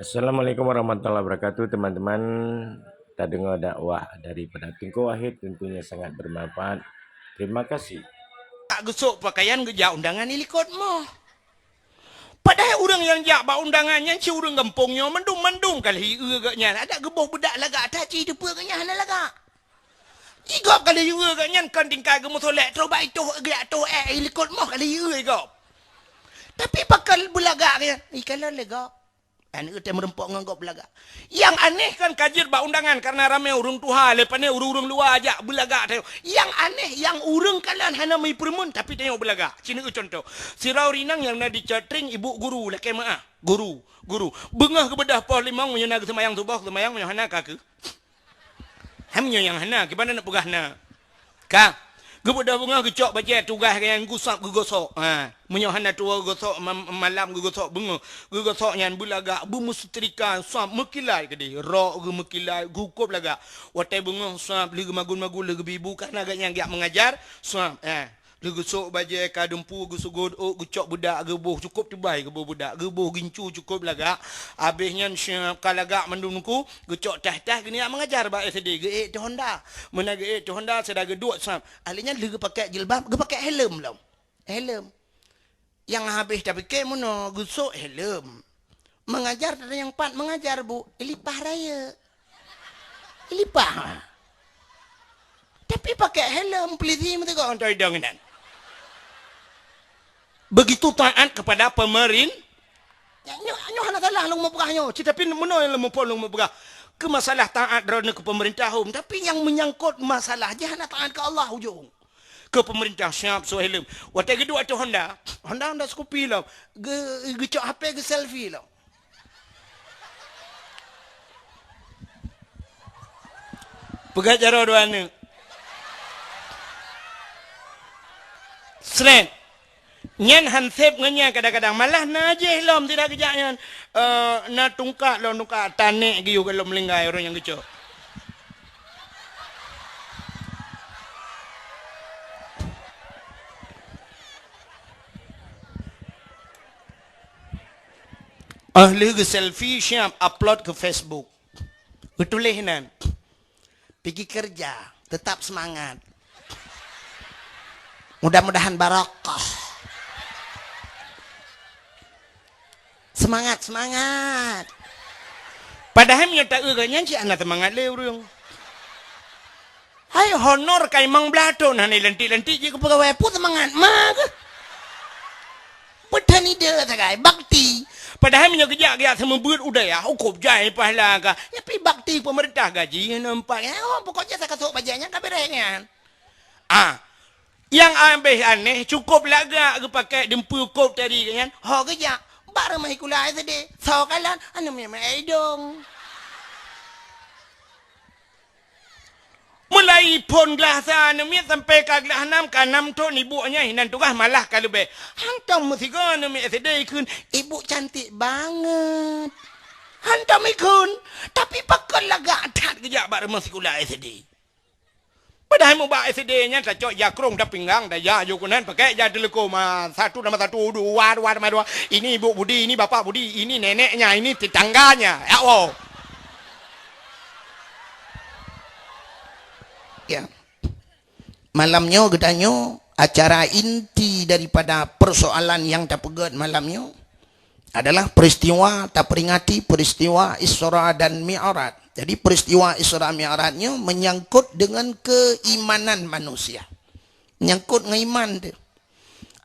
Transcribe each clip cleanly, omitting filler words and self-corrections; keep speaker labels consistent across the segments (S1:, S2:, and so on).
S1: Assalamualaikum warahmatullahi wabarakatuh teman-teman. Kita dengar dakwah daripada Tengku Wahid tentunya sangat bermanfaat. Terima kasih.
S2: Tak gesok pakaian gejak undangan ilikot mo. Padahal orang yang jak ba undangannya si orang kampungnya mendung-mendung kali gaknya. Ada geboh bedak laga tak ci depa gaknya hana laga. Igop kali gaknya kan tingkal gemu solek terus baik tu gak tu ilikot mo kali igop. Tapi pakal belaga dia. Ikalah lega. Anak kita merempok nganggap belaga. Yang aneh kan kajir ba undangan karena ramai urung tuha lepas ni urung-urung luar ajak belaga tengok. Yang aneh yang urung kalian hana mai permun tapi tengok belaga. Cina contoh. Sirau rinang yang nak dicatring ibu guru laki maah. Guru. Bengah ke bedah pos limang menyana ke semayang subuh semayang menyana hana ka ke? Hamnya yang hana gimana nak pegah na? Ka. Gebudah bunga gecok baca tugas yang gusap gegosok. Menyohana tua gosok malam gegosok bunga. Gegosok yang bulaga bumusetrika suap mekilai ke dia. Rok ge mekilai gukup laga. Watai bunga suap lagi magun-magun lagi bibu kan agaknya yang mengajar suap lagi sok baca kadempu gusugod gecok budak gebuh cukup tibai gebuh budak gebuh gincu cukup laga. Habisnya kalaga mendungku gecok tah-tah gini mengajar ba SD ge tu Honda. Mana ge tu Honda sedang geduk suap. Alinya lagi pakai jilbab ge pakai helm lah. Helm. Yang habis tapi ke mono gusuk helm. Mengajar ada yang pat mengajar bu. Ilipah raya. Ilipah. Tapi pakai helm peliti mesti kau antai dengan. Begitu taat kepada pemerintah. Nyo hana salah lu mepegahnya. Tapi mono yang lemupol lu mepegah. Ke masalah taat kerana ke pemerintah tapi yang menyangkut masalah dia hana taat ke Allah hujung. Ke pemerintah siap so helm. Waktu kedua tu Honda Scoopy lah. Gecok HP ke selfie lah. Pegat jaro dua ni. Sren. Nyan hansep ngenya kadang-kadang malah najih lom tidak kejaknya. Na tungkak lo tungkak tanek giu kalau melinggai orang yang gecok. Ahli ke selfie siap upload ke Facebook. Betulinan. Pergi kerja, tetap semangat. Mudah-mudahan barakah. Semangat. Padahal nyata urangnya si anak semangat le urang. Hai honor kai mang blato nah ni lentik-lentik je ke pegawai pun semangat mak. Petani dia sagai bakti. Padahal minyak kejak sama buat udah ya hukum jai pahala ka. Ya pi bakti pemerintah gaji nampak ya. Oh pokoknya saya kasuk bajanya ka beresnya. Yang aneh cukup laga ke pakai dempu kop tadi kan. Ho kejak baru mai kulai tadi. So kalan anu mai dong. Mulai pon gelasa anu sampai ka gelas 6 ka 6 ton ibunya hinan tugas malah kalau be. Hantam mesti kan mi SD kun ibu cantik banget. Hantam ikun tapi pakon laga tat kejak baru masih kulai SD. Padahal mau bawa SD-nya tak cok jakrong dah pinggang dah ya jukunan pakai jadi telekom 1 nama 1 2 nama 2 ini ibu Budi ini bapak Budi ini neneknya ini tetangganya ya Allah. Ya. Malamnya gedanya acara inti daripada persoalan yang tak pegat malamnya adalah peristiwa tak peringati peristiwa Isra dan Mi'raj. Jadi peristiwa Isra Mi'rajnya menyangkut dengan keimanan manusia. Menyangkut dengan iman dia.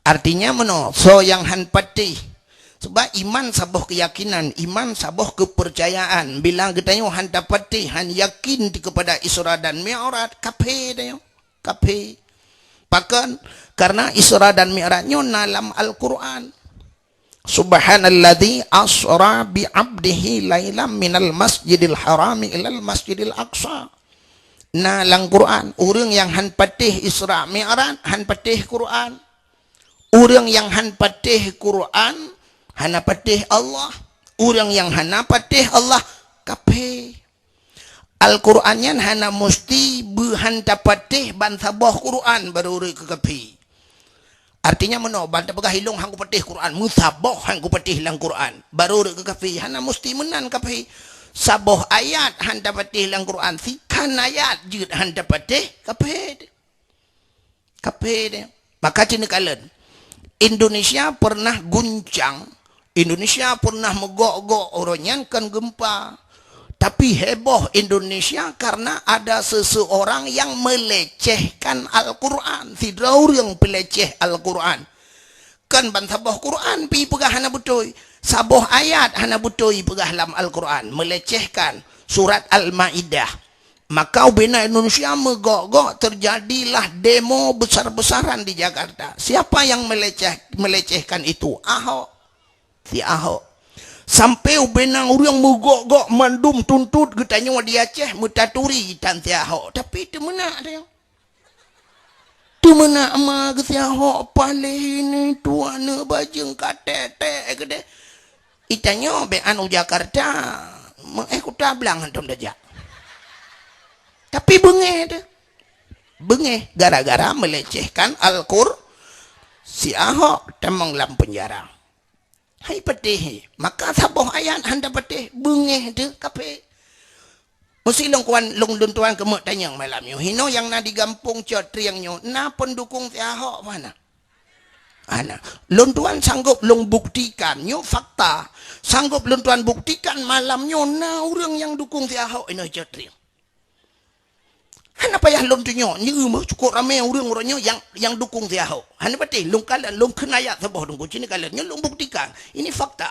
S2: Artinya mana? So yang han patih. Sebab iman sabuh keyakinan, iman sabuh kepercayaan. Bila katanya han patih, han yakin kepada Isra dan Mi'raj, kape dia. Kape. Bahkan karena Isra dan Mi'rajnya dalam Al-Quran. Subhanalladzi asra bi 'abdihi lailam minal masjidil harami ilal masjidil aqsa. Nah, lang Quran, orang yang han patih Isra Mi'raj, han patih Quran. Orang yang han patih Quran, hana patih Allah. Orang yang hana patih Allah, kape. Al-Qurannya hana mesti berhan patih ban sabah Quran baru ke kape. Artinya menoban tak pegah hilung hang ku petih Quran, musaboh hang ku petih lang Quran. Baru ke kafi hana mesti menan kafi. Saboh ayat han dapat petih lang Quran, sikan ayat jut han dapat petih kafi. Kafi dia. Maka cina kalen. Indonesia pernah guncang, Indonesia pernah megok-gok orangnya kan gempa. Tapi heboh Indonesia karena ada seseorang yang melecehkan Al-Quran. Tidak orang peleceh Al-Quran. Kan ban saboh Quran pi pegah hana betul. Saboh ayat hana betul pegah dalam Al-Quran. Melecehkan surat Al-Ma'idah. Maka bina Indonesia megok-gok terjadilah demo besar-besaran di Jakarta. Siapa yang melecehkan itu? Ahok. Si Ahok. Sampai benang orang megok-gok mandum tuntut getanya dia Aceh mutaturi tan si Ahok. Tapi itu mana ada yang tu mana ama ke si Ahok palih ini tuana bajeng katete gede. Itanya be anu Jakarta ku tablang antum dajak. Tapi bengeh dah. Bengeh gara-gara melecehkan Al-Qur si Ahok temang dalam penjara. Hai petih, maka saboh ayat handa petih bengeh de kape. Mesti long kuan long duntuan kemek tanyang malam yo. Hino yang na digampung cotriang nyo, na pendukung si Ahok mana? Ana, long tuan sanggup long buktikan nyo fakta. Sanggup long tuan buktikan malam nyo na orang yang dukung si Ahok ino cotriang. Hana payah long tu nyo, nyeu cukup ramai orang-orangnya yang dukung si Ahok. Hana patih long kalan long kenayat saboh dong kucing kalan nyo long buktikan. Ini fakta.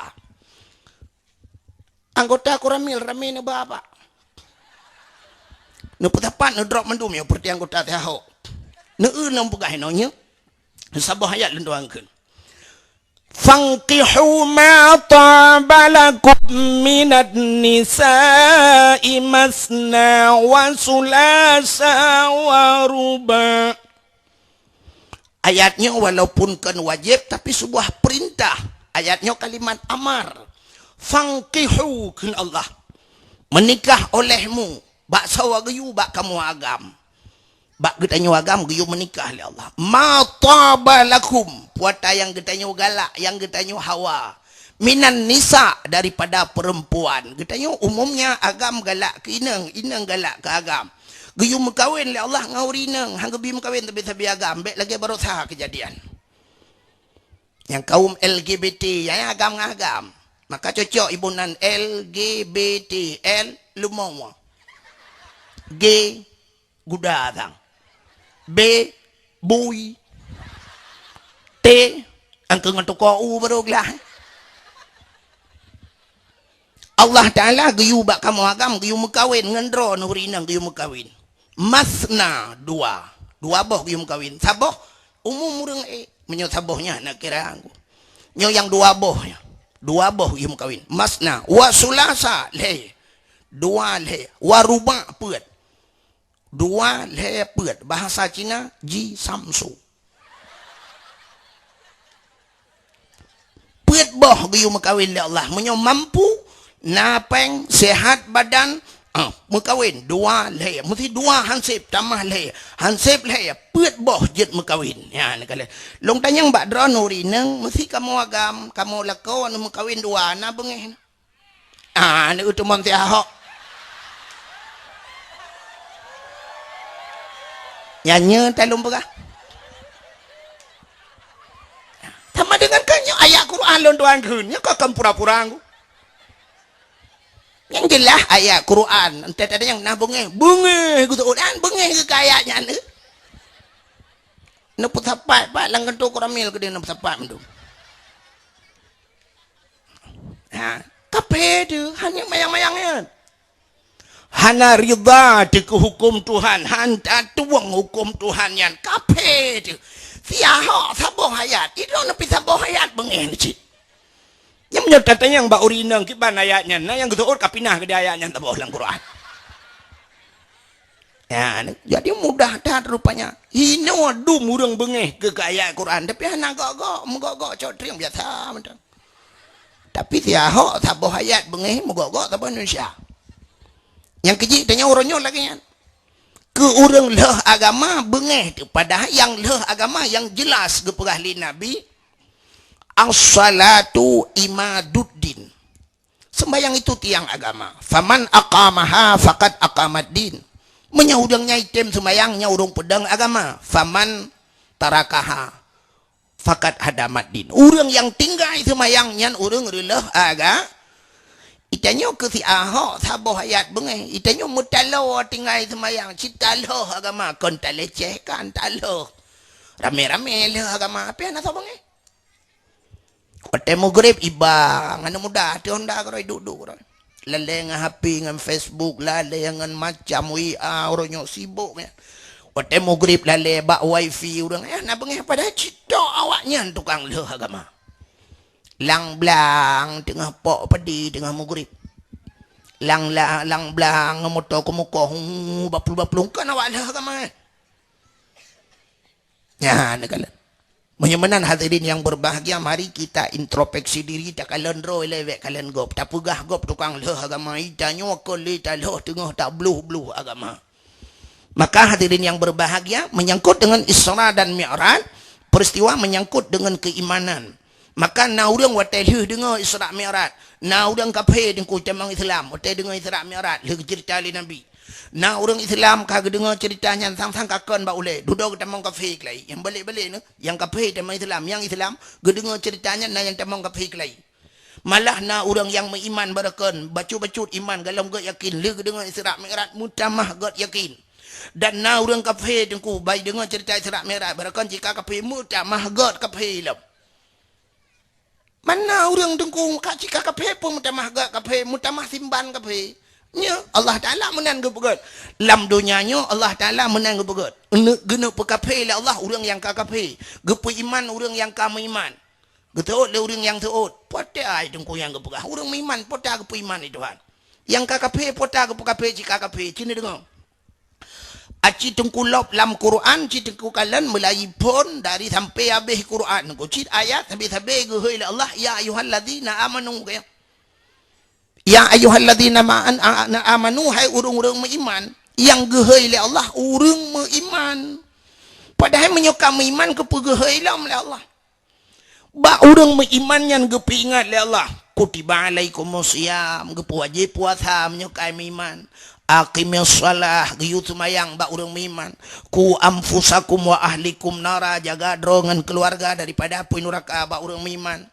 S2: Anggota Koramil ramai na bapa. Nu putapan nu drop mendum yo perti anggota si Ahok. Nu nang pegah no nyo. Saboh ayat long tuangkeun. Fankihu ma taba lakum minat nisa'i masna wa sulasa wa ruba. Ayatnya walaupun kan wajib tapi sebuah perintah. Ayatnya kalimat amar. Fankihu kun Allah. Menikah olehmu. Bak sawa geyu bak kamu agam. Bak getanyo agam geyu menikah oleh Allah. Ma taba lakum. Puata yang getanyo galak, yang getanyo hawa. Minan nisa daripada perempuan. Getanyo umumnya agam galak ke inang, inang galak ke agam. Geyu mekawin oleh Allah ngawri inang. Hang gebi mekawin tapi sabi agam. Bek lagi baru sah kejadian. Yang kaum LGBT, yang agam ngagam. Maka cocok ibunan LGBT, L lumawa. G gudadang. B bui. T angka ngantuk kau baru lah. Allah Ta'ala geyu bak kamu agam geyu mekawin ngendro nurinang geyu mekawin. Masna dua boh geyu mekawin. Saboh umum urang menyo sabohnya nak kira aku. Nyo yang dua boh geyu mekawin. Masna wa sulasa le. Dua le wa ruba peut. Dua le peut bahasa Cina ji samsu. Peut boh geyu mekawin le Allah menyo mampu napeng sehat badan mekawin dua le mesti dua hansip tambah le hansip le peut boh jet mekawin ya nak kale long tanyang bak dron nuri neng mesti kamu agam kamu lako anu mekawin dua na bengeh ni utumon ti Ahok nyanyi talung begah sama dengan kanyo ayat Quran lon tuan keunnya kok kam pura-pura aku. Yang jelas ayat Quran ente ada yang nah bengeh gitu udan bengeh ke kayaknya ne. Nu putapat pak lang kentu Koramil ke dia nu putapat mendu. Ha, kape tu hanya mayang-mayangnya. Hana ridha de hukum Tuhan, hanta tuang hukum Tuhan yang kape tu. Siaha saboh ayat. Itu nepi saboh ayat bengeh ni cik. Yang menyertatanya yang mbak urinang kiban ayatnya. Nah yang ketuur kapinah ke ayatnya saboh dalam Quran. Ya, jadi mudah dah rupanya. Hino adu murang bengeh ke ayat Quran. Tapi hana gok-gok, menggok-gok cotri yang biasa. Tapi siaha saboh ayat bengeh menggok-gok saboh Indonesia. Yang kecil tanya orangnya lagi kan. ke orang leh agama bengeh tu padahal yang leh agama yang jelas ke perahli Nabi as-salatu imaduddin. Sembayang itu tiang agama. Faman aqamaha faqad aqamaddin. Menyaudangnya item sembayangnya urung pedang agama. Faman tarakaha faqad hadamaddin. Urang yang tinggal sembayangnya urang reulah aga. Itanyo ke si ahok saboh ayat bengeh. Itanyo mutalo tinggal sembayang. Citalo agama. Kon tak leceh kan talo. Rame-rame le agama. Apa yang nak bengeh? Ote maghrib iba. Ngana muda. Ti honda koroi duduk koroi. Lale dengan HP dengan Facebook. Lale dengan macam WA. Orangnya sibuk. Ote maghrib lale bak wifi. Orang nak bengeh pada cita awaknya tukang le agama. Lang blang tengah pok padi tengah maghrib. Lang blang motor ke muka bapul kan awak dah agama. Ya nak kala. Menyemanan hadirin yang berbahagia, mari kita introspeksi diri tak kalian roy lewek kalian gop. Tak pegah gop tukang le agama itanyo ko le taloh tengah tak bluh agama. Maka hadirin yang berbahagia menyangkut dengan Isra dan Mi'raj, peristiwa menyangkut dengan keimanan. Maka na urang watai leh dengar Isra Mi'raj. Na urang kafir dengku temang Islam, watai dengar Isra Mi'raj, leh cerita li Nabi. Na urang Islam kagak dengar ceritanya sang-sang kakon ba ule. Duduk temang kafir kelai. Yang balik-balik ni, yang kafir temang Islam, yang Islam ge dengar ceritanya na yang temang kafir kelai. Malah na urang yang beriman barakon, bacut-bacut iman galam ge yakin leh dengar Isra Mi'raj mutamah ge yakin. Dan na urang kafir dengku bai dengar cerita Isra Mi'raj barakon jika kafir mutamah ge kafir lam. Mana orang dengkung kak cika kape pun mutamah gak kape mutamah simban kape. Nya Allah Taala menang ke begot. Lam dunianya Allah Taala menang ke begot. Gena pekape le Allah orang yang kakape. Gepu iman orang yang kamu iman. Geteut le orang yang teut. Pote ai dengkung yang gepegah. Orang iman pote gepu iman itu Tuhan. Yang kakape pote gepu kape cika kape. Cina dengar. Aci tengkulop dalam Quran, ci tengku kalian mulai pun dari sampai habis Quran. Cit ayat sampai gehoi Allah, ya ayyuhalladzina amanu kaya. Ya ayyuhalladzina amanu hai urang-urang beriman yang gehoi Allah urang beriman. Padahal menyokam iman ke pegehoi oleh Allah. Ba urang beriman yang gepingat oleh Allah. Kutiba alaikumusiyam, gepu wajib puasa menyokam iman. Aqimis salah giyut semayang bak urang beriman. Ku anfusakum wa ahlikum nara, jaga drongan keluarga daripada api neraka bak urang beriman.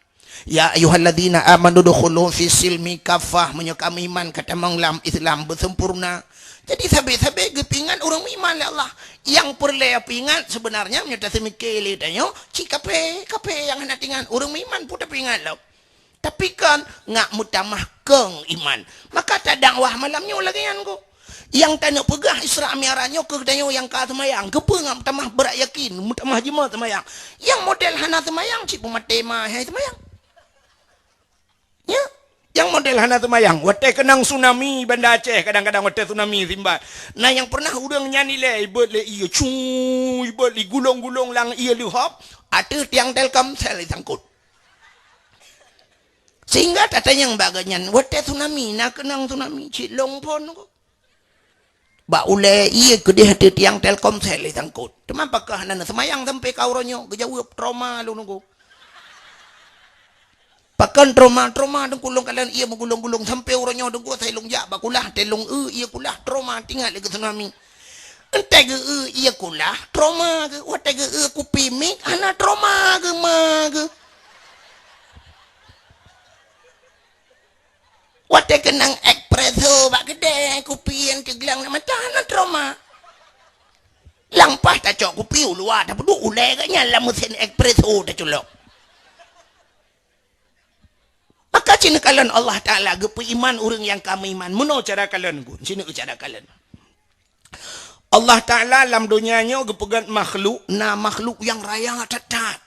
S2: Ya ayyuhalladzina amanu dukhulu fi silmi kafah, menyokam iman kata manglam Islam bersempurna. Jadi sabe-sabe gepingan orang beriman le Allah. Yang perlu pingat sebenarnya menyata semikir tanyo cikape yang hendak tingan orang beriman pun tak pingat lo. Tapi kan ngak mutamah keng iman. Maka tak dakwah malamnya lagi yang ko. Yang tak nak pegah Isra Mi'rajnya ke danyo yang ka semayang. Kepa ngak mutamah berak yakin, mutamah jemaah semayang. Yang model hana semayang cik pematema hai semayang. Ya, yang model hana semayang. Watai kenang tsunami Banda Aceh, kadang-kadang watai tsunami Simba. Nah yang pernah udang nyanyi le ibet le iya cuy, ibet li gulung-gulung lang iya li hop, ada tiang Telkomsel sangkut. Sehingga tatanya yang baganyan, watai tsunami, nak kenang tsunami, cik long pon ko. Ba ule iya ke dia hati tiang Telkomsel sangkut. Teman pakah nana semayang sampai kauronyo, gejawab trauma lu nunggu. Pakan trauma dan kulung kalian ia menggulung-gulung sampai orangnya dengku saya lungjak bakulah telung ia kulah trauma tinggal lagi tsunami. Entai ke ia kulah trauma ke watai ke kupi mik ana trauma ke mag. Watai kenang espresso bak gede kupi yang ceglang nama ana trauma. Lampah tak cok kupi luar tak perlu ulai kanya lah mesin espresso tak culok. Maka cina kalian Allah Ta'ala gepu iman orang yang kami iman. Mana cara kalian gun? Cina cara kalian. Allah Ta'ala dalam dunianya gepegat makhluk. Nah makhluk yang raya tatat.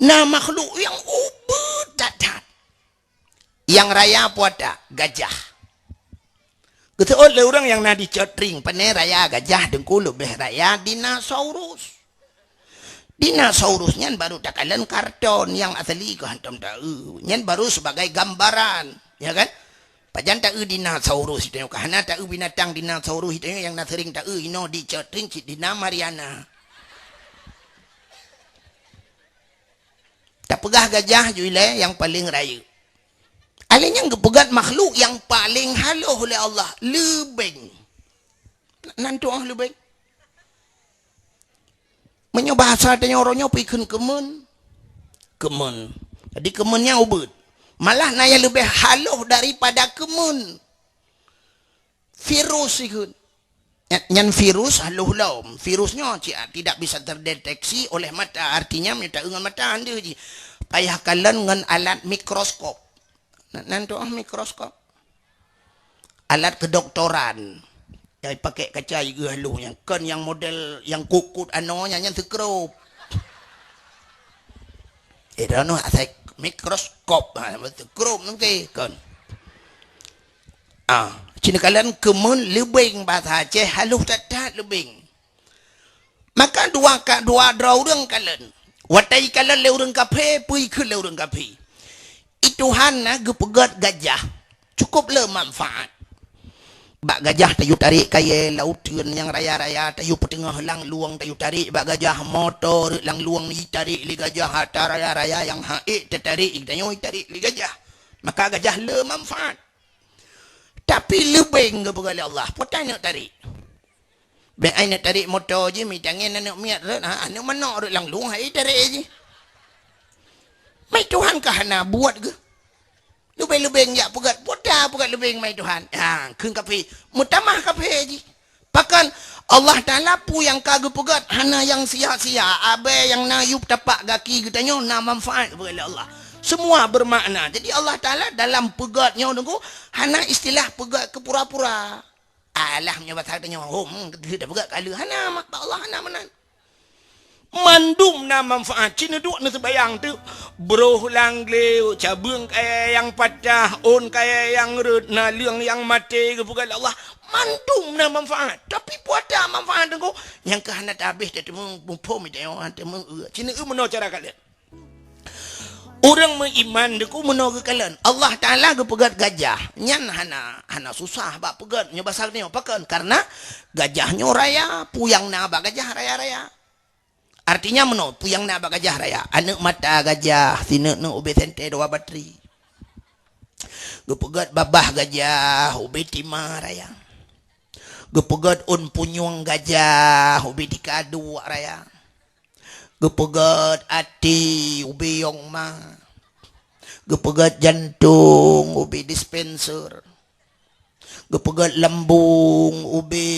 S2: Nah makhluk yang ubud tatat. Yang raya apa tak? Gajah. Kata oleh orang yang nak dicotring. Panai raya gajah dengku lebih raya dinosaurus. Dinosaurusnya baru tak kalian karton yang asli ke hantam tahu. Nyen baru sebagai gambaran, ya kan? Pajan tak dinosaurus itu karena tak binatang dinosaurus itu yang nak sering tak ino di cetring cik dina Mariana. Tak pegah gajah juile yang paling raya. Alanya gepegat makhluk yang paling halus oleh Allah, lebeng. Nanti lebeng. Menyo bahasa tanya orangnya pikun kemen. Kemen. Jadi kemennya ubud. Malah naya lebih halus daripada kemen. Virus ikut. Yang virus halus lah. Virusnya tidak bisa terdeteksi oleh mata. Artinya minta dengan mata anda je. Payah kalian dengan alat mikroskop. Nanti mikroskop. Alat kedoktoran. Yang pakai kaca juga halus. Yang kan yang model yang kukut anonya yang sekrup. Itu saya mikroskop. Sekrup nanti kan. Cina kalian kemun lebing bahasa Aceh halus tak lebing. Maka dua orang kalian. Watai kalian le orang kafe, pui ke le orang kafe. Itu hana gepegat gajah. Cukup le manfaat. Bak gajah tayu tarik kaya lautan yang raya-raya tayu petengah lang luang tayu tarik bak gajah motor lang luang ni tarik li gajah hatta raya-raya yang haik tertarik tayu tarik li gajah. Maka gajah le manfaat. Tapi lebih ke pegala Allah. Putan nak tarik. Baik ai nak tarik motor je, mi tangan nak miat rat. Anak mana rat lang luang ai tarik je. Mai Tuhan kah nak buat ke? Lebih-lebih jak pegat. Putar pegat lebih mai Tuhan. Keun kafe. Mutamah kafe je. Bahkan Allah Ta'ala pu yang kagak pegat. Hana yang sia-sia. Abai yang nayup tapak kaki katanya nak manfaat kepada Allah. Semua bermakna. Jadi Allah Ta'ala dalam pegatnya tunggu hana istilah pegat ke pura-pura. Alah menyebab katanya dia dah pegat kala hana mak Allah hana menan. Mandum na manfaat. Cina duk na sebayang tu. Broh lang leu, cabung kaya yang patah, on kaya yang rut, na liang yang mati ke pegat Allah. Mandum na manfaat. Tapi puata manfaat tunggu yang ke hana habis dia temu pom dia temu Cina mana cara kalian? Orang beriman deku menolak kalian. Allah Ta'ala ke pegat gajah. Nyan hana susah bak pegat. Nya basar ni apakan? Karena gajahnya raya. Puyang na bak gajah raya-raya. Artinya menolak. Puyang na bak gajah raya. Anak mata gajah. Sinak na ubi sente dua bateri. Ke pegat babah gajah. Ubi timah raya. Ke pegat un punyung gajah. Ubi tika dua raya. Gepegat hati ubi yong ma. Gepegat jantung ubi dispenser. Gepegat lambung ubi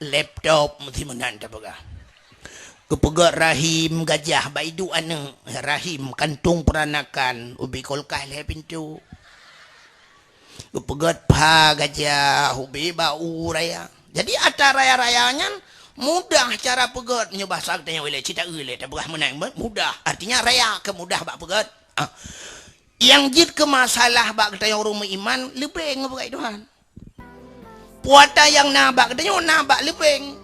S2: laptop mesti menanda baga. Gepegat rahim gajah baidu ane rahim kantung peranakan ubi kolkah le pintu. Gepegat pa gajah ubi bau raya. Jadi atas raya-rayanya mudah cara pegat menyebah sakitnya oleh cita oleh tak berah menang mudah artinya raya ke mudah bak pegat yang jid ke masalah bak kita yang rumah iman lebih ngebegai Tuhan puata yang nabak katanya nabak lebih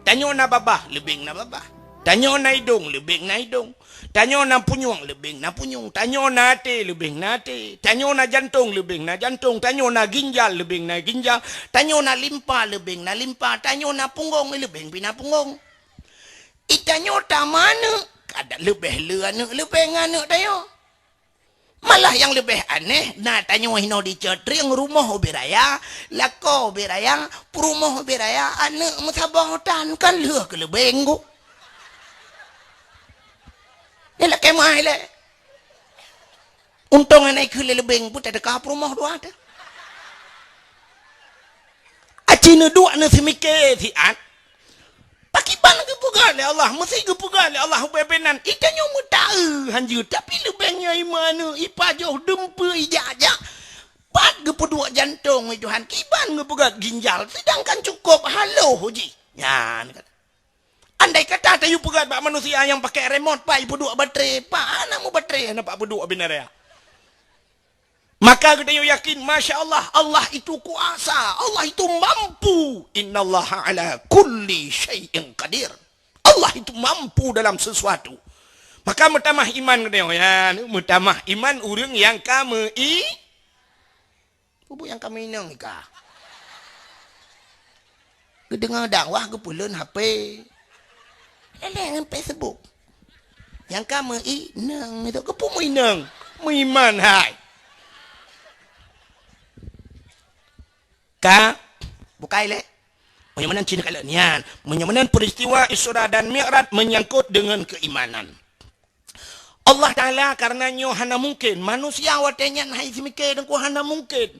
S2: tanya na babah lebih na babah tanya na hidung lebih na hidung tanya na punyung lebih na punyung tanya na hati lebih na hati tanya na jantung lebih na jantung tanya na ginjal lebih na ginjal tanya na limpa lebih na limpa tanya na punggung lebih pina punggung itanya tamana kada lebih leana lebih ngana tayo malah yang lebih aneh nah tanya hino di cetring rumah beraya lako beraya perumah beraya anak musabah hutan kan leh ke lebih nggo ni lah kemah le. Untung naik ke lebeng pun tak ada kah rumah dua ada. Acina dua na semike si an. Pakiban ke pegal Allah, mesti ke pegal Allah bebenan. Itanya mutai hanju tapi lebengnya imana ipa jauh dempe ijak-jak. Pat ke pedua jantung Tuhan kiban ke pegal ginjal sedangkan cukup halo hoji. Ya ni kata. Andai kata tayu pegat bak manusia yang pakai remote pak ibu dua baterai pak anak mu baterai anak pak berdua benar ya maka kita yakin masya Allah Allah itu kuasa Allah itu mampu innallaha ala kulli syai'in qadir Allah itu mampu dalam sesuatu Maka mutamah iman kena ya, mutamah iman urang yang kami bubu yang kami nang ka. Kedengar dakwah ke pulen HP. Leleng Facebook. Yang kami nang itu ke pumu nang. Iman hai. Ka bukai le. Menyamanan Cina kalanian, menyamanan peristiwa Isra dan Mi'raj menyangkut dengan keimanan. Allah Ta'ala karenanya hana mungkin. Manusia watanya hai semikir dan ku hana mungkin.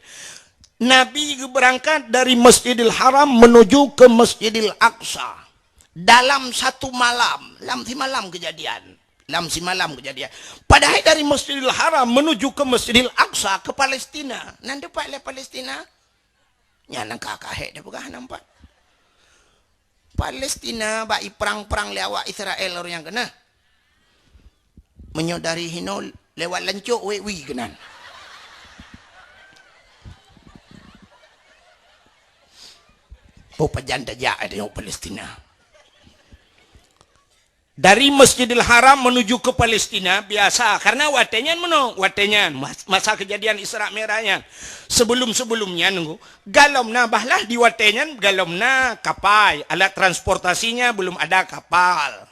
S2: Nabi berangkat dari Masjidil Haram menuju ke Masjidil Aqsa. Dalam satu malam. Dalam si malam kejadian. Padahal dari Masjidil Haram menuju ke Masjidil Aqsa ke Palestina. Nanti pak le Palestina. Nyana kakak hek dah pegah nampak. Palestina bai perang-perang lewat Israel orang yang kena. Menyodari hino lewat lancuk we kenan. Pajan dajak ada yang Palestina. Dari Masjidil Haram menuju ke Palestina biasa karena watenyan masa kejadian Isra Mi'rajnya sebelumnya nunggu galomna bahlah di watenyan galomna kapal alat transportasinya belum ada kapal.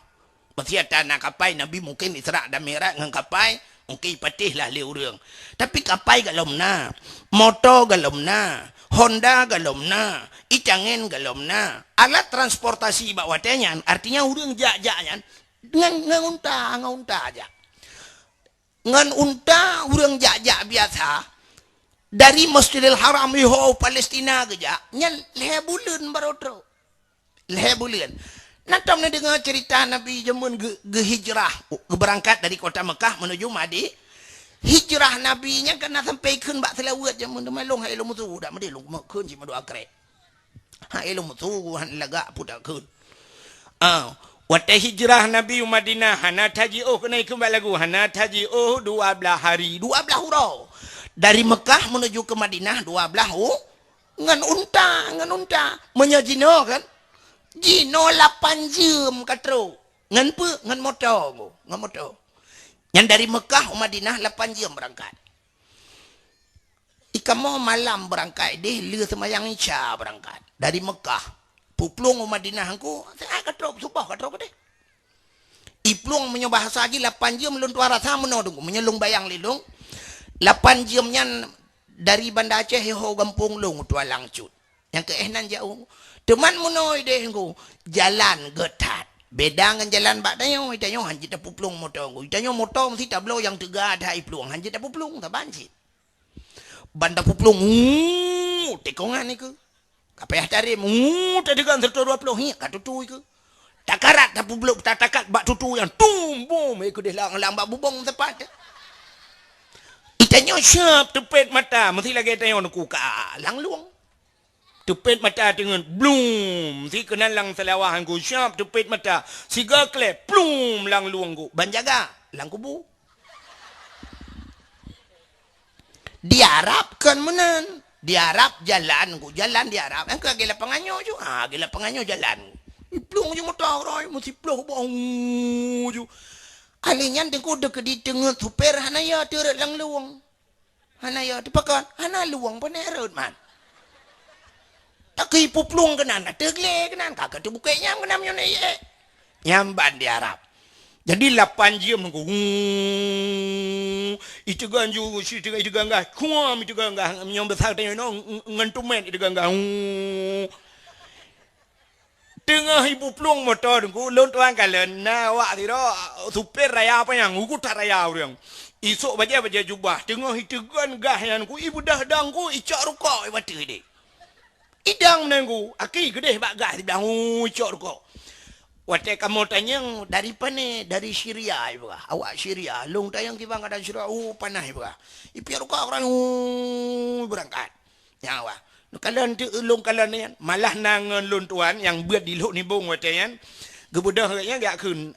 S2: Masih ada nak kapal Nabi mungkin Isra dan Mi'raj dengan kapal mungkin patih lah le urang. Tapi kapal galomna, motor galomna, Honda galomna, icangin galomna, alat transportasi bawa tenyan, artinya urang jak-jaknya ngan unta aja. Ngan unta urang jak-jak biasa dari Masjidil Haram iho Palestina keja, nyan lehe bulan barotro. Lehe bulan. Natam na dengar cerita Nabi jamun hijrah, berangkat dari kota Mekah menuju Madinah. Hijrah Nabi nya kena sampai kun bak selawat jamun malong hai lo mutu dak mede lo kun si madu akre. Hai lo mutu han laga pudak kun. Wata hijrah Nabi Madinah hana taji kena ikut lagu hana taji 12 hari 12 hurau. Dari Mekah menuju ke Madinah 12 ngan unta menyajino kan. Jino 8 jam katro. Ngan motor. Yang dari Mekah Madinah 8 jam berangkat. Ikamo malam berangkat deh leu semayang Isya berangkat dari Mekah. Puplung Madinah aku katrop subah katrop deh. Iplung menyobahasa lagi 8 jam lun tuara sama menodung menyelung bayang lilung. 8 jamnya dari Banda Aceh ho Gampung Lung tua Langcut. Yang keehnan jauh. Teman menoi deh aku jalan getat. Beda dengan jalan bak dayo, itanyo hanjit dah puplung motor. Itanyo motor mesti tablo yang tegak ada iplung, hanjit dah puplung tak banjit. Banda puplung, tekongan ni ke. Kapayah tarim, tadi kan serta 20 hi, katutu ke. Takarat dah puplung, takat bak tutu yang bom, ikut dia lang bak bubong tepat. Itanyo siap tepet mata, mesti lagi itanyo nak kuka, lang luang. Tepit mata dengan blum. Si kenal lang selawahan ko. Siap tepit mata. Si gaklep. Blum lang luang ko. Banjaga. Lang kubu. Diharapkan menan. Diharap jalan ko. Jalan diharap. Ang kagila panganyo jo. Gila panganyo jalan. Blum jo mataray. Mesti blum bang jo. Alinyan din ko dek di tengah super. Hanaya teret lang luang. Hanaya. Dipakan. Hana luang panerot man. Tak puplung kenan, tegle kenan, kakak tu buka nyam kenam nyon nyamban di Arab. Jadi 8 jam aku, itu ganju, itu gangga, kuam itu gangga, nyom besar tanya no, ngantumen itu gangga. Tengah ibu plung motor, aku lon tuan kalian, wak tiro super raya apa yang, aku tak raya orang. Isok baca jubah, tengah itu gangga yang aku ibu dah dangku, icak rukak iwati ini. Idang nenggu, aki gede bagah di bilang, cok kok. Waktu kamu tanya dari mana? Dari Syria, ibu. Awak Syria, long tayang kita nggak ada Syria, panah ibu. Ipiar kok orang berangkat. Ya awak. Kalian tu long kalian malah nangan lon tuan yang buat di lok ni bong waktu gebudah nya gak kun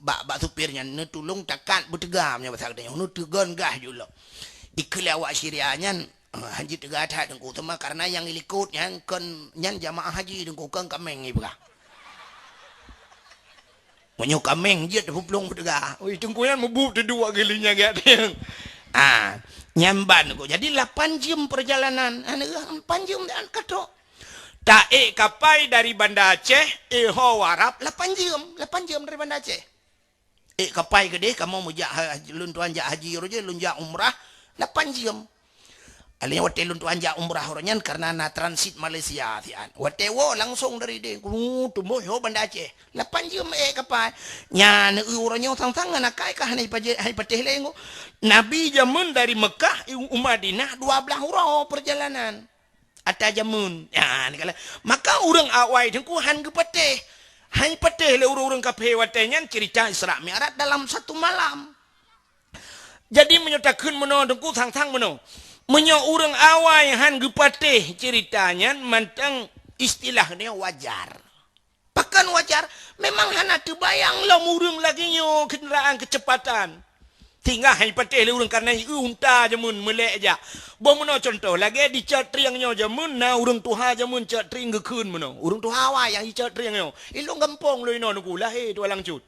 S2: bak supirnya netulung takat bertegamnya pasal dia, tegan gah juga. Ikut awak Syria nya. Haji tegak ada dengku sama karena yang ilikut yang kan yang jamaah haji dengku kan kameng ibu. Menyo kameng je dah puplong pedega. Oi tungkuyan mebub tu dua kalinya gat dia. Nyamban ko. Jadi 8 jam perjalanan. 8 jam dan katok. Tak kapai dari Banda Aceh, ho warap 8 jam. 8 jam dari Banda Aceh. Kapai ke dia kamu mujak lun tuan jak haji roje, lun jak umrah 8 jam. Alnya wate lun tuan jak umrah ronyan karena na transit Malaysia tian. Wate wo langsung dari dia. Tumbuh ho Banda Aceh. 8 jam kapai. Nya ne uronyo tang-tang anak kai ka hanai pateh lengo. Nabi jamun dari Mekah Madinah 12 uro perjalanan. Ata jamun. Ya ni kala. Maka urang awai dengku han ke pateh. Han pateh le urang kape watenyan cerita Isra Mi'raj dalam 1 malam. Jadi menyatakan meno dengku tang-tang meno. Menyo urang awai han ge pateh ceritanya mantang istilahnya wajar. Bahkan wajar memang hana terbayang lah urang lagi nyo kenderaan kecepatan. Tinggal hai pateh le urang karena unta jamun melek aja. Bo meno contoh lagi di cat triangnya jamun na urang tuha jamun cat triang gekeun meno. Urang tuha wa yang cat triangnya. Ilung gampong lo ino nuku lah dua langcut.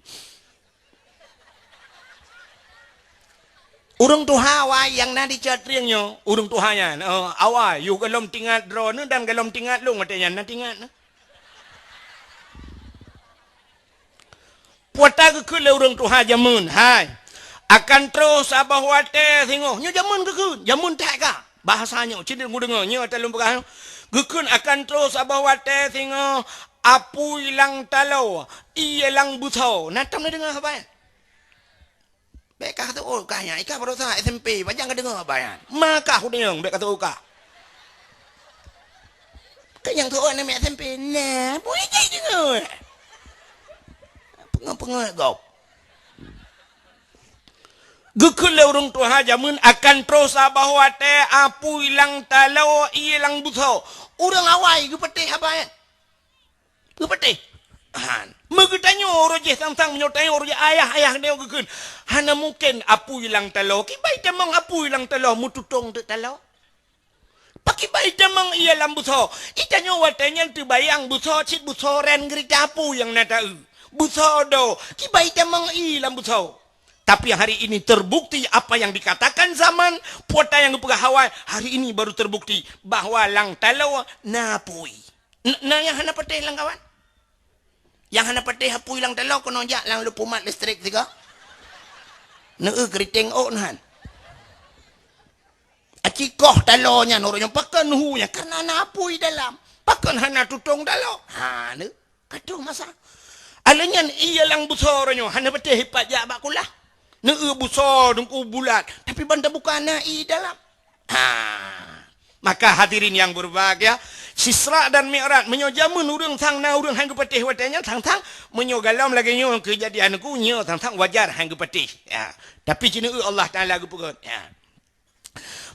S2: Urang tuha wa yang na di cat triangnya, urang tuhanya. Awai yu galom tingat drone dan galom tingat lu ngatanya na tingat. Puata gekeun le urang tuha jamun. Hai. Akan terus abah wate tengok nyo jamun gekeun jamun tak ka bahasanya cindil ngudengo nyo talum pegah gekeun akan terus abah wate tengok apu ilang talau ilang butau natam na dengar apa bek kata oh kaya ika baru sa SMP bajang ka dengar apa ya maka hu deung bek kata uka kayang tu na me SMP nah boleh jadi dengar pengah gau Gekun le urung tuha jamun akan terus bahwa teh apu ilang talau ilang butau. Urang awai gepeteh apa ya? Gepeteh. Megetanyo roje tang-tang menyotanyo roje ayah dia gekun. Hana mungkin apu ilang talau. Kibai temang apu ilang talau mututong tu talau. Pakibai temang ia lam butau. Itanyo watenya terbayang butau cit butau ren gerita apu yang nata butau do. Kibai temang i lam butau. Tapi hari ini terbukti apa yang dikatakan zaman puata yang pegah Hawaii. Hari ini baru terbukti bahwa lang talau napui. Yang hana pateh lang kawan. Yang hana pateh hapui lang talau kono jak lang lupumat listrik tiga. Keriting nahan. Acikoh talau nya nornya pakan hunya karena napui dalam. Pakan hana tutong dalau. Katuh masa. Alanya iya lang busornya hana pateh hipat jak bakulah. Busor dengku bulat tapi banda bukan i dalam maka hadirin yang berbahagia Isra dan Mi'raj menyojamun urang tang na urang hang patih watanya tang-tang menyogalam lagi nyo kejadian ku nyo tang-tang wajar hang patih ya tapi cina Allah Taala gepeukeun ya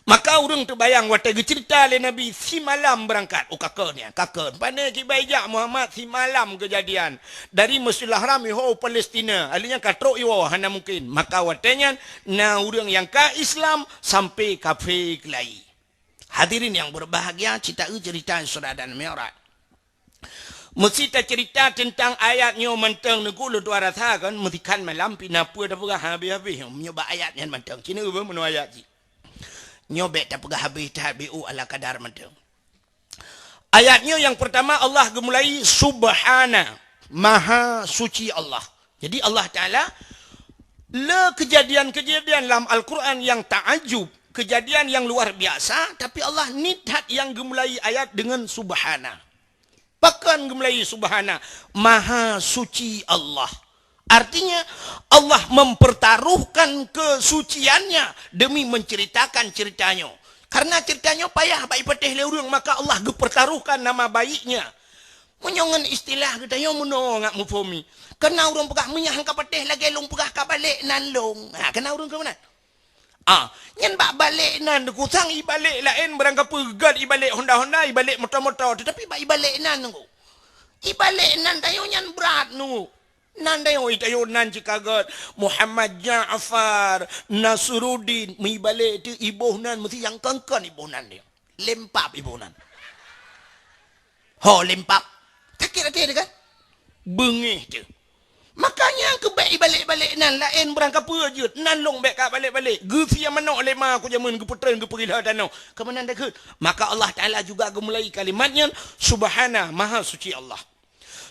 S2: maka urang terbayang wate cerita le Nabi si malam berangkat kakeun pane ki baijak Muhammad si malam kejadian dari Masjidil Haram ho Palestina alinya katro iwo hana mungkin maka watenya na urang yang ka Islam sampai kafe kelai hadirin yang berbahagia cerita Isra dan Mi'raj mesti cerita tentang ayatnya mentang negulu dua rasa kan mestikan malam pinapua dah pegah habis-habis menyoba ayatnya mentang cina ubah menu ayat nyobek tak pegah habis tabi'u ala kadar mentang. Ayatnya yang pertama Allah gemulai subhana maha suci Allah. Jadi Allah Ta'ala le kejadian-kejadian dalam Al-Quran yang ta'ajub, kejadian yang luar biasa, tapi Allah nidhat yang gemulai ayat dengan subhana. Bahkan gemulai subhana maha suci Allah. Artinya Allah mempertaruhkan kesuciannya demi menceritakan ceritanya. Karena ceritanya payah baik patih leurung maka Allah gepertaruhkan nama baiknya. Menyongan istilah katanya menongak mufumi. Kena urang pegah menyah ka patih lagi long pegah ka balik nan long. Kena urang ke mana? Nyen bak balik nan kusang i balik lain berangkat pegat i balik Honda i balik motor-motor tetapi bak i balik nan nunggu. I balik nan tayo nyan berat nunggu. Nandai itayo nan cikagat Muhammad Ja'far Nasruddin mi balik tu ibuh nan mesti yang kengkan ibuh nan dia lempap ibuh nan lempap tak kira dia kan bengih tu Makanya ke baik balik-balik nan lain berangkat apa je. Nan long baik kat balik-balik. Ge sia manok lema aku jamun ke putren ke perih danau. Kemanan dah ke. Maka Allah Taala juga gemulai kalimatnya subhana maha suci Allah.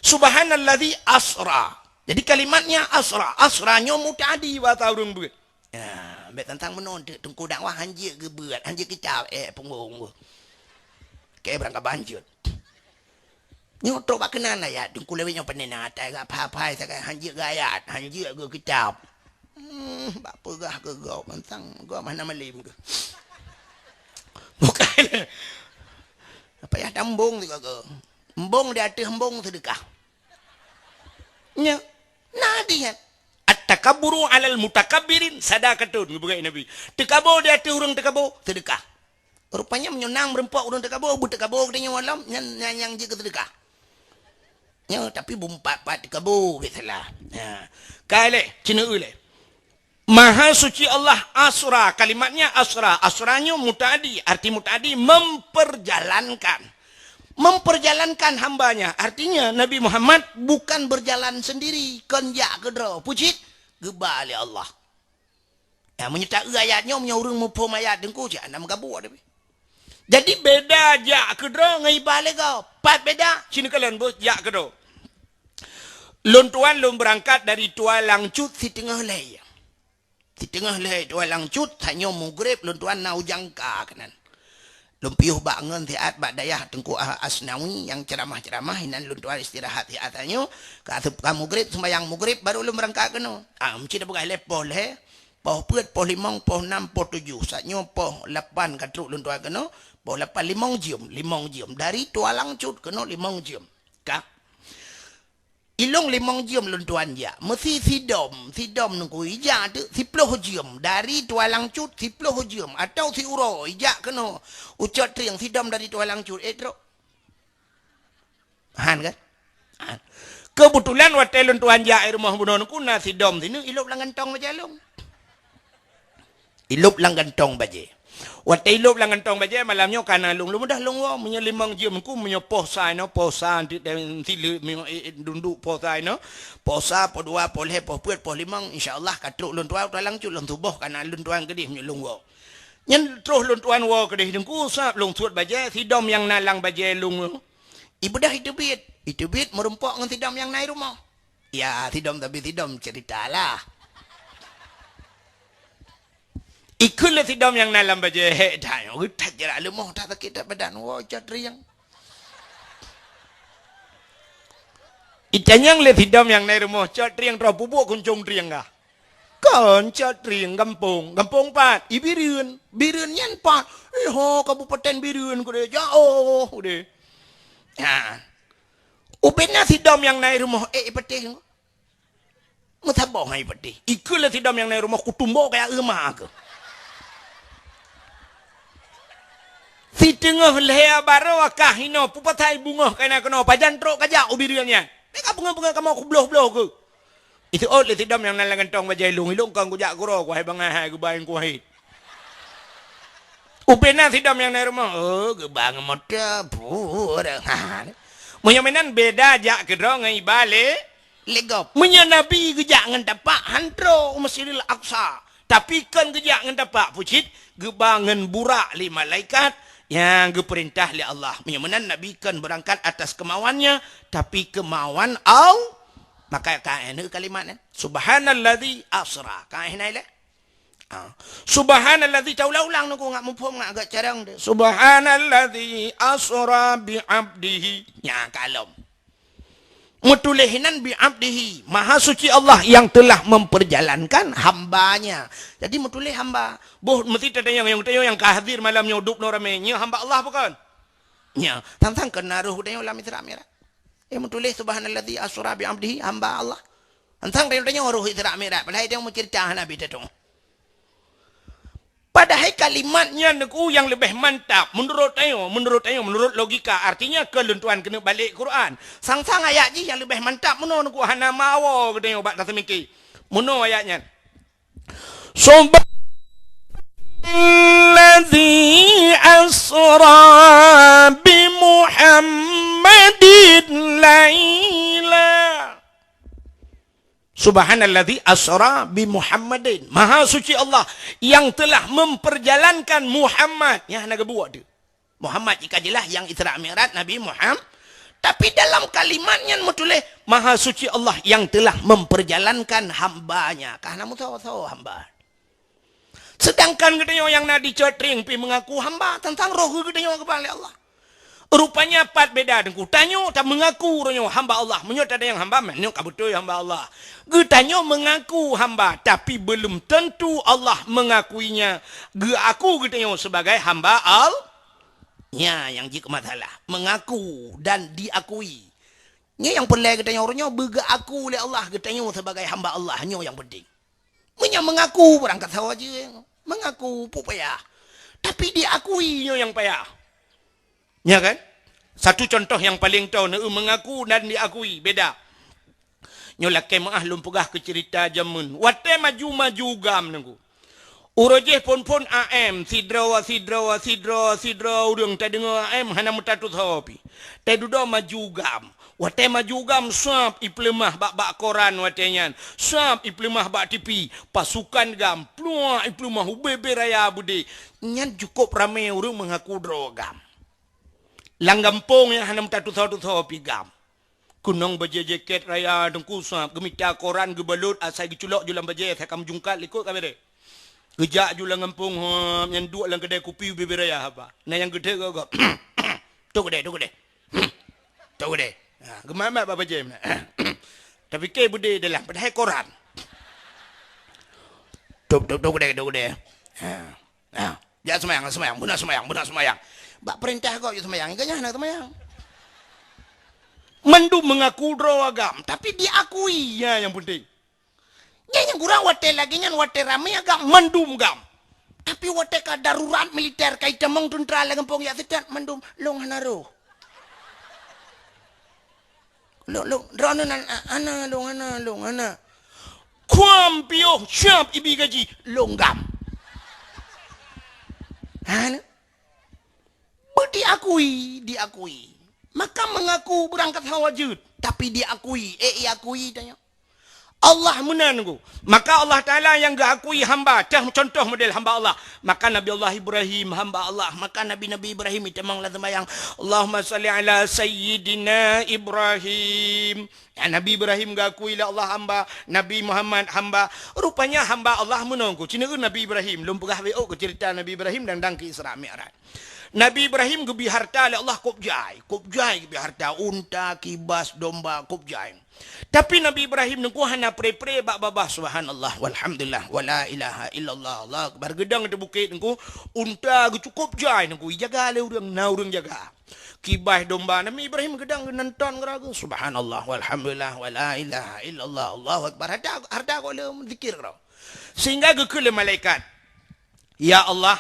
S2: Subhanallazi asra. Jadi kalimatnya asra. Asranya mutadi bahasa urang beut. Ya, baik tentang menonton tengku dakwah hanjir ke beut, hanjir kicau punggung. Kayak berangkat banjir. Nyotok bak kenan ayat dengku lewenya penena atai gak apa-apa saya hanjir ayat hanjir ke kitab bak perah ke gau mentang gau mana malim ke bukan apa ya tambung tu ke embung di atas embung sedekah nya nadi kan at-takabburu 'alal mutakabbirin sadaqatun bukan Nabi tekabur di atas urang tekabur sedekah rupanya menyonang berempat urang tekabur bu tekabur katanya malam yang je ke sedekah. Ya, tapi bumpat-pat kabur salah. Ya. Kale cina ule. Maha suci Allah asra, kalimatnya asra. Asranya mutadi, arti mutadi memperjalankan. Memperjalankan hambanya. Artinya Nabi Muhammad bukan berjalan sendiri, kenjak kedra. Pucit geba oleh Allah. Ya, menyertai ayatnya menyurung mupum ayat dengku je anda menggabur tapi. Jadi beda jak kedra ngai balik kau. Pat beda. Sini kalian bos jak kedra. Lun tuan lun berangkat dari Tua Langcut si tengah leh. Si tengah leh Tua Langcut hanya mugrib lun tuan nau jangka kanan. Lun piuh bangun tiat bak dayah Tengku Asnawi yang ceramah-ceramah hinan lun tuan istirahat tiatannya. Ka mugrib sembahyang mugrib baru lun berangkat kena. Mesti dah bukan lepoh leh. Poh puat, poh limong, poh enam, poh tujuh. Saatnya poh lapan katruk lun tuan kena. Poh lapan limong jam. Dari Tua Langcut kena 5 jam. Kak. Ilong 5 jam lun tuan ya. Mesti sidom nunggu ijak tu 10 jam. Dari Tua Langcut 10 jam. Atau si uro ijak kena. Ucat triang sidom dari Tua Langcut. Truk. Han kan? Han. Kebetulan waktu lun tuan ya rumah bunuh kuna sidom sini ilup lang gantong baca long. Ilup lang gantong baca. Waktu ilup lang gantong baca malamnya kana lung mudah lung wa punya 5 jam ku punya posa no posa tilu dunduk posa no posa po 2 po le po puat po 5 insyaallah katruk lun tuan lang cut lun tubuh kana lun tuan kedih punya lung wa. Nyen terus lun tuan wa kedih dengku sap lung suat baca sidom yang nalang baca lung. Ibu dah itu bit merempok dengan sidom yang naik rumah. Ya sidom tapi sidom ceritalah. Ikulah sidom yang nalam baca dah. Tak jerak lemah tak sakit tak badan. Wah cat riang. Itanyang le sidom yang naik rumah cat riang terus pupuk kuncung riang kah? Kan cat riang kampung pat Ibirun nyan pat. Kabupaten Birun ku deh jauh deh. Ya. Ubena sidom yang naik rumah petih. Ngetabong hai petih. Ikulah sidom yang naik rumah kutumbo kayak rumah ke. Si tengah leher baru akah hino pupatai bunga kena pajan truk kajak ubiriannya. Mereka bunga-bunga kamu aku beloh-beloh ke. Itu le sidom yang nalang gantong bajai ilung kang kujak kuro ku hai bangahai ku bain ku hai. Upena sidom yang naik rumah. Gebang motor pura. Menyamanan beda jak kedra ngai balik. Legop. Nabi gejak ngan tapak hantro Masjidil Aqsa. Tapi kan gejak ngan tapak pucit gebangan burak li malaikat yang diperintah oleh Allah. Menyamanan Nabi kan berangkat atas kemauannya tapi kemauan maka kain kalimatnya subhanallazi asra. Kain ile. Subhanallazi ulang nunggu ngak mumpung ngak agak carang dia. Subhanallazi asra bi abdihi. Ya kalom. Mutulihinan bi abdihi. Maha suci Allah yang telah memperjalankan hambanya. Jadi mutulih hamba. Boh mesti tanya yang kahadir malam nyudup no ramenya hamba Allah bukan? Ya, tantang kena ruh tanya ulam isra mirat. Mutulih subhanallazi asra bi abdihi hamba Allah. Tantang tanya ruh isra mirat. Padahal dia mau cerita Nabi tu. Padahal kalimatnya neku yang lebih mantap menurut logika artinya keluntuan kena balik Quran. Sang-sang ayat je yang lebih mantap menurut neku hana mawa kena obat tak semiki. Menurut ayatnya. Subhanallazi asra bi Muhammadin laila Subhanalladzi asra bi Muhammadin. Maha suci Allah yang telah memperjalankan Muhammad. Ya, nak buat dia. Muhammad ikajilah yang Isra Mi'raj Nabi Muhammad. Tapi dalam kalimatnya tulis Maha suci Allah yang telah memperjalankan hambanya. Karena tahu hamba. Sedangkan katanya yang nak dicetring pi mengaku hamba tentang roh katanya kepada Allah. Rupanya empat beda dengku. Tanyo tak mengaku ronyo hamba Allah. Menyo tak ada yang hamba, menyo kabutul hamba Allah. Getanyo mengaku hamba, tapi belum tentu Allah mengakuinya. Ge aku getanyo sebagai hamba Allah. Ya, yang jika masalah mengaku dan diakui. Nya yang pelai getanyo ronyo bega aku oleh Allah getanyo sebagai hamba Allah. Nyo yang penting. Menyo mengaku berangkat sawa je. Mengaku payah. Tapi diakui nyo yang payah. Ya kan? Satu contoh yang paling tahu mengaku dan diakui beda. Nyolak kemah lum pegah ke cerita jamun. Wate maju gam nunggu. Urojeh pon AM sidra urang tak dengar AM hana mutatu thopi. Tak dudo maju gam. Wate maju gam sap iplemah bak koran watenyan. Sap iplemah bak TV. Pasukan gam plua iplemah ubebe raya bude. Nyan cukup ramai urang mengaku drogam. Langgampong yang hanam tatu pigam. Kunong baje jaket raya dengku sap gemita koran gebalut asai giculok julang baje sakam jungkat likut kamera. Gejak julang ngampung yang dua lang kedai kopi bebe raya apa. Nah yang gede kau. Tu gede. Tu gede. Gemama apa baje. Tapi ke bude dalam padahal koran. Tu gede. Ya semayang, benar semayang. Bak perintah kau ya semayang, ikanya nak semayang. Mandu mengaku drogam, tapi diakui ya yang penting. Yang kurang wate lagi nyan wate rame agak mandum gam. Tapi wate ka darurat militer kai temong tentara lagi pong ya sedat mandum long hanaro. Long drone ana. Kuam pio siap ibi gaji longgam. Hana? Diakui. Maka mengaku berangkat hawajud. Tapi diakui. Iakui tanya. Allah menangu. Maka Allah Ta'ala yang diakui hamba. Contoh model hamba Allah. Maka Nabi Allah Ibrahim hamba Allah. Maka Nabi Ibrahim itu memanglah semayang. Allahumma salli ala Sayyidina Ibrahim. Ya, Nabi Ibrahim diakui lah Allah hamba. Nabi Muhammad hamba. Rupanya hamba Allah menunggu. Cina Nabi Ibrahim. Belum pernah ke cerita Nabi Ibrahim dan ke Isra Mi'raj. Nabi Ibrahim gebi harta oleh Allah kopjai gebi harta unta, kibas, domba, kopjai. Tapi Nabi Ibrahim nengku hana pre bak babah subhanallah walhamdulillah wala ilaha illallah Allah akbar gedang di bukit nengku unta ge cukup jai nengku jaga le urang jaga. Kibas domba Nabi Ibrahim gedang nonton geraga subhanallah walhamdulillah wala ilaha illallah Allah akbar harta ko le zikir kau. Sehingga ge ke malaikat. Ya Allah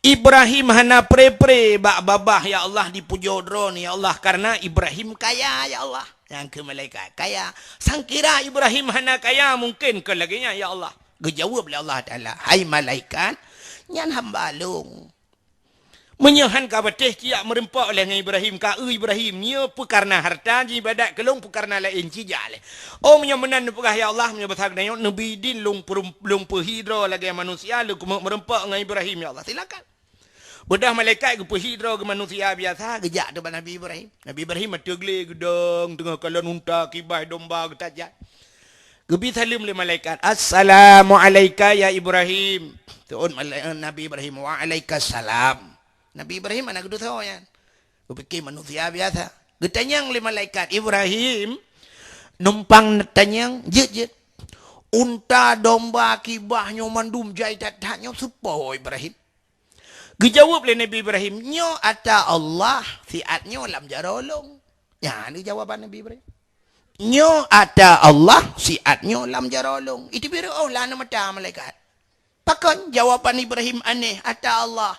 S2: Ibrahim hana pre bak babah ya Allah dipuja drone ya Allah karena Ibrahim kaya ya Allah. Yang ke malaikat kaya. Sangkira Ibrahim hana kaya mungkin ke laginya ya Allah. Gejawab oleh Allah Ta'ala. Hai malaikat. Nyan hamba long. Menyahan ka betih tiak merempak oleh Ibrahim. Ka Ibrahim. Nya pu karena harta ibadat kelong pu karena lain cijale. Oh menyamenan pegah ya Allah. Menyebutkan Nabi din long perhidra lagi manusia. Lu merempak dengan Ibrahim ya Allah. Silakan. Bedah malaikat ke perhidra ke manusia biasa. Gejak depan Nabi Ibrahim. Nabi Ibrahim mati geli gedang. Tengah kalan unta, kibas, domba, getajat. Gebi salim oleh malaikat. Assalamualaikum ya Ibrahim. Tuan Nabi Ibrahim. Waalaikumsalam. Nabi Ibrahim anak kedua tahu ya. Kepikir manusia biasa. Getanyang oleh malaikat. Ibrahim. Numpang netanyang. Jet. Unta, domba, kibah, nyomandum, jai, tatanya. Supo Ibrahim. Dijawab oleh Nabi Ibrahim, nyo ata Allah siatnyo lam jarolong. Ya, ini jawaban Nabi Ibrahim. Nyo ata Allah siatnyo lam jarolong. Itu biru lah nama mata malaikat. Pakon jawaban Ibrahim aneh ata Allah.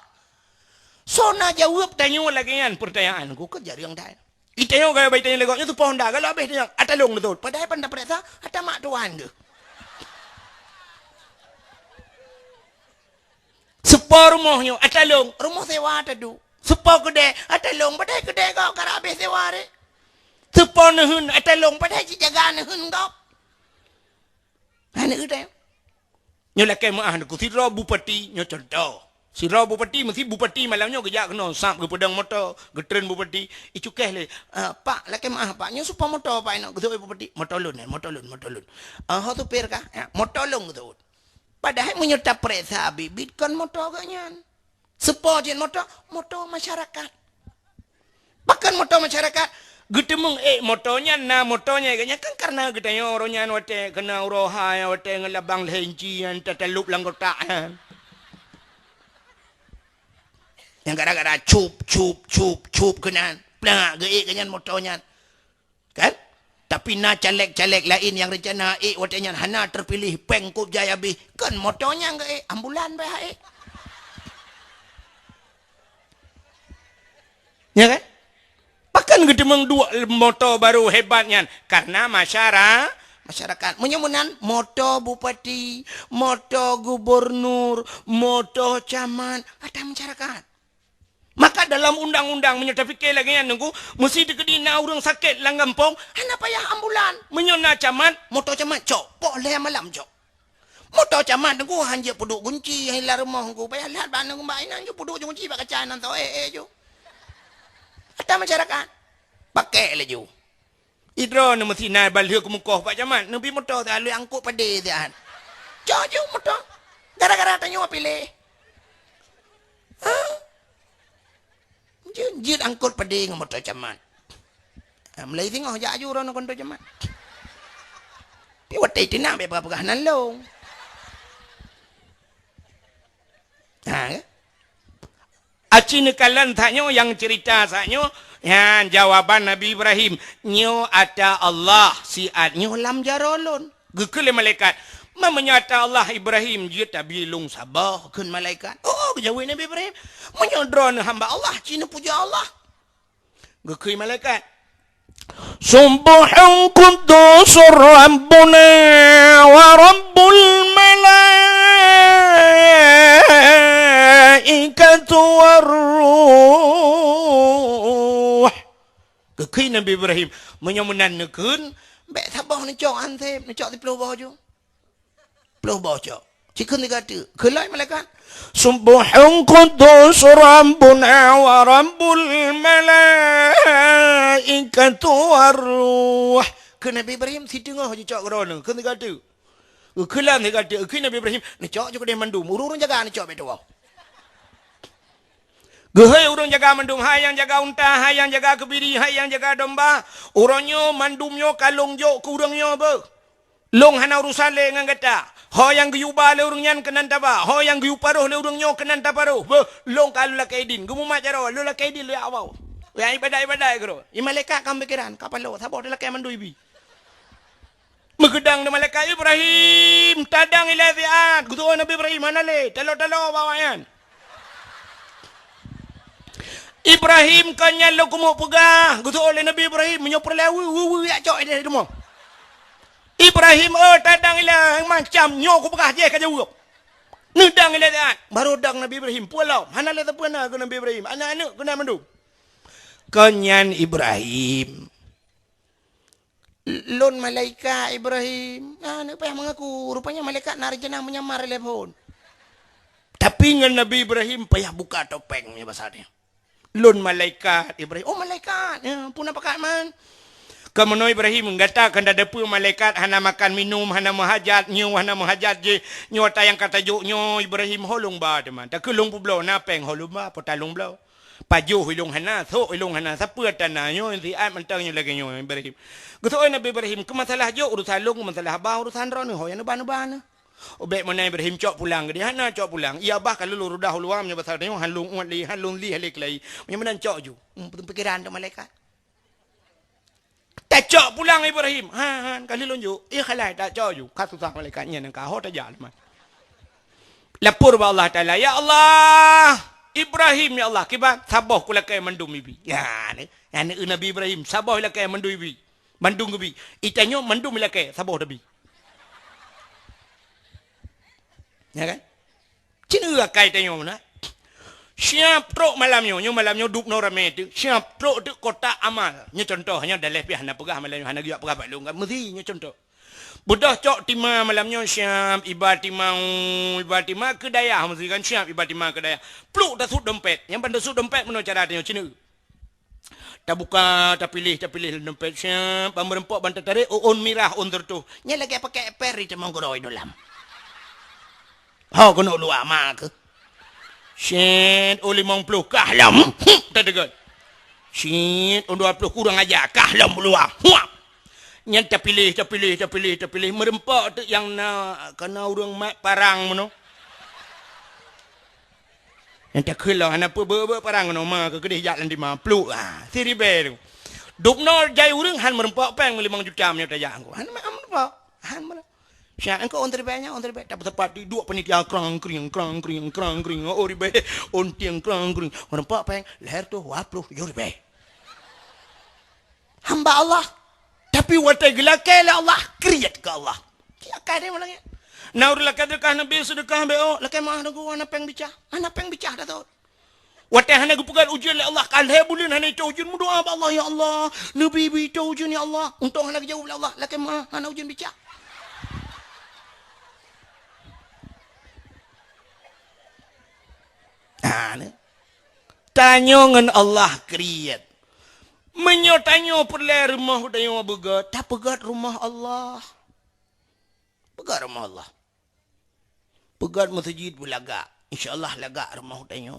S2: So na jawab tanyo lagi yan pertanyaan ku ke jari yang dah. Itayo gaya bayi tanya legoknya tu pohon dah kalau habis dia ata long betul. Padahal pandai perasa ata mak tuan ke. Separ rumahnya, atalong, rumah sewa tadu. Separ kedai, atalong, padahal kedai kau karabe sewa re. Separ nehun, atalong, padahal si jaga nehun kau. Hana udah. Nyo lakai maah ku sira bupati nyo contoh. Sira bupati mesti bupati malamnya gejak kena sap ke pedang motor, getren bupati. Icukeh le. Pak lakai maah pak nyo supaya motor pak nak guduk bupati. Motor lun. Ha tu per ka? Motor lun guduk. Padahal menyerta peresa bibit kan motor ganyan. Sepo je motor masyarakat. Bahkan motor masyarakat getemung motornya motornya ganyan kan karena getanya orangnya wate kena uroha ya wate ngelabang lenci yang tatalup langgota yang gara-gara cup kena plak ge ganyan motornya kan. Tapi caleg-caleg lain yang rencana watenya hana terpilih pengkup jaya bi kan motornya enggak ambulan bah ya kan. Bahkan gede meng dua motor baru hebatnya karena masyarakat menyemunan motor bupati, motor gubernur, motor camat ada masyarakat. Maka dalam undang-undang menyerta fikir lagi yang nunggu mesti dikedina orang sakit lang kampung hana payah ambulan menyona camat motor camat cok boleh malam cok motor camat nunggu hanya puduk kunci hilang rumah nunggu payah lihat ban nunggu baik nunggu puduk kunci pakai canan tau jo ada masyarakat pakai le jo idro nu mesti na balik ke muka pak camat nabi motor tak lu angkut pada dia cok jo motor gara-gara tanya pilih jid angkut pada dengan motor camat. Mulai tengok jaju orang nak motor camat. Dia watai tina be berapa nalong. Aci nekalan tanya yang cerita sanyo yang jawaban Nabi Ibrahim nyo ada Allah siat nyo lam jarolon. Gekele malaikat menyata Allah Ibrahim dia tak bilung sabah kun malaikat. Oh jawab Nabi Ibrahim menyodron hamba Allah cina puja Allah. Gekui malaikat. Subhan quddus rabbuna wa rabbul malaikatu warruh. Gekui Nabi Ibrahim menyamunan nekun bek sabah ni cok antep ni cok di pulau bawah jo. Pulau bawah jika ni kata kelai malaikat subhan quddus rabbuna wa rabbul malaikatu warruh ke Nabi Ibrahim si tengah je cak kerana ke ni kata kelam ni kata ke Nabi Ibrahim ni cak je kedai mandum urung jaga ni cak betul Gehai urang jaga mandum, hai yang jaga unta, hai yang jaga kebiri, hai yang jaga domba. Orangnya mandumnya kalung jo kurangnya apa? Long hana urusan le ngan kata. Ho yang guyuba le urangnya kenan taba. Ho yang guyuparuh le urangnya kenan taparuh. Long kalau la kaidin, gumu macaro, lu la kaidin lu awau. Ya ibadah kero. I malaikat kam pikiran, kapan lo sabo de la kay mandu ibi. Megedang de malaikat Ibrahim, tadang ilaziat. Gutu Nabi Ibrahim mana le? Talo bawayan. Ibrahim kanya lo kumo pegah gutu oleh Nabi Ibrahim menyoper lewi ya cok dia demo Ibrahim tadang ila macam nyo ku pegah je ka jauh nedang ila dat baru dang Nabi Ibrahim pulau hana le tapana ke Nabi Ibrahim anak-anak kena mandu kanyan Ibrahim lon malaikat Ibrahim nak payah mengaku rupanya malaikat narjana menyamar telepon tapi dengan Nabi Ibrahim payah buka topengnya bahasanya lun malaikat Ibrahim. Oh malaikat. Ya, pun apa kat man? Kamu Ibrahim ngata kan ada pu malaikat hana makan minum hana mahajat nyu hana mahajat je nyu tayang kata juk nyu Ibrahim holung ba teman. Tak kelung pu blau na peng holung ba potalung blau. Paju hilung hana so hilung hana sapua tanah nyu si ai mentang nyu lagi nyu Ibrahim. Gutu Nabi Ibrahim ke masalah juk urusan lung masalah ba urusan ron ho yang ban. Obek mana Ibrahim cok pulang dia hana cok pulang ia bah kalau lu rudah luam nya pasal tengok halung uat li halung li halik lai mana cok ju pikiran tu malaikat tak cok pulang Ibrahim kali lunjuk ia khalai tak cok ju kat susah malaikatnya nang ka ho ta ja man lapor ba Allah taala ya Allah Ibrahim ya Allah kibat sabah kula kay mandum ibi ya ni Nabi Ibrahim sabah la kay mandum ibi mandum ibi itanyo mandum la kay sabah tabi ya kan? Cina akai tanya mana? Siap pro malamnya duk no rame tu. Siap pro tu kotak amal. Nya contoh hanya daleh pi hana pegah malamnya hana giak pegah balung kan mesti nya contoh. Budah cok timah malamnya Syam, iba timah ke daya, mesti kan Syam, iba timah ke daya. Pluk dah sud dompet. Yang pandai sud dompet mana cara tengok cina. Tak buka, tak pilih dompet Syam. Pemberempok bantai tarik, on mirah, on tertu. Nya lagi pakai peri cemang goroi dalam. Hau kena luar mak ke. Syed, 50 kahlam. Tak dekat. Syed, 20 kurang aja, kahlam luar. Huap. Yang tak pilih. Merempak tu yang nak kena orang mat parang mana. Yang tak kelah anak apa parang mana mak ke kedih jalan di mana peluk ah siri beru. Duk no jai urang han merempak peng 5 juta punya tajak aku. Han merempak. Han mana. Syah engkau on terbanya tak tepat di dua penitia krang kring. Oh ribe on tiang krang kring. Merempak peng leher tu 20 ribe. Hamba Allah. Tapi watai gelakai lah Allah. Kriat ke Allah. Siakai dia malangnya. Naur lakai dekah nabi sedekah beo. Lakai mah naku anak peng bicah. Anak peng bicah dah tahu. Watai hana gupukan ujian lah Allah. Kan hai bulan hana itu ujian. Mudoa Allah ya Allah. Nabi itu ujian ya Allah. Untuk hana jauh lah Allah. Lakai mah hana ujian bicah. Tanya dengan Allah kriat. Tanya perle rumah tanya begat. Tak pegat rumah Allah. Pegat rumah Allah. Pegat masjid belaga. InsyaAllah laga rumah tanya.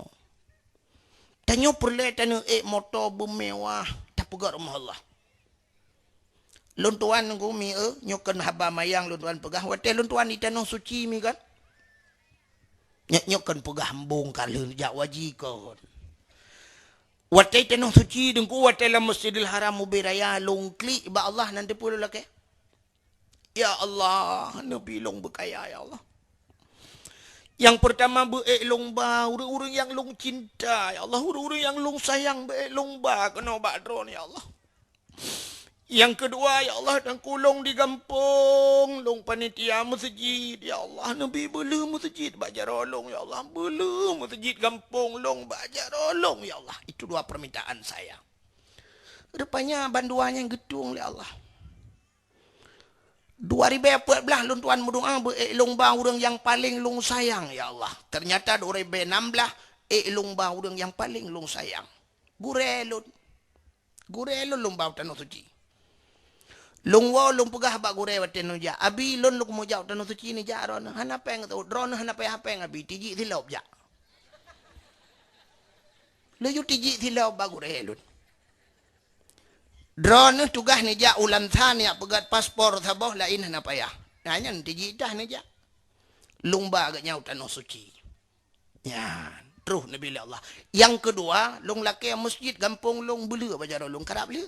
S2: Tanya perle tanya motor bermewah. Tak pegat rumah Allah. Luntuan aku mi nyokan haba mayang luntuan pegah. Watai luntuan di tanah suci mi kan. Nyokan pegah bongkar jak wajib kan. Watai tanah suci dengku watai la Masjidil Haram ubiraya longkli ba Allah nanti pula lake. Ya Allah, Nabi long berkaya ya Allah. Yang pertama long ba urang yang long cinta ya Allah, urang yang long sayang long ba kena ba drone ya Allah. Yang kedua ya Allah dan kulong di kampung long panitia masjid ya Allah Nabi bela masjid baca rolong ya Allah bela masjid kampung long baca rolong ya Allah itu dua permintaan saya. Rupanya banduannya gedung ya Allah. 2014 long tuan berdoa long ba urang yang paling long sayang ya Allah. Ternyata 2016 long ba urang yang paling long sayang. Gurelon long ba tanah suci. Long wa long pegah ba gure waten ja abi lon lok mo jaw tanah suci ni ja ron hana peng tu drone hana pe hapeng abi tiji thilop ja le yu tiji thilop ba gure lon drone tugah ni ja ulan than ya pegat paspor thaboh lain hana payah nanya tiji dah ni ja long ba ga nyau tanah suci ya terus nabi Allah. Yang kedua long laki masjid gampung long belu ba jaro long karap le.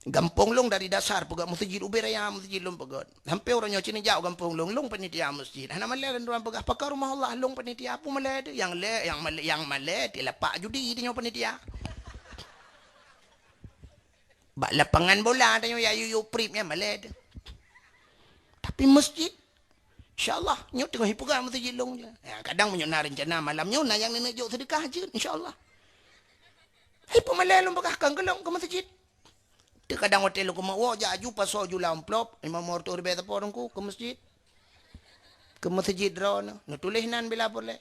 S2: Gampung long dari dasar pegat masjid ubiraya masjid long pegat. Hampir orangnya cini jauh gampung long panitia masjid. Hana malai dan orang pegat pakar rumah Allah long panitia apa malai tu yang malai dia lapak judi dia panitia. Bak lapangan bola tanya ya yu pripnya malai tu. Tapi masjid insyaallah nyok tengah hipuga masjid long je. Ya, kadang menyona rencana malamnya nak yang nenek jok sedekah je insyaallah. Hipu malai long pegat kang kelong ke masjid. Kadang hotel ko mawo jaju paso jula amplop imam morto rebe tapon ko ke masjid drone nutulisnan bila boleh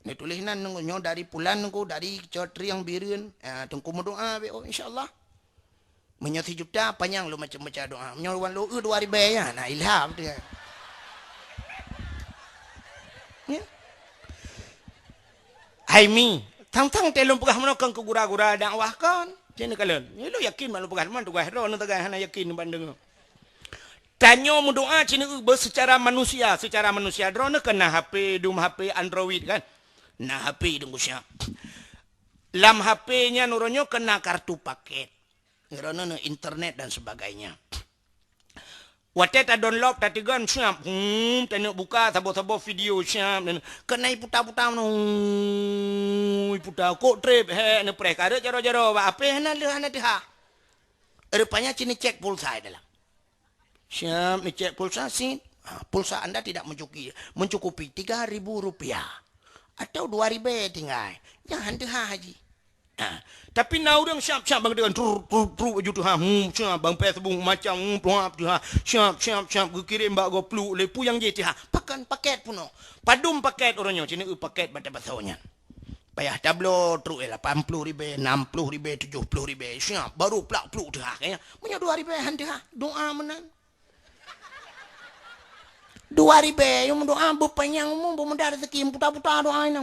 S2: nutulisnan nyo dari pulan ko dari cotri yang birun tungku doa be insyaallah menyati juta panjang lu macam-macam doa menyawan lu 2 ribu ya nah ilham dia ya Haimi tang-tang telung pegah menokang ke gura-gura dakwah kan. Jangan kalian, ni lu yakin malu pegang mana tugas roh nanti hana yakin bandeng. Tanya mendoa cina secara manusia drone kena HP dum HP Android kan. Nah HP dum siap. Lam HP-nya nuronyo kena kartu paket. Ngerono internet dan sebagainya. Wate ta download ta tigan siap. Tanya buka tabo-tabo video siap dan kena putar-putar putar kok trip he ne pre kada jaro-jaro ba ape hana le hana diha. Rupanya cini cek pulsa dalam. Siap ni cek pulsa sih. Pulsa Anda tidak mencukupi 3.000 rupiah atau 2.000 tinggal. Jangan diha haji. Tapi na orang siap-siap bang dengan tru baju tu ha. Siap bang Facebook macam puap tu ha. Siap kirim bak go plu le pu yang je ha. Pakan paket puno. Padum paket orangnya cina paket bata basaunya. Payah tablo tru 80,000, 60,000, 70,000. Siap baru plak plu tu ha kaya. Punya 2,000 hantu ha. Doa menan. 2,000 yang doa bupanyang mu bumendar rezeki puta-puta doa ina.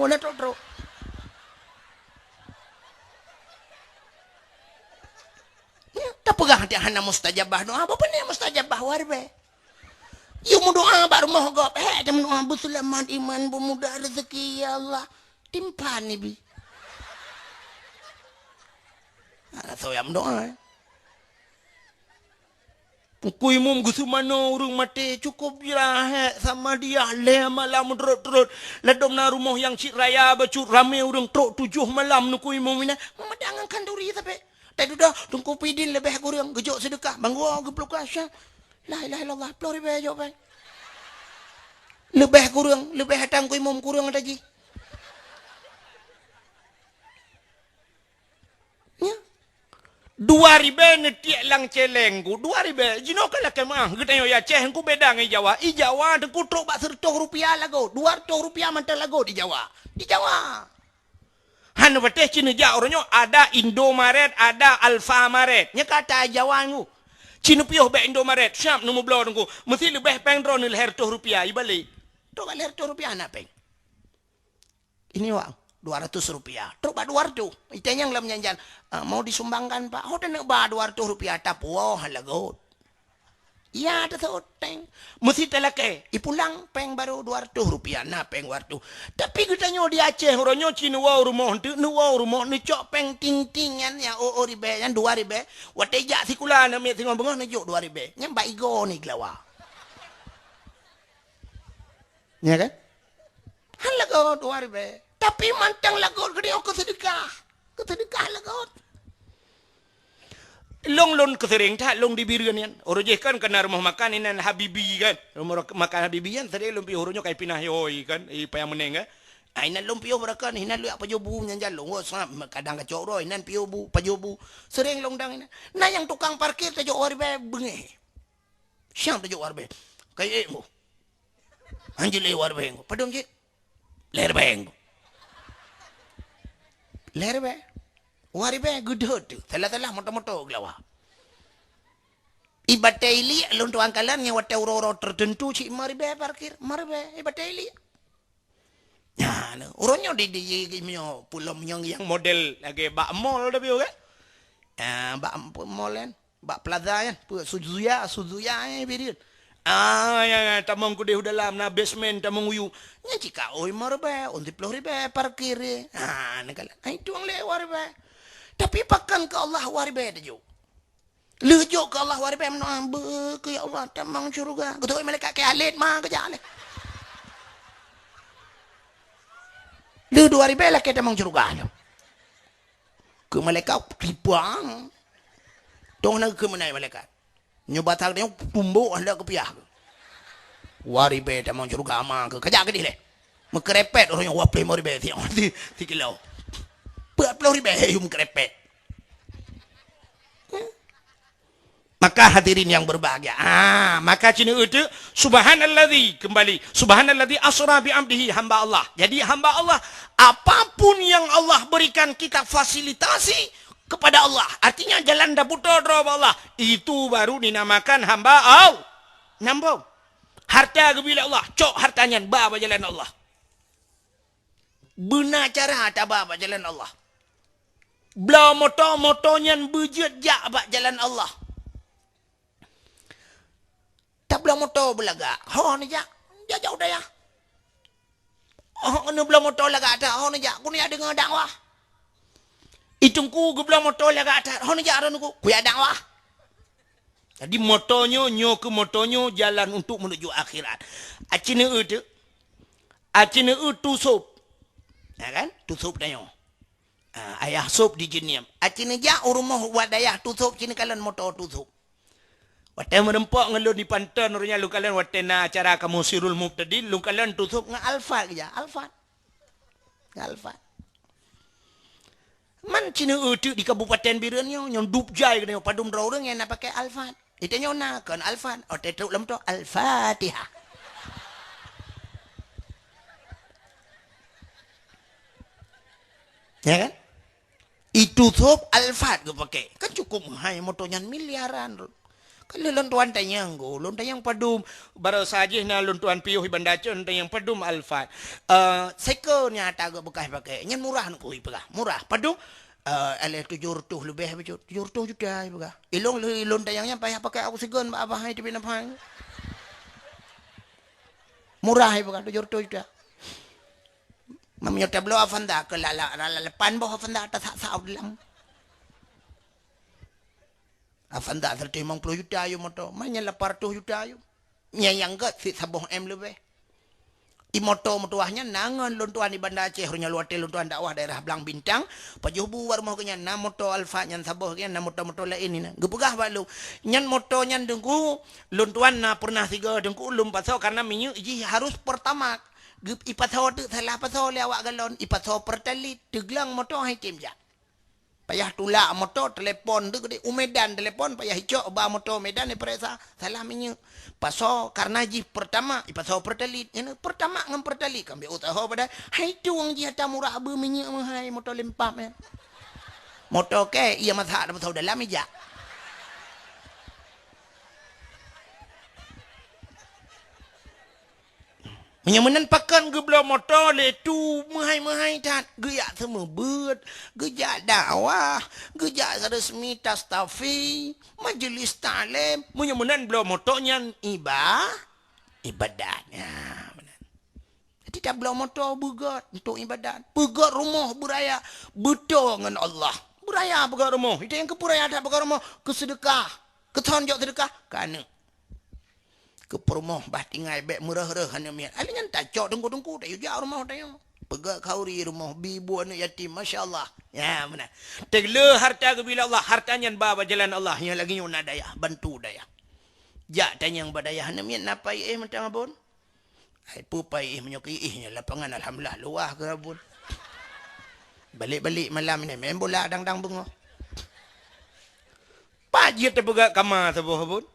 S2: Wala tru. Tak pegang hati hana mustajabah doa. Apa ni mustajabah warbe? You mu doa baru mau gop. Dia doa berselamat iman pemuda rezeki ya Allah. Timpan ni bi. So yang doa. Kui mum gusu mano urung mati cukup lah sama dia le malam terus ledom na rumah yang cik raya bacut rame urung truk 7 malam nu kui mum ina medangan kanduri tapi tadi dah tungku pidin lebih kurang gejok sedekah bangwa gepluk asya la ilaha illallah pelori be jawab lebih kurang lebih hatang kui mum kurang tadi ya 2,000 netiak lang celengku 2,000 jino kala kemah getayo ya ceh ku beda ngai Jawa i Jawa de kutruk bak 100 rupiah lago 200 rupiah mantel lago di Jawa hanu beteh cina ja oronyo ada Indomaret ada Alfamaret nya kata Jawa ngu cina piuh be Indomaret syap nu mublo ngu mesti lebih peng dron ni leher 100 rupiah i balik to leher 100 rupiah na peng ini wang 200 rupiah. Truk ba 200. Itanya yang lam nyanjan. Mau disumbangkan pak. Oh nak ba 200 rupiah. Tapu. Halagot. Ya ada seoteng. Mesti telake. Ipulang peng baru 200 rupiah. Nah peng wartu. Tapi katanya di Aceh. Orangnya cina wau rumah. Nuwau rumah. Ni cok peng ting-tingan. Ya o ribe. Yang 2 ribe. Watejak sikula. Namanya tengok bengah. Ni cok 2 ribe. Yang baigo ni kelawa. Ya kan? Halagot 2 ribe. Tapi mantang lagot gede aku sedekah lagot long kesering tak long di birian yan oroje kan kena rumah makan inan habibi kan rumah makan habibi yan sering lumpi horonya kai pinah yoi kan payah meneng inan lumpi mereka inan lu apa jobu nyanjal long kadang kacok roy inan piobu pajobu sering long dang inan nah yang tukang parkir tajuk warbe bengi siang tajuk warbe kai mo anjile warbe padom je ler beng lerbe waribe gudut telah moto-moto glawa ibateli luntu angkalan yang wate uro tertentu ci maribe parkir maribe ibateli ya uronyo di mio pulau yang model lagi bak mall dah bio kan bak mall kan bak plaza kan Suzuya birin ya tamang ku deh dalam na basement tamang uyu nya cika oi marbe on 10,000 parkir nakala itu ang lewar be tapi pakan ke Allah warbe dejo lejo ke Allah warbe menambe ke ya Allah tamang syurga gotoi malaikat ke alit mah ke jale le 2,000 lah ke tamang syurga ke malaikat ribang dong nak ke mana malaikat nyoba tak dia pumbo anda ke piah waribe tamang syurga amang ke kajak ke dile mekrepet orang yang wape moribe ti kilo 40,000 yum krepet maka hadirin yang berbahagia maka cina itu subhanalladzi kembali subhanalladzi asra bi amdihi hamba Allah jadi hamba Allah apapun yang Allah berikan kita fasilitasi kepada Allah artinya jalan daputo Allah itu baru dinamakan hamba Allah nampak harta gebila Allah cok hartanya baba jalan Allah benar cara tabah jalan Allah bela motonya bejut jak bak jalan Allah tak bela motor belaga ho ni jak jauh dah ya oh ni bela motor laga ada ho ni jak ku ni ada dengar dakwah itungku geblang motor laga atas ho ni jak ku ku ya dakwah jadi motornya nyo ke motornya jalan untuk menuju akhirat acine tusup ya kan tusup dayo ayah sup di jeniam acine ja rumah wadayah tusup cine kalian motor tusup wate merempok ngelun di pantan orangnya lu kalian wate na acara kamu sirul mubtadi lu kalian tusup nga alfa ya alfa Man Cina di Kabupaten Birenyo yang dupjai kena padum orang yang nak pakai Alfat. Itanya nak kan Alfat. Oh tetuk lam tu Al-Fatihah. Ya kan? Itu top Alfat ke pakai. Kan cukup mahal motornya miliaran. Kalau lontuan tayang go, lontuan padum baru saja na lontuan piuh bandacon tayang padum Alfat. Sekonya tak bekas pakai. Nyan murah nak kui pegah. Murah padum ale 700 lebih betul. 700 juta pegah. Ilong tayangnya payah pakai aku segon ba abah itu pina pang. Murah pegah 700 juta. Mamnya tablo afanda ke la lepan boh afanda atas sa dalam. Afanda 50 juta ayo moto. Manya 800 juta ayo. Nyayang ke si saboh M lebih. Di moto motoahnya nangan lontuan di Banda Aceh runya luar lontuan dakwah daerah Belang Bintang. Pajuh buar mau kenya na moto Alfa nyan saboh kenya na moto lain ini. Gepegah balu. Nyan moto nyan dengku lontuan na pernah tiga dengku ulum pasau karena minyu iji harus pertama. Ipatau tu salah pasau le awak galon ipatau pertalit teglang moto hai timja. Payah tulak motor telepon tu gede Umedan telepon payah hicok ba motor Medan ni peresa salah minyak paso karena ji pertama paso pertalit ini pertama ngam pertalit kami utaho pada hai tu wang ji hata murah be minyak mahai motor lempap ya motor ke ia masak dapat tahu dalam meja Menyamenan pakan gebla motor le tu mahai tat geyak semua bet gejak dakwah gejak resmi tastafi majlis talim menyamenan bela motornya ibadatnya jadi tak bela motor begat untuk ibadat begat rumah beraya betul dengan Allah beraya begat rumah itu yang kepuraya ada begat rumah kesedekah ketonjok sedekah kana ke perumah bah tinggal bek murah-murah hanya mian. Alingan tak cok dengku-dengku tak yuja rumah tak yo. Pegak kauri rumah bibu anak yatim masya-Allah. Ya benar. Tegle harta ke bila Allah hartanya bawa jalan Allah yang lagi nyuna daya bantu daya. Jak tanya yang badaya hanya mian napai mentang abon. Ai pupai menyoki nya lapangan alhamdulillah luah ke abon. Balik-balik malam ni main bola dang-dang bungo. Pajit terpegak kamar sebuah abon.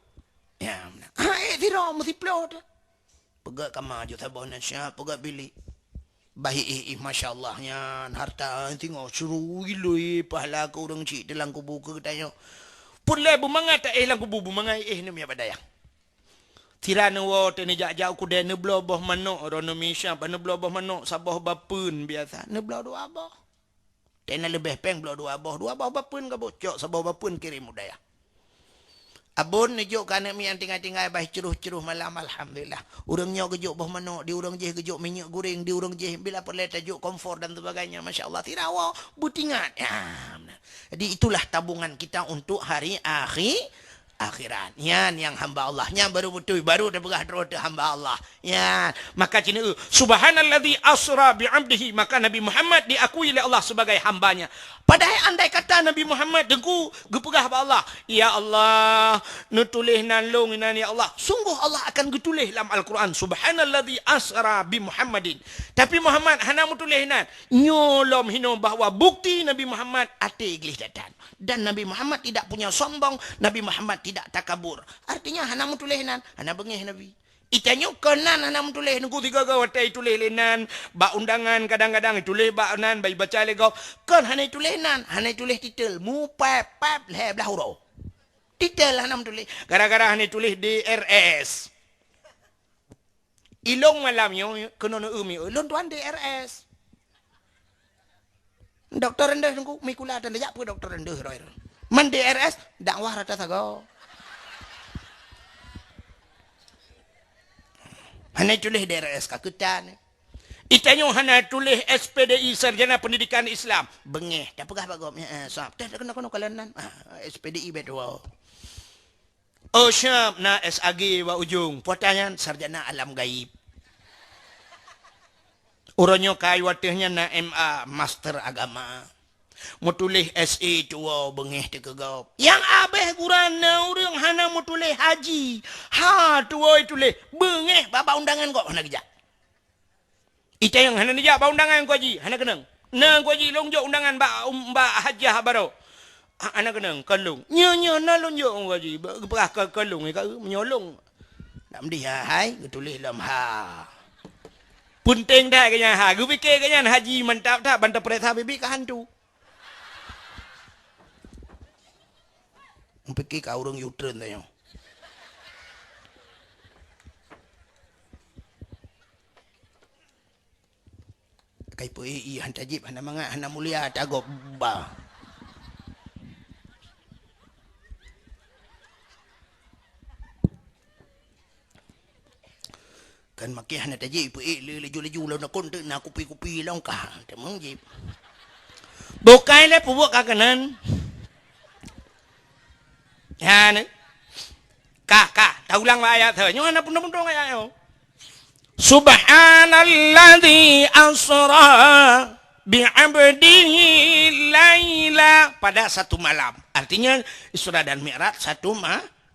S2: Ya benar. Tidak mesti pelot. Pegak kamar je sabah nasya, pegak bilik. Baik masya Allah nya harta tengok suruh gila pahala ke orang cik dalam kubur ke tanya. Pulai bumangat tak lang kubur bumangai ni mi badaya. Tirana wa tene jak-jak ku den neblo boh manok rono Malaysia, pan neblo boh manok sabah bapun biasa. Neblo dua abah. Tena lebih peng blo dua abah bapun ka bocok sabah bapun kirim budaya. Abon nejuk kana mi yang tinggal-tinggal bah ceruh-ceruh malam alhamdulillah. Urangnya gejuk bah manok, di urang je gejuk minyak goreng, di urang je bila perle tajuk komfor dan sebagainya. Masya-Allah tirawa butingan. Ya, benar. Jadi itulah tabungan kita untuk hari akhirat. Yan yang hamba Allah. Yang baru betul baru dah berah roda hamba Allah. Yan. Maka cina subhanalladzi asra bi 'abdihi, maka Nabi Muhammad diakui oleh Allah sebagai hambanya. Padahal andai kata Nabi Muhammad dengku gepegah ba Allah, ya Allah, nutulih nan long nan ya Allah. Sungguh Allah akan getulih dalam Al-Quran subhanalladzi asra bi Muhammadin. Tapi Muhammad hana mutulih nan nyolom hino bahawa bukti Nabi Muhammad ate iglis datan. Dan Nabi Muhammad tidak punya sombong, Nabi Muhammad tidak takabur. Artinya hana mutulih nan, hana bengih Nabi. Itanyo kenan hana mutulih nunggu tiga gawa tai tulih lenan ba undangan kadang-kadang tulih ba nan bai baca lego kan hana tulih nan hana tulih titel mu pap le belah huruf titel hana mutulih gara-gara hana tulih DRS ilong malam yo kena umi ulun tuan DRS doktor rendah nunggu mikula dan jak pu doktor rendah roy man DRS dakwah rata sago hana tulis DRS kakutan. Itanyo hana tulis SPDI Sarjana Pendidikan Islam. Bengeh. Tak pegah bagom. Sap. Tak kena kalanan. SPDI betul. Oh syam na SAG wa ujung. Pertanyaan Sarjana Alam Gaib. Uronyo kai watihnya na MA Master Agama. Mutulih SE tua bengeh tekegap. Yang abeh gurana urang hana mutulih haji. Ha tua itulih bengeh baba undangan kok hana gejak. Ita yang hana gejak ba undangan kok haji, hana kenang. Nang ko ji long jo undangan ba hajah baru. Anak kena kalung. Nya na long jo ko ji. Berah kalung ka menyolong. Nam dia hai tulis dalam ha. Punting dah kanya ha. Gu fikir kanya haji mantap tak bantap pereta bibi ka hantu. Fikir ka urang U-turn tanya. Kai po han tajib hana manga hana mulia tagob ba. Kan makin hana tajib po leju law na kon na kupi long ka temang jib. Bukai le pu buat kakanan. Ya ni. Ka ulang ayat tu. Nyo hana pun ayat yo. Subhanalladzi asra bi'abdihi laila pada satu malam. Artinya Isra dan Mi'raj satu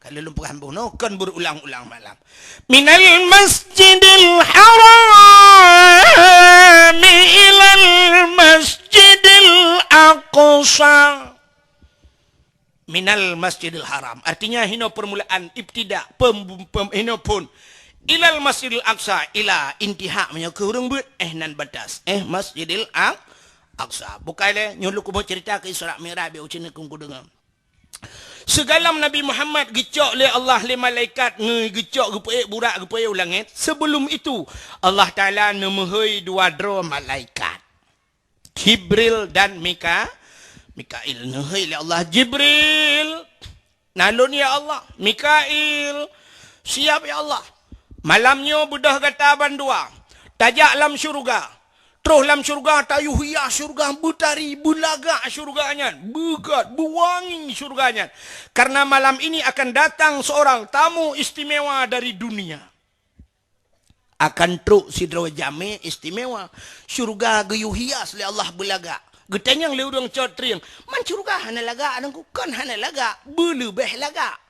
S2: kalau lumpur hambuno kan berulang-ulang malam. Minal masjidil haram ilal masjidil aqsa. Minal masjidil haram. Artinya hino permulaan ibtida hino pun ilal masjidil aqsa ila intiha nya ke urang beut nan batas masjidil aqsa bukaile nyulu ku cerita ke Isra Mi'raj be ucin ku dengar segalam Nabi Muhammad gecok le Allah le malaikat ngecok gepe burak gepe langit sebelum itu Allah Taala nemehoi dua dro malaikat Jibril dan Mikail nehoi le Allah Jibril nalun ya Allah Mikail siap ya Allah. Malamnya budah kata bandua. Tajak lam syurga. Terus lam syurga tayu hias syurga butari bulaga syurganya. Begat buwangi syurganya. Karena malam ini akan datang seorang tamu istimewa dari dunia. Akan truk sidro jame istimewa. Syurga gayu hias le Allah bulaga. Getanyang le urang cotriang. Man syurga hana laga adangku kan hana laga. Belebeh laga.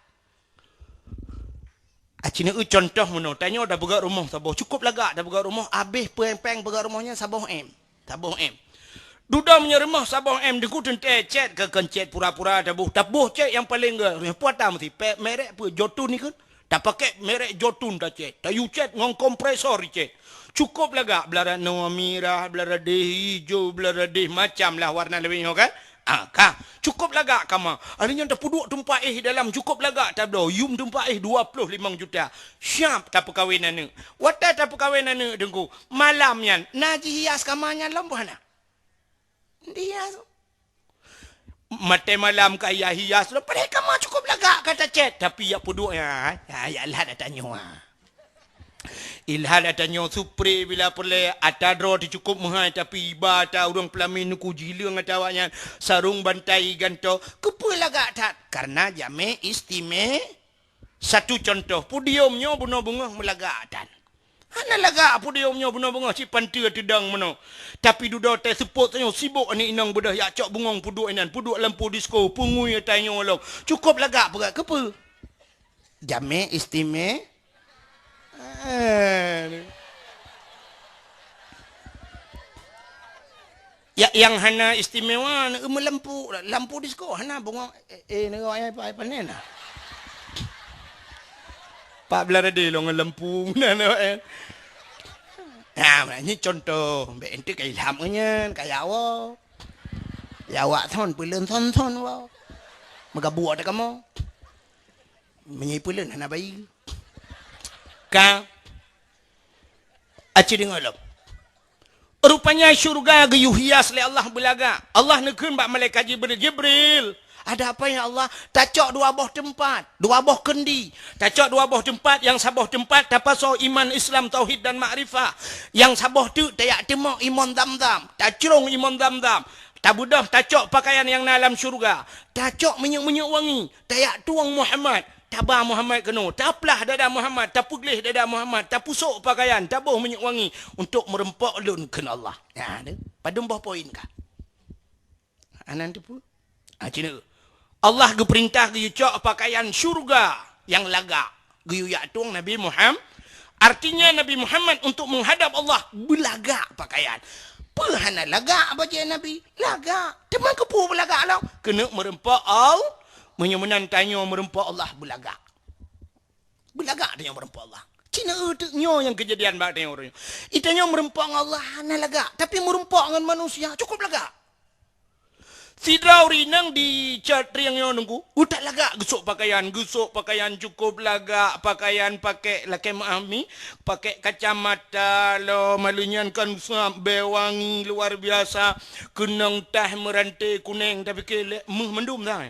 S2: Acina contoh mono tanya dah begat rumah saboh cukup laga dah begat rumah habis peng begat rumahnya saboh M. Duda punya rumah saboh M deku tente chat ke kencet pura-pura tabuh chat yang paling ge puata mesti merek apa jotun ni kan tak pakai merek jotun dah chat tayu chat ngong kompresor chat cukup laga belara no merah belara deh hijau belara deh macam lah warna lebih kan. Cukup laga kama. Artinya dah puduk tumpak dalam cukup laga tak do. Yum tumpak 25 juta. Siap tak perkahwinan ni. Wata tak perkahwinan ni dengku. Malamnya naji hias kamanya lampuana. Dia mate malam kaya hias lo pada kama cukup laga kata chat tapi ya puduk ya. Ya lah dah tanya. Ilhal adanya supre bila perle atadro dicukup mahal tapi iba ta urang pelamin ku jileung atawanya sarung bantai ganto kepelah gak tat karena jame satu contoh pudiumnya bunga-bunga melagatan ana laga pudiumnya bunga-bunga si pantia tedang meno tapi duda teh sepot tanya sibuk ani inang bedah ya cok bungong puduk inan puduk lampu disko pungui tanya long cukup laga pegat kepe jame ya yang hana istimewa lampu disko hana bunga nego ai panena pak belara de long lampu nana ini contoh mbak ente kai ilhamnya kayak awak ya awak thon pulen thon wa magabuat kamu menyipulen hana bayi ka aci dengar rupanya syurga gayu hias le Allah belaga Allah nekeun bak malaikat Jibril ada apa ya Allah tacok dua boh kendi tacok dua boh tempat yang saboh tempat tapaso iman Islam tauhid dan makrifah yang saboh tu tayak temo iman dam-dam tacrong iman dam-dam tabudah tacok pakaian yang dalam syurga tacok minyak-minyak wangi tayak tuang Muhammad tabah Muhammad kena taplah dada Muhammad tapuglih dada Muhammad tapusuk pakaian tabuh minyak wangi untuk merempok lun kena Allah ya ada pada mbah poin kah anan tu pun cina Allah geperintah ge cok pakaian syurga yang laga ge ya tuang Nabi Muhammad artinya Nabi Muhammad untuk menghadap Allah belaga pakaian Perhana lagak baca Nabi. Lagak. Teman kepu berlagak lah. Kena merempak Allah. Menyemenan tanya merempak Allah berlagak. Berlagak tanya merempak Allah. Cina itu yang kejadian bak tanya orang. Itanya merempak Allah hana lagak. Tapi merempak dengan manusia cukup lagak. Sidrau rinang di catriang yang nunggu. Utak lagak gusuk pakaian cukup lagak. Pakaian pakai lakai ma'ami. Pakai kacamata lo malunyan kan bewangi luar biasa. Kenang tah merantai kuning tapi ke mendum dah.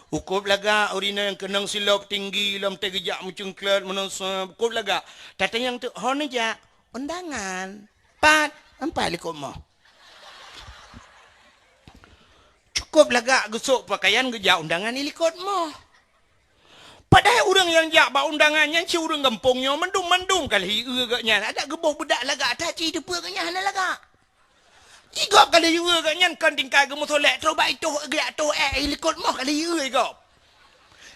S2: Ukup lagak urina yang kenang silap tinggi lam tegejak mencengklat menasa ukup lagak. Tata yang tu hon aja undangan. Pat empat likut mah. Cukup lagak gusuk pakaian gejak undangan ilikot mo. Padahal orang yang jak bak undangannya si orang kampungnya mendung kali gaknya ada gebah budak lagak tak ci depa gaknya hana lagak. Igop kali gaknya kan tingkai gemu solek coba itu gak tu ilikot mo kali igop.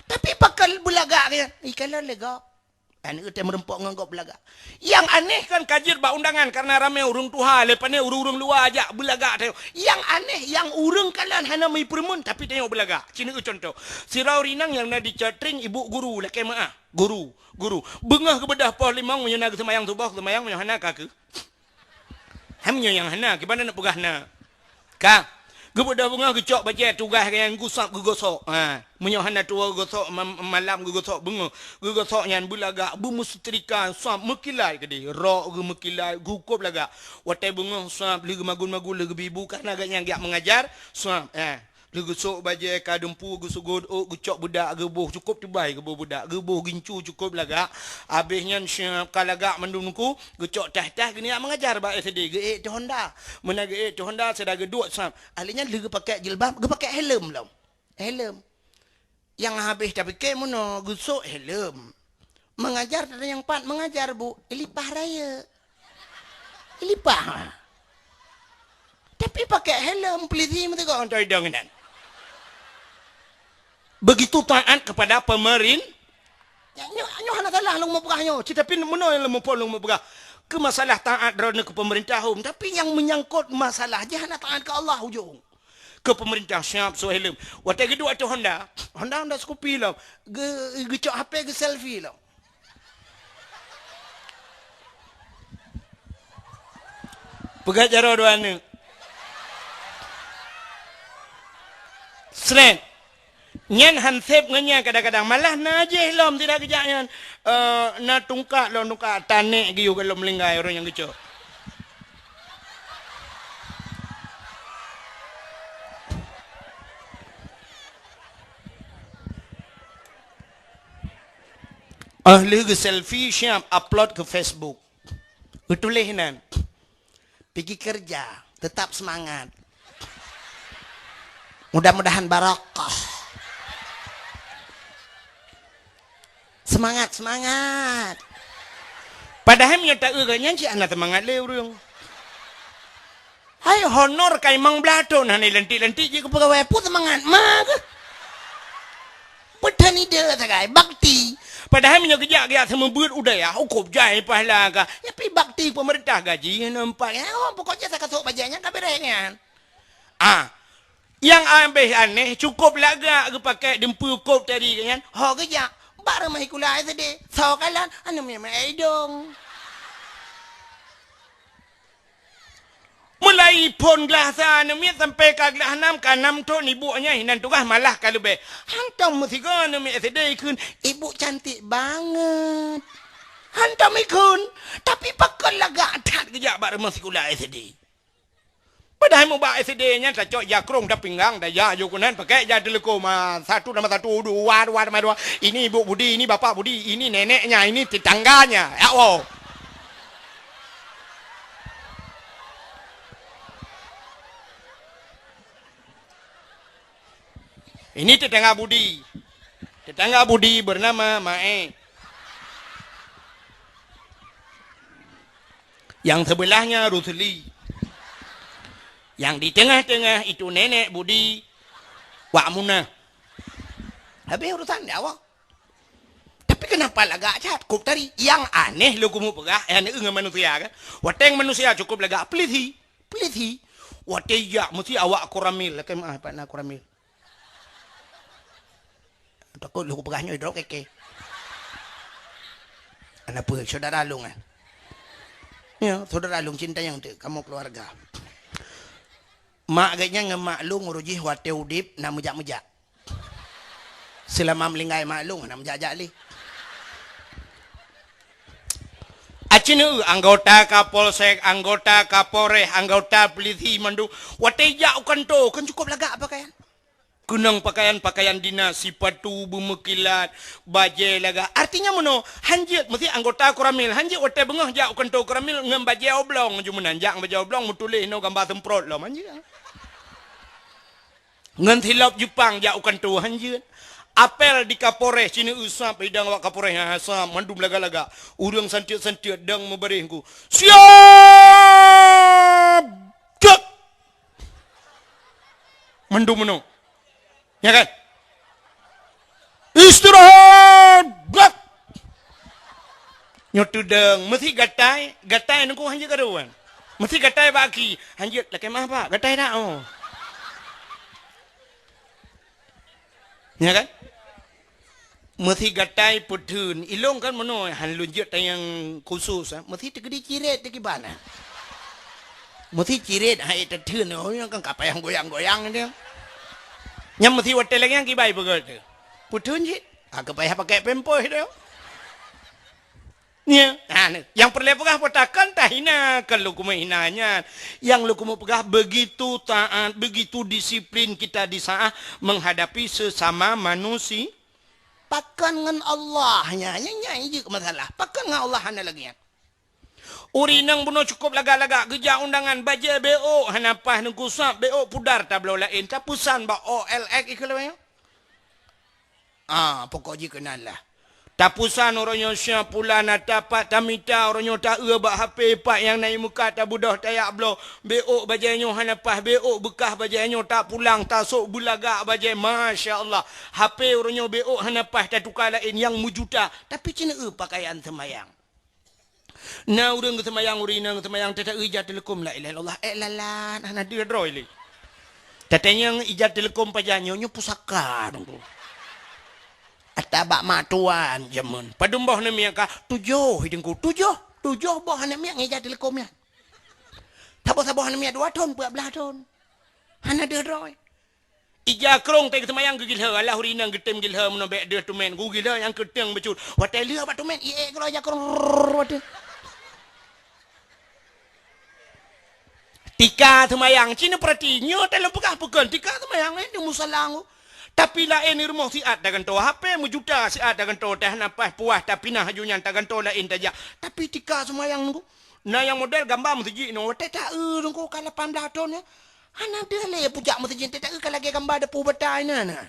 S2: Tapi pakal belagak dia. Kalau legak Ini kita merempok nganggap belagak. Yang aneh kan kajir bak undangan karena ramai urung tuha. Lepas ni urung-urung luar ajak belagak. Tengok. Yang aneh, yang urung kalian hana mai permun tapi tengok belagak. Cina contoh. Sirau rinang yang nak dicatring ibu guru. Lekai maaf. Guru. Bengah kebedah pah limang menyana ke semayang subah. Semayang menyana kaki. Hamnya yang hana. Gimana nak pegah na? Kak. Kepada bunga kecok baca tugas yang gusap gugosok. Menyohana tua gosok malam gugosok bunga. Gugosok yang belagak bermustrika suap mekilai ke dia. Rok ke mekilai gukup lagak. Watai bunga suap lagi magun-magun lagi bibu karena agak yang giat mengajar suap. Gusok baca kadempu gusok godok gecok budak gebuh cukup tibai gebuh budak gebuh gincu cukup lagak. Habisnya kalagak mendungku gecok tah-tah gini mengajar ba SD ge tu Honda. Mana ge tu Honda sedang geduk sam. Ahlinya lagi pakai jilbab, ge pakai helm lah. Helm. Yang habis tapi ke mono gusok helm. Mengajar ada yang pat mengajar bu, ilipah raya. Ilipah. Tapi pakai helm peliti mesti kau antar dengan. Begitu taat kepada pemerintah. Nyo hana salah long mapegahnya. Tapi mana yang lemah long mapegah. Ke masalah taat kerana ke pemerintah tapi yang menyangkut masalah je hana taat ke Allah hujung. Ke pemerintah siap sohelem. Waktu kedua tu Honda Scoopy lah. Gecok HP ke selfie lah. Pegat jaro dua ni. Sren. Nyan hansep ngenya kadang-kadang malah najih lom tidak kejaknya na tungkak lo tungkak tanek giu kalau melinggai orang yang kecil. Ahli ke selfie siap upload ke Facebook. Betulihinan. Pergi kerja, tetap semangat. Mudah-mudahan barakah. Semangat. Padahal yang tak agaknya si anak semangat le urang. Hai honor kai mang blato nah ni lentik-lentik je ke pegawai pun semangat mak. Petani dia sagai bakti. Padahal yang kejak-kejak sama buat udaya hukum jai pahala ka. Ya pi bakti pemerintah gaji nampak ya. Oh pokoknya saya kasuk bajannya ka berengan. Yang aneh cukup lagak ke pakai dempu kop tadi kan. Ho kejak bara mahikula tadi. Sawakalan anu memang dong. Mulai pon gelasa anu sampai ke gelas 6 ke 6 tu ibunya hinan tugas malah kalau be. Hantam mesti kan anu sedih kun. Ibu cantik banget. Hantam ikun. Tapi pakal lagak tak kejak bara mahikula sedih. Padahal mau bawa SD-nya cocok jakrong dah pinggang dah ya jukunan pakai ja telekom 1 nama 1 2 nama 2 ini ibu Budi ini bapak Budi ini neneknya ini tetangganya ya Allah. Ini tetangga Budi bernama Mae. Yang sebelahnya Rusli. Yang di tengah-tengah itu nenek Budi Wak Munah. Habis urusan dia awak. Tapi Kenapa lagak cat? Kup tadi. Yang aneh lu kumu pegah. Yang dengan manusia kan. Wateng manusia cukup lagak. Peliti. Peliti. Wateng ya. Mesti awak koramil. Lekai maaf pak nak koramil. Takut lu pegahnya hidrok keke. Kenapa? Saudara Alung kan? Ya, saudara Alung cinta yang tu. Kamu keluarga. Mak agaknya ngemak lu nguruji wate udip nak mejak-mejak. Selama melinggai mak lu nak mejak-jak li. Acinu anggota Kapolsek, anggota Kapolres, anggota polisi mandu. Wate jak ukan tu, kan cukup lagak pakaian. Kunang pakaian dinas, sipatu, bumekilat, baju laga. Artinya mana? Hanjit, mesti anggota koramil. Hanjit wate bengah jak ukan tu koramil ngem baju oblong. Cuma nanjak baju oblong mutulih no gambar semprot lah hanjit. Ngan hilap Jepang jak ukan tu hanjit. Apel di Kapolres sini usap bidang wak Kapolres hasam mandum laga-laga. Urang santiut-santiut dang memberihku. Siap! Cek! Mandum meno. Ya kan? Istirahat! Blak! Nyotudeng, mesti gatai nunggu hanjit karuan. Mesti gatai baki. Hanjit, lakai mah pak, gatai dah. Oh. Ya kan? Mesti gatai putun. Ilong kan meno han lunjut yang khusus. Mesti tegedi ciret tegi bana. Mesti ciret hai tetun oh yang kan kapal yang goyang-goyang dia. Yang mesti hotel lagi yang kibai begitu. Putun je. Agak payah pakai pempoh dia. Ya, yang perlu pegah potakan tak hina kalau kumu hinanya. Yang lu kumu pegah begitu taat, begitu disiplin kita di saat menghadapi sesama manusia. Pakan dengan Allahnya, nyanyi je masalah. Pakan dengan Allah hana lagi. Urinang bunuh cukup laga-laga kerja undangan baja BO hanapah nungkusap BO pudar tablo lain tapusan ba OLX ikhlas. Pokok je kenal lah. Tapusan orangnya siap pula nak dapat tamita orangnya tak bak HP pak yang naik muka tak budah tayak blo BO bajanya hanapah BO bekah bajanya tak pulang tak sok bulaga bajai masya-Allah. HP orangnya BO hanapah tak tukar lain yang mujuta tapi cina pakaian semayang. Na urang semayang urinang semayang tata ijat telekom la ilaha illallah lalan hana dia droi li. Tatanya ijat telekom pajanyo nyo pusaka dong. Atabak matuan jaman. Padumboh na miya ka tujuh hidungku tujuh boh na miya ijat telekom ya. Tabo-tabo na miya 2 ton 14 ton. Hana dia droi. Ija krong tay semayang gigil ha Allah urinang getem gil ha mono be dia tumen gugil ha yang keteng becul. Watai lia ba tumen ie kalau aja krong watai. Tika semayang Cina perhatinya dalam pegah-pegan tika semayang ini musalang tapi lain rumah siat dagan to HP mujuta siat dagan to teh napas puas tapi nah hajunya dagan to lain tajak tapi tika semayang nunggu nah yang model gambar masjid no teh tak nunggu kala 18 ton ya ana dia le pujak masjid teh tak kala lagi gambar depu betai nah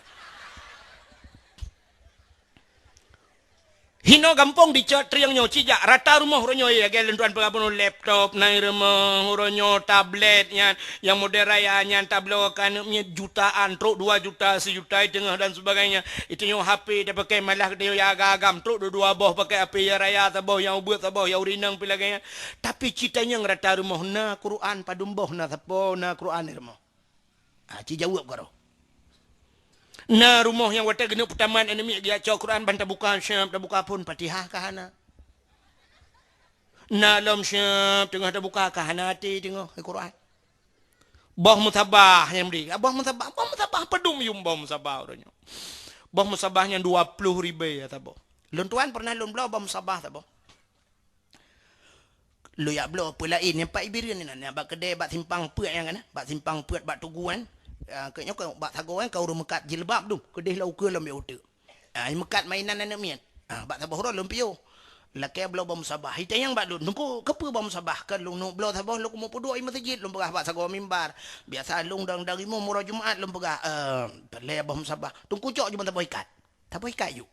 S2: Hino gampong dicot triang nyo cijak rata rumah ronyo ya gelen tuan pengapun laptop nang rumah ronyo tablet yang model raya nyan tablo kan jutaan truk 2 juta sejuta tengah dan sebagainya itu nyo HP dia pakai malah dia ya agam truk 2 boh pakai HP ya raya taboh yang ubut taboh yang urinang pilaganya tapi citanya rata rumah na Quran padumboh na tapo na Quran rumah ci jawab karo na rumah yang wata genuk pertamaan enemi dia cak Quran banta buka syam tak buka pun Fatihah kahana. Na lam syam tengah tak buka kahana hati tengok Quran. Bah musabah yang beri. Bah musabah pedum yum bah musabah orangnya. Bah musabahnya 20,000 ya tabo. Lun tuan pernah lun blau bah musabah tabo. Lu ya blau pula ini pak ibirin ni nak bak kedai bak simpang puat yang kana. Bak simpang puat bak tuguan. Kayaknya kau bak tago kan kau mekat jilbab tu kedih lau ke lambe otak mekat mainan anak mian bak tabah ro lempio lakai blau bam sabah hitayang bak lu nungku kepe bam sabah kan lu no blau tabah lu mau podoi masjid lu pegah bak sago mimbar biasa lu dang dari mu murah Jumaat lu pegah le bam sabah tungku cok cuma tabah ikat yuk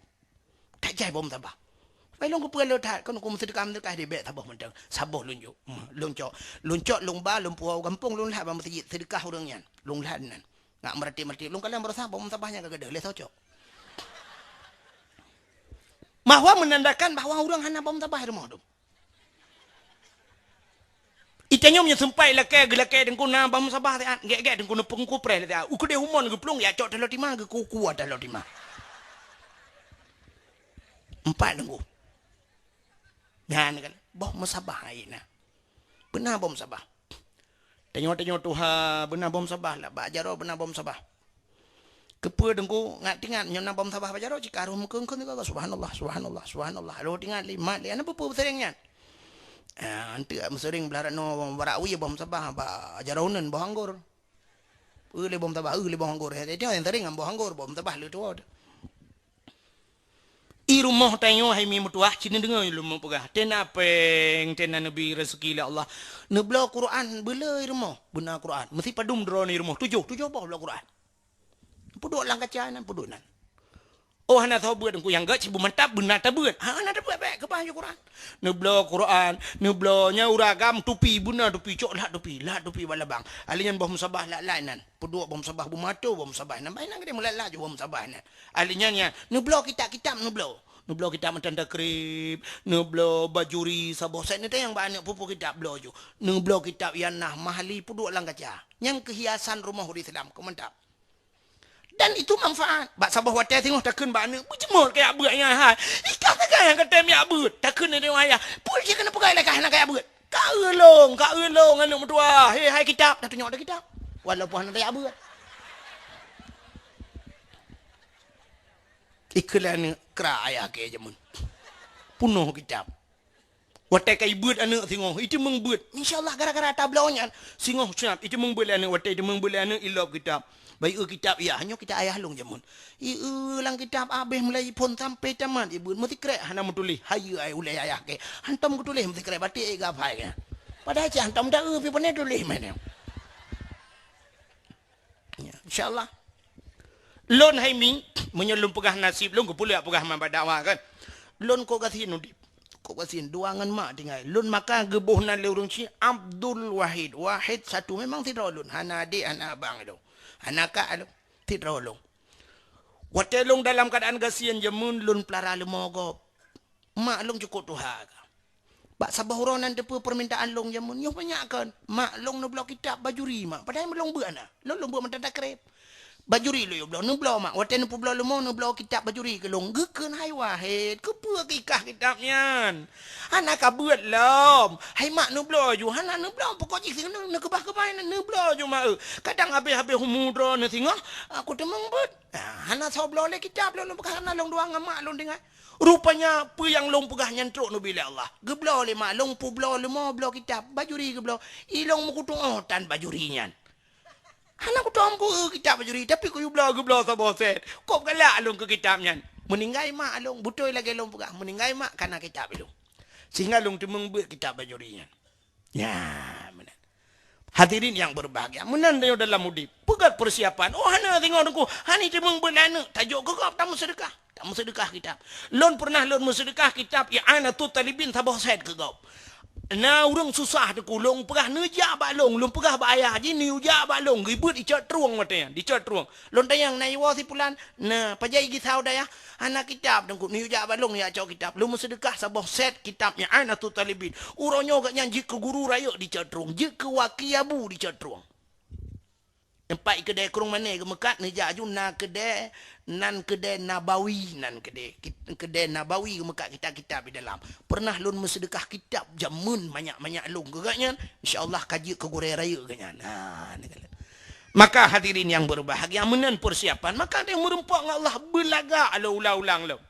S2: tak jai bam sabah Pai long ko pelo that kan ko mesti kam dekat di bet tabah mentang saboh lunjuk luncok lomba lumpuau kampung lung lah mesti sedekah urang yan lung lah nan ngak merati lung kalian merasa bom sabahnya gede le tocok Bahwa menandakan bahawa orang hana bom tabah rumah tu. Itanya punya sempai lakai gelakai dengku na bom sabah te gek dengku na pengku pre te. Uku de humon ge plung ya cok telo timah ge kuat telo timah. Empat dengku. Ngan kan, boh masabah aina. Benar bom sabah. Tengok Tuhan benar bom sabah lah. Bajaro benar bom sabah. Kepa dengku ngat tingat nyona bom sabah bajaro jika arum keung subhanallah subhanallah subhanallah. Lo tingat lima li ana pupu seringnya. Nanti sering belarak no barawi bom sabah ba jaronen boh anggur. Le bom sabah le boh anggur. Dia yang sering boh anggur bom sabah le tu. I rumah tanya hai mi mutuah cina dengar rumah pegah tena peng tena nabi rezeki la Allah nebla Quran bela rumah benar Quran mesti padum dro ni rumah tujuh apa bela Quran puduk lang kacanan puduk nan oh hana tahu buat aku yang gak cibu mantap benar tak buat hana tak buat baik kepan Quran nebla Quran neblanya uragam tupi benar tupi cok lah tupi bala bang alian bom sabah la lainan puduk bom sabah bumato bom sabah nampai nang dia mulai je bom sabah nan alinya nya nebla kitab nebla kitab mentanda krip nebla bajuri saboset ni yang banyak pupu kitab blo ju nebla kitab yang nah mahali puduk lang kaca yang kehiasan rumah di Islam kau mantap. Dan itu manfaat. Bak sabah watai tengok takkan bana. Berjemur kayak abutnya hai. Ikan tak yang kata mi abut. Takkan dia ayah. Pul je kena pegai lah kena kayak abut. Kak elong anak mertua. Hai kitab. Dah tunjuk ada kitab. Walaupun ada abut. Iklan kera ayah ke jamun. Punuh kitab. Watai kai buat anak tengok. Itu mengbuat. InsyaAllah gara-gara tablaunya. Singoh sunat. Itu mengbuat anak. Watai itu mengbuat anak ilap kitab. Baik kitab ya hanya kita ayah long jamun. Lang kitab habis mulai pun sampai tamat ibu mesti krek hana metulis hayu ai ulai ayah ke. Hantam tulis mesti krek batik gapai ke. Padahal cak hantam dah pi pun tulis mana. Ya, insyaallah. Lon hai mi menyelum pegah nasib lon ko pula pegah man dakwah kan. Lon ko kasin udip. Ko kasin duangan mak tinggal. Lon makan gebuh nan le urang si Abdul Wahid. Wahid satu memang tidak lon. Hana adik hana abang tu. Anak ada tidak long. Watelong dalam keadaan gasian jamun lun pelara lemogop. Mak long cukup tuha. Bak sabah orang nanti permintaan long jamun. Yo banyak kan. Mak long no blok kitab bajuri mak. Padahal melong buat na. Long buat mentanda krep. Bajuri lo yo blok no blok mak. Watel no blok lemong no blok kitab bajuri ke long. Geken hai wahid. Kepa kikah kitabnya. Anak kabuat lom. Hai mak no blok ju. Hana no blok pokok jik sing no kebah-kebah no blok ju mak. Kadang habis humudra no tengok. Aku temang buat. Hana saw blok le kitab lo bekas hana long doang mak long dengar. Rupanya apa yang long pegah nyantruk no bila Allah. Geblok le mak long pu blok le mo blok kitab bajuri geblok. Ilong mukutung otan bajurinya. Anak aku tahu aku kitab bajuri tapi aku geblok sabah set. Kau galak long ke kitabnya. Meninggai mak long betul lagi long pegah. Meninggai mak karena kitab long. Sehingga long temeng buat kitab bajurinya. Ya, benar. Hadirin yang berbahagia. Menandai dalam mudi. Pegat persiapan. Oh, hana tengok aku. Hani temeng buat lana. Tajuk gegap tak sedekah. Tak sedekah kitab. Lon pernah lon sedekah kitab. I'anatul talibin sabah set gegap. Nah, orang susah tu long pegah nejak balong, long pegah bayar je ni ujak balong, ribut dicat truang matanya, dicat truang. Lon tayang nai wasi pulan, nah pajai gisau dah ya. Anak kitab dengku ni ujak balong ya cau kitab. Lu sedekah sabah set kitabnya I'anatul talibin. Uronyo gaknya je ke guru raya dicat truang, je ke wakiabu dicat truang. Tempat kedai kurung mana ke Mekat nejak juna kedai nan kedai Nabawi nan kedai Nabawi ke Mekat kitab-kitab di dalam. Pernah lun bersedekah kitab jamun banyak-banyak lung gegaknya. Insya-Allah kaji ke Goreng Raya gaknya. Nah, maka hadirin yang berbahagia menan persiapan maka dia merempak dengan Allah belaga ulang-ulang lo.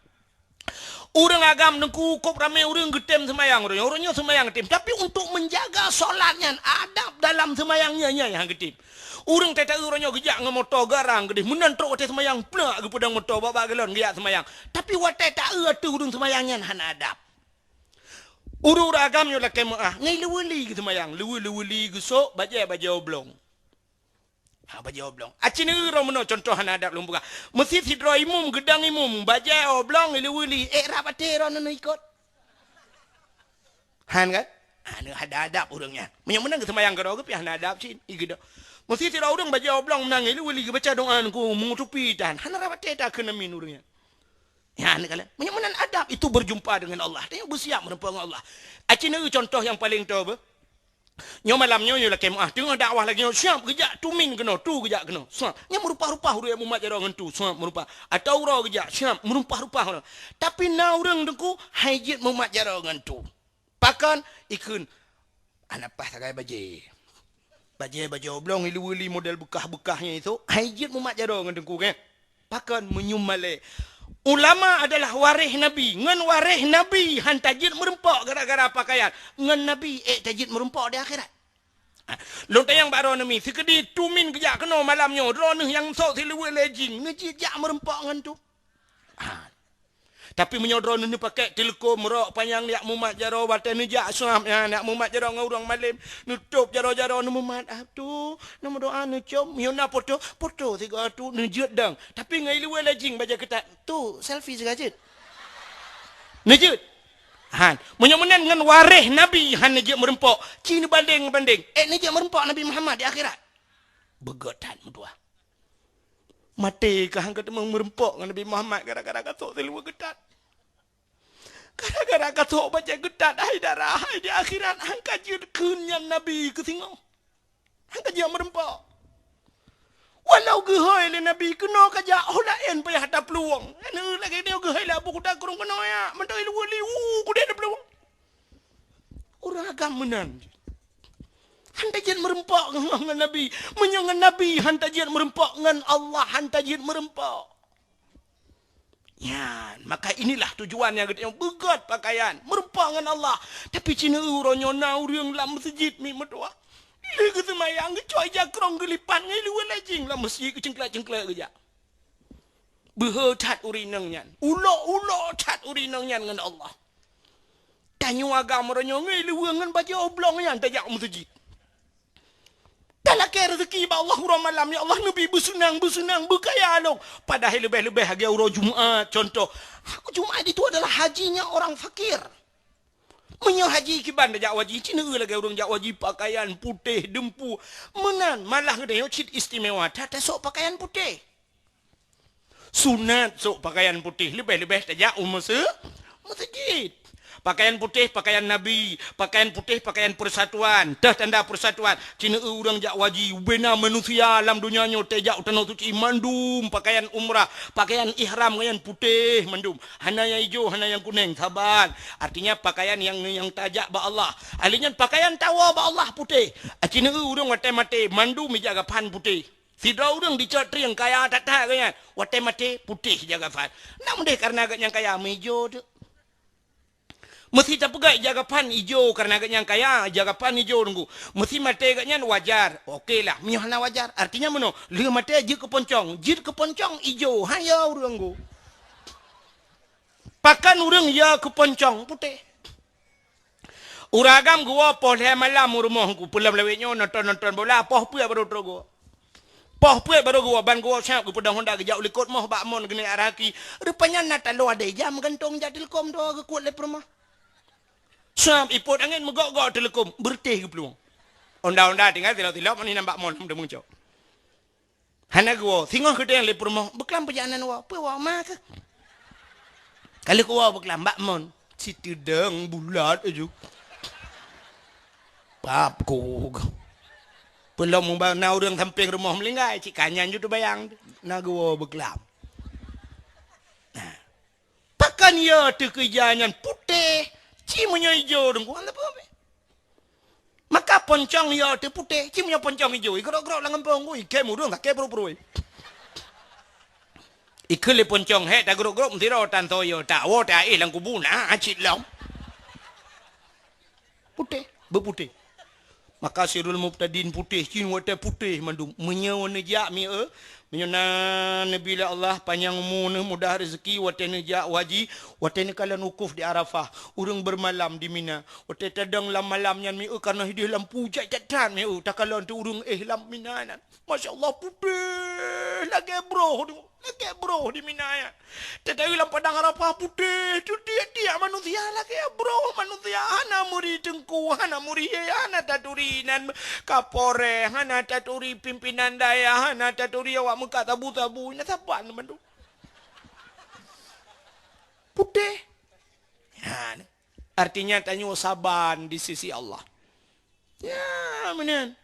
S2: Orang agam nengku kop ramai orang getem semayang orangnya semayang getem tapi untuk menjaga solatnya adab dalam semayangnya yang getem. Orang tak tahu orangnya gejak dengan motor garang gede. Menantruk watai semayang pelak ke pedang motor bawa galon gejak semayang. Tapi watai tak tahu orang semayangnya hana adab. Orang agamnya lah kemah. Ngai lewali ke semayang. Lewali ke sok baca oblong. Baca oblong. Acin orang mana contoh hana adab lumpuka. Mesti sidra imum gedang imum. Baca oblong lewali. Rapatai orang nak ikut. Han kan? Ada adab orangnya. Menang ke semayang kau ke hana adab sih. Ikut. Mesti tidak orang baca oblong menangis. Lu boleh baca doa ku mengutupi dan hana rapat tak kena min orangnya. Ya, ni kala. Menyamanan adab itu berjumpa dengan Allah. Dia bersiap berjumpa dengan Allah. Acina contoh yang paling tahu apa? Nyo malam nyo lah kemah. Tengok dakwah lagi nyo siap kejak tu min kena, tu kejak kena. Siap. Nya merupa-rupa huruf Muhammad jarangan tu. Siap merupa. Atau ura kejak siap merupa-rupa. Tapi na urang dengku hajit Muhammad jarangan tu. Pakan ikun anak pas sagai baje. Baje oblong ilu-ili model bekah-bekahnya itu hajit Muhammad jarangan dengku kan. Pakan menyumale. Ulama adalah waris Nabi. Ngan waris Nabi han tajid merempak gara-gara pakaian. Ngan Nabi tajid merempak di akhirat. Lontar yang baru nami. Sekedi tumin kejak kena malamnya. Droneh yang sok siluwe lejing. Ngejit jak merempak ngan tu. Tapi menyodron ni pakai telekom merok panjang nak mumat jaro batan ni jak suam ya nak mumat jaro ngau urang malim nutup jaro-jaro ni mumat tu nama doa ni com miona foto tiga tu ni jet dang tapi ngai luwe lajing baca ketat tu selfie segajit ni jet han menyomenan dengan waris nabi han ni jet merempok cini banding ni jet merempok Nabi Muhammad di akhirat begotan medua mati ke hang ketemu merempok dengan Nabi Muhammad gara-gara katok seluwe getat. Gara-gara katok baca getat hai darah hai di akhirat hang kajir kunyan Nabi ke singau. Hang kajir merempok. Walau gehai le Nabi kena kajak holaen payah ada peluang. Anu lagi dia gehai lah buku tak kurung kena ya. Mentai lu li ku dia ada peluang. Orang agama menan. Hantajian merempak dengan Nabi. Menyangan Nabi. Hantajian merempak dengan Allah. Hantajian merempak. Ya, maka inilah tujuannya. Yang begat pakaian. Merempak dengan Allah. Tapi cina uronyo na urang lah masjid mi medua. Dia ke semayang. Kecuali jakrong gelipan. Ngai luar lajing lah masjid. Kecengklak-cengklak kejap. Behetat urinangnya. Ulok-ulok tat urinangnya dengan Allah. Tanyu agama ronyo. Ngai luar dengan baju oblongnya. Tajak masjid. Dalam kaya rezeki ba Allah urang malam ya Allah Nabi bersenang berkaya long. Padahal lebih-lebih hari urang Jumaat contoh. Aku Jumaat itu adalah hajinya orang fakir. Menyo haji kiban jak wajib Cina lagi urang jak wajib pakaian putih dempu. Menan malah ngedeo cit istimewa tata sok pakaian putih. Sunat sok pakaian putih lebih-lebih tajak masjid. Pakaian putih, pakaian Nabi. Pakaian putih, pakaian persatuan. Dah tanda persatuan. Cina orang jak wajib. Bina manusia alam dunianya. Tejak utana suci. Mandum. Pakaian umrah. Pakaian ihram yang putih. Mandum. Hana yang hijau, hana yang kuning. Sabar. Artinya pakaian yang tajak ba Allah. Alinya pakaian tawa ba Allah putih. Cina orang mati-mati. Mandum jaga pan putih. Sidra orang dicatri yang kaya tak kan. Mati-mati putih jaga pan. Namun deh karena agak yang kaya hijau tu. Mesti tak pegai jagapan hijau karena agaknya kaya jagapan hijau tunggu. Mesti mati agaknya wajar. Okeylah, mihana wajar. Artinya mana? Dia mati jir ke poncong hijau. Haya orang go. Pakan orang ya ke poncong putih. Uragam gua poh le malam rumah ku pulang lewetnya nonton bola poh puya baru trogo. Poh puya baru gua ban gua siap ku pedang Honda ke jauh likut moh bak mon gini araki. Rupanya natalo ada jam gantung jatilkom do ke kuat le rumah. Sam ipot angin megok-gok telekom bertih ke peluang. Onda-onda tinggal tilap-tilap ni nampak mon dah muncul. Hana gua singoh kita yang lepur moh beklam perjalanan wa apa wa ma ke. Kalau gua beklam bak mon situ deng bulat aja. Pap ko. Belum membana orang samping rumah melinggai cik kanyan ju tu bayang na gua beklam. Pakan ya tu kerjanya putih. Cimunya hijau dengku apa? Maka poncong ya tu putih, cimunya poncong hijau. Gerok-gerok lang kampung ku, ikai murung tak kebro-bro. Ikele poncong he tak gerok-gerok mesti rotan toyo tak wo tak lang kubuna acit long. Putih, berputih. Maka sirul mubtadin putih, cin wata putih mandum. Menyawana jak mi menyana Nabi Allah panjang umur mudah rezeki watene jak waji watene kala wukuf di Arafah urang bermalam di Mina wate tadang lam malamnya mi karena hidup lampu jatan mi tak kala tu urang lam Mina nan masyaallah putih lagi bro di Mina ya tetapi lam padang Arafah putih tu dia manusia lagi bro manusia hana muri tengku hana muri hana taturinan kapore hana taturi pimpinan daya hana taturi awak muka tabu-tabu ina saban mandu. Putih. Ya, artinya tanya saban di sisi Allah. Ya, benar.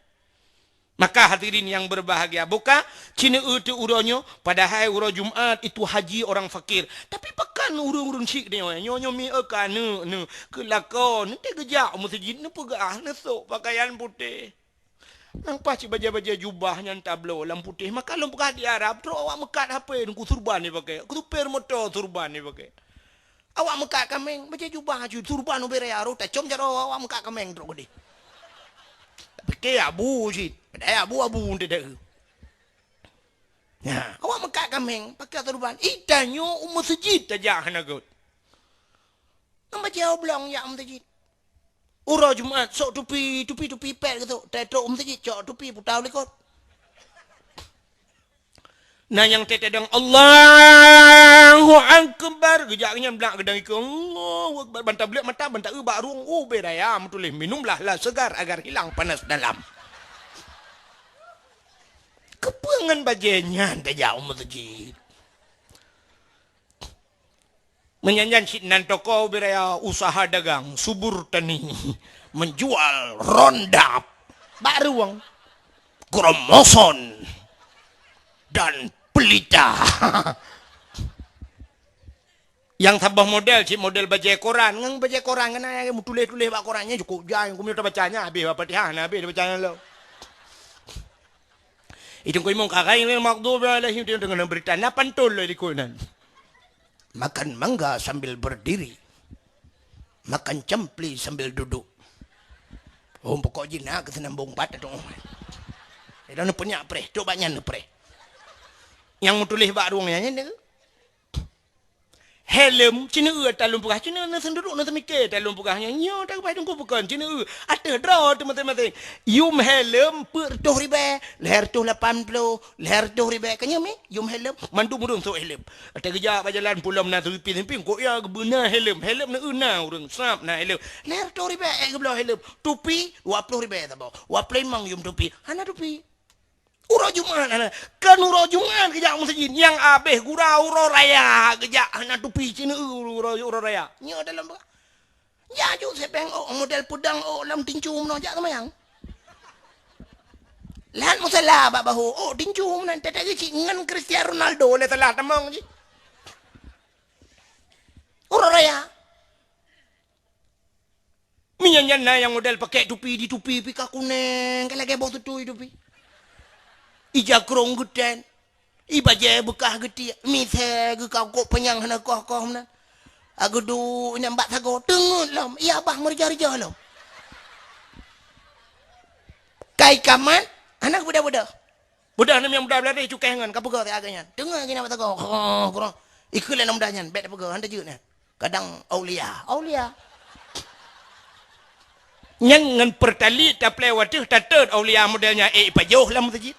S2: Maka hadirin yang berbahagia, buka cina itu uronyo pada hari uro Jumat itu haji orang fakir. Tapi pekan urung-urung syik ni nyonya mi akan ne kelakon nanti gejak masjid ne pegah nesok pakaian putih. Nampak cik baja-baja jubahnya tablo lam putih. Maka lu pegah di Arab terus awak mekat apa ku turban ni pakai. Ku tuper motor turban ni pakai. Awak mekat kameng baca jubah ju turban ubere aro tak com jaro awak mekat kameng terus gede. Pakai abu cik. Pada abu-abu untuk dah. Ya, awak mekat kameng pakai turban. Itanyo masjid saja nak kot. Nampak jauh belang ya masjid. Ura Jumat sok tupi pet gitu. Tetok masjid sok tupi putau lekot. Nah yang tetedang Allahu Akbar gejaknya belak gedang iku Allahu Akbar bantah belak mata bantah bak ruang beraya metulih minumlah lah segar agar hilang panas dalam. Kepengen bajenya dah jauh masjid. Menyanyian sinan toko beraya usaha dagang subur tani menjual rondap baruang kromoson dan pelita. Yang tabah model cik model baju koran ngang baju koran kan ay tulis-tulis bak korannya cukup jang aku minta bacanya habis Fatihah habis bacanya lo. Itu kau imong kakai ni makdub alaihim dengan berita 8 tol di kunan. Makan mangga sambil berdiri. Makan cempli sambil duduk. Oh pokok jina ke senambung pat tu. Ida nu punya pre, tu banyak nu pre. Yang tulis bak ruangnya ni. Helm cina talung pugah cina na senduruk na semikir talung pugahnya nyo tak pai tungku bukan cina ada draw teman-teman yum helm per 2,000 leher tu 80 leher tu 2,000 kanya mi yum helm mandu murung so helm ada kerja berjalan pulau na pimpin kok ya guna helm na una urang sap na helm leher 2,000 geblo helm tupi 20,000 tabo wa play mang yum tupi hana tupi Uro Jumat kan uro Jumat kejak masjid yang abeh gurau uro raya kejak anak tupi cina uro raya nyo dalam ya ju sepeng model pedang lam tincu no jak semayang lan musala babahu tincu nan tata ci ngan Cristiano Ronaldo le telah tamang ji uro raya minyan na yang model pakai tupi di tupi pika kuning lagi bau tutu tupi ija krong geden ibaje bekah geti mithe ge kau kok penyang hana koh mana agudu nyambat sago tengut lam iya bah merja-rja lam kai kaman anak budak-budak budak nam yang budak belari cukai ngan kapego te aganya dengar gini nambat sago kurang ikul nam danyan bet pego handa jeut kadang aulia nyang ngan pertali ta plewat tu tatet aulia modelnya pajoh lam masjid.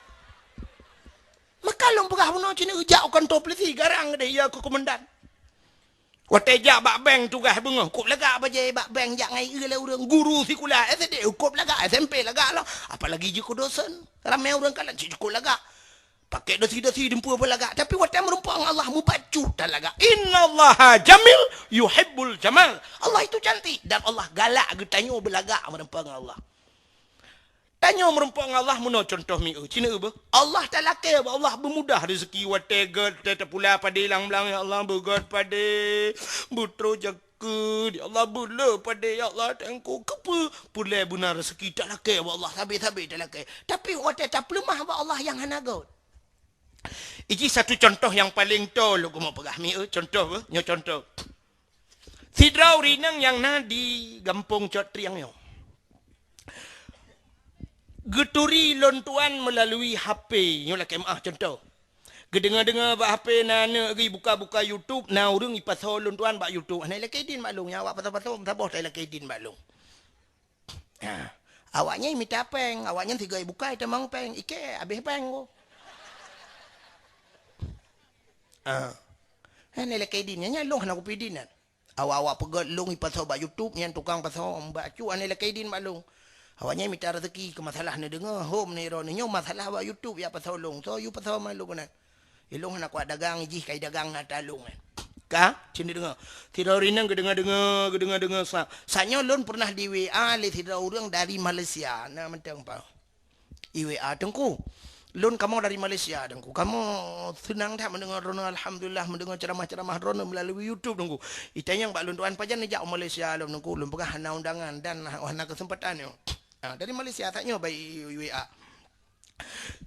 S2: Maka long pegah puno cina ujak kan top lesi garang deh ya ke komandan. Watejak bak bank tugas bunga kop lagak bajai bak bank jak ngai le urang guru sekolah SD kop lagak SMP lagak lah. Apalagi je ko dosen. Ramai orang kalan cukup lagak. Pakai dosi-dosi dempu apa lagak tapi watam merumpang Allah mubacu dah lagak. Innallaha jamil yuhibbul jamal. Allah itu cantik dan Allah galak getanyo belagak merumpang Allah. Tanya merumpang Allah mana contoh mi cina apa? Allah tak laki Allah bermudah rezeki wategat tetap pula pada hilang-hilang ya Allah begat pada butro jaga ya Allah bula pada ya Allah tengku kepa pula benar rezeki tak laki Allah habis-habis tak laki tapi watak tak lemah Allah yang hanagot. Ini satu contoh yang paling tol aku mau pegah mi contoh apa? Nyo contoh. Sidrau rinang yang na di Gampung Cotriang yo. Geturi lontuan melalui HP. Nyolah kemah contoh. Gedengar-dengar bak HP nana gi buka-buka YouTube na urang ipasau lontuan bak YouTube. Ana lekidin maklum nya awak pasal-pasal sabah tak lekidin maklum. Ha. Awaknya minta peng, awaknya tiga buka itu mang peng. Ike habis peng ko. Ana lekidin nya long nak pidinan. Awak-awak pegat long ipasau bak YouTube yang tukang pasau mbak cu ana lekidin maklum. Awaknya minta rezeki ke masalah ni dengar home ni ro ni masalah buat YouTube ya pasal long so you pasal malu kan ilong nak kuat dagang ji kai dagang nak talung kan Ka? Cini dengar. Tidak rinang dengar sah. Sanya lon pernah di WA le tidak orang dari Malaysia. Nah mentang pa. WA tengku. Lon kamu dari Malaysia tengku. Kamu senang tak mendengar Rona alhamdulillah mendengar ceramah-ceramah Rona melalui YouTube tengku. Itanya yang Pak Lon tuan pajan nejak Malaysia lon tengku. Lon pegah hana undangan dan hana kesempatan yo. Dari Malaysia taknya by WA.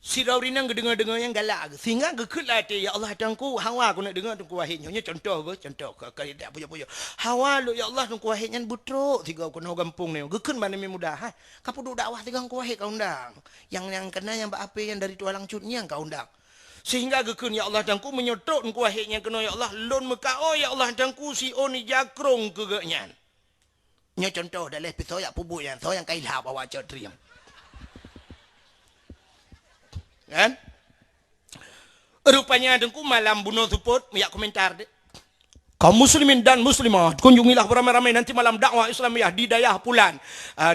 S2: Si Raurinang dengar yang galak. Sehingga gekutlah hati. Ya Allah tangku. Hawa aku nak dengar tangku wahidnya. Contoh apa? Contoh. Kali tak punya. Hawa lu ya Allah tangku wahidnya butruk. Tiga aku nak gampung ni. Gekut mana ni mudah. Ha? Kau duduk dakwah tiga aku wahid kau undang. Yang kena yang apa yang dari tualang cutnya kau undang. Sehingga gekun ya Allah tangku menyotok tangku wahidnya kena ya Allah. Lon meka oh ya Allah tangku si oni jakrong kegaknya. Nya contoh dalam episode yang pubuk yang. So yang kailah bawa codriam. Kan? Rupanya dengku malam bunuh tuput ya komentar deh. Kaum muslimin dan muslimat kunjungilah beramai-ramai nanti malam dakwah Islamiyah di Dayah Pulan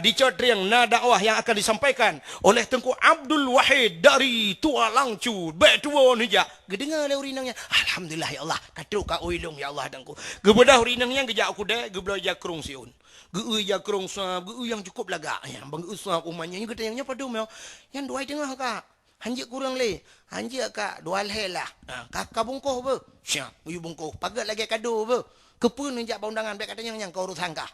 S2: di Codriang dakwah yang akan disampaikan oleh Tengku Abdul Wahid dari Tua Langcu betua nija. Gedengar le urinangnya. Alhamdulillah ya Allah. Katu ka uilung ya Allah dengku. Gebedah urinangnya gejak aku deh gebedah jakrung siun. Geu jakrung sab geu yang cukup lagak yang bang usap umanya yang gedayangnya padum yo. Yang dua tengah kak. Hanjik kurang le. Hanjik kak dua hal lah. Kakak bungkuh apa? Siap, uyu bungkuh. Pagat lagi kado apa? Kepun njak undangan baik katanya yang kau urus hangka.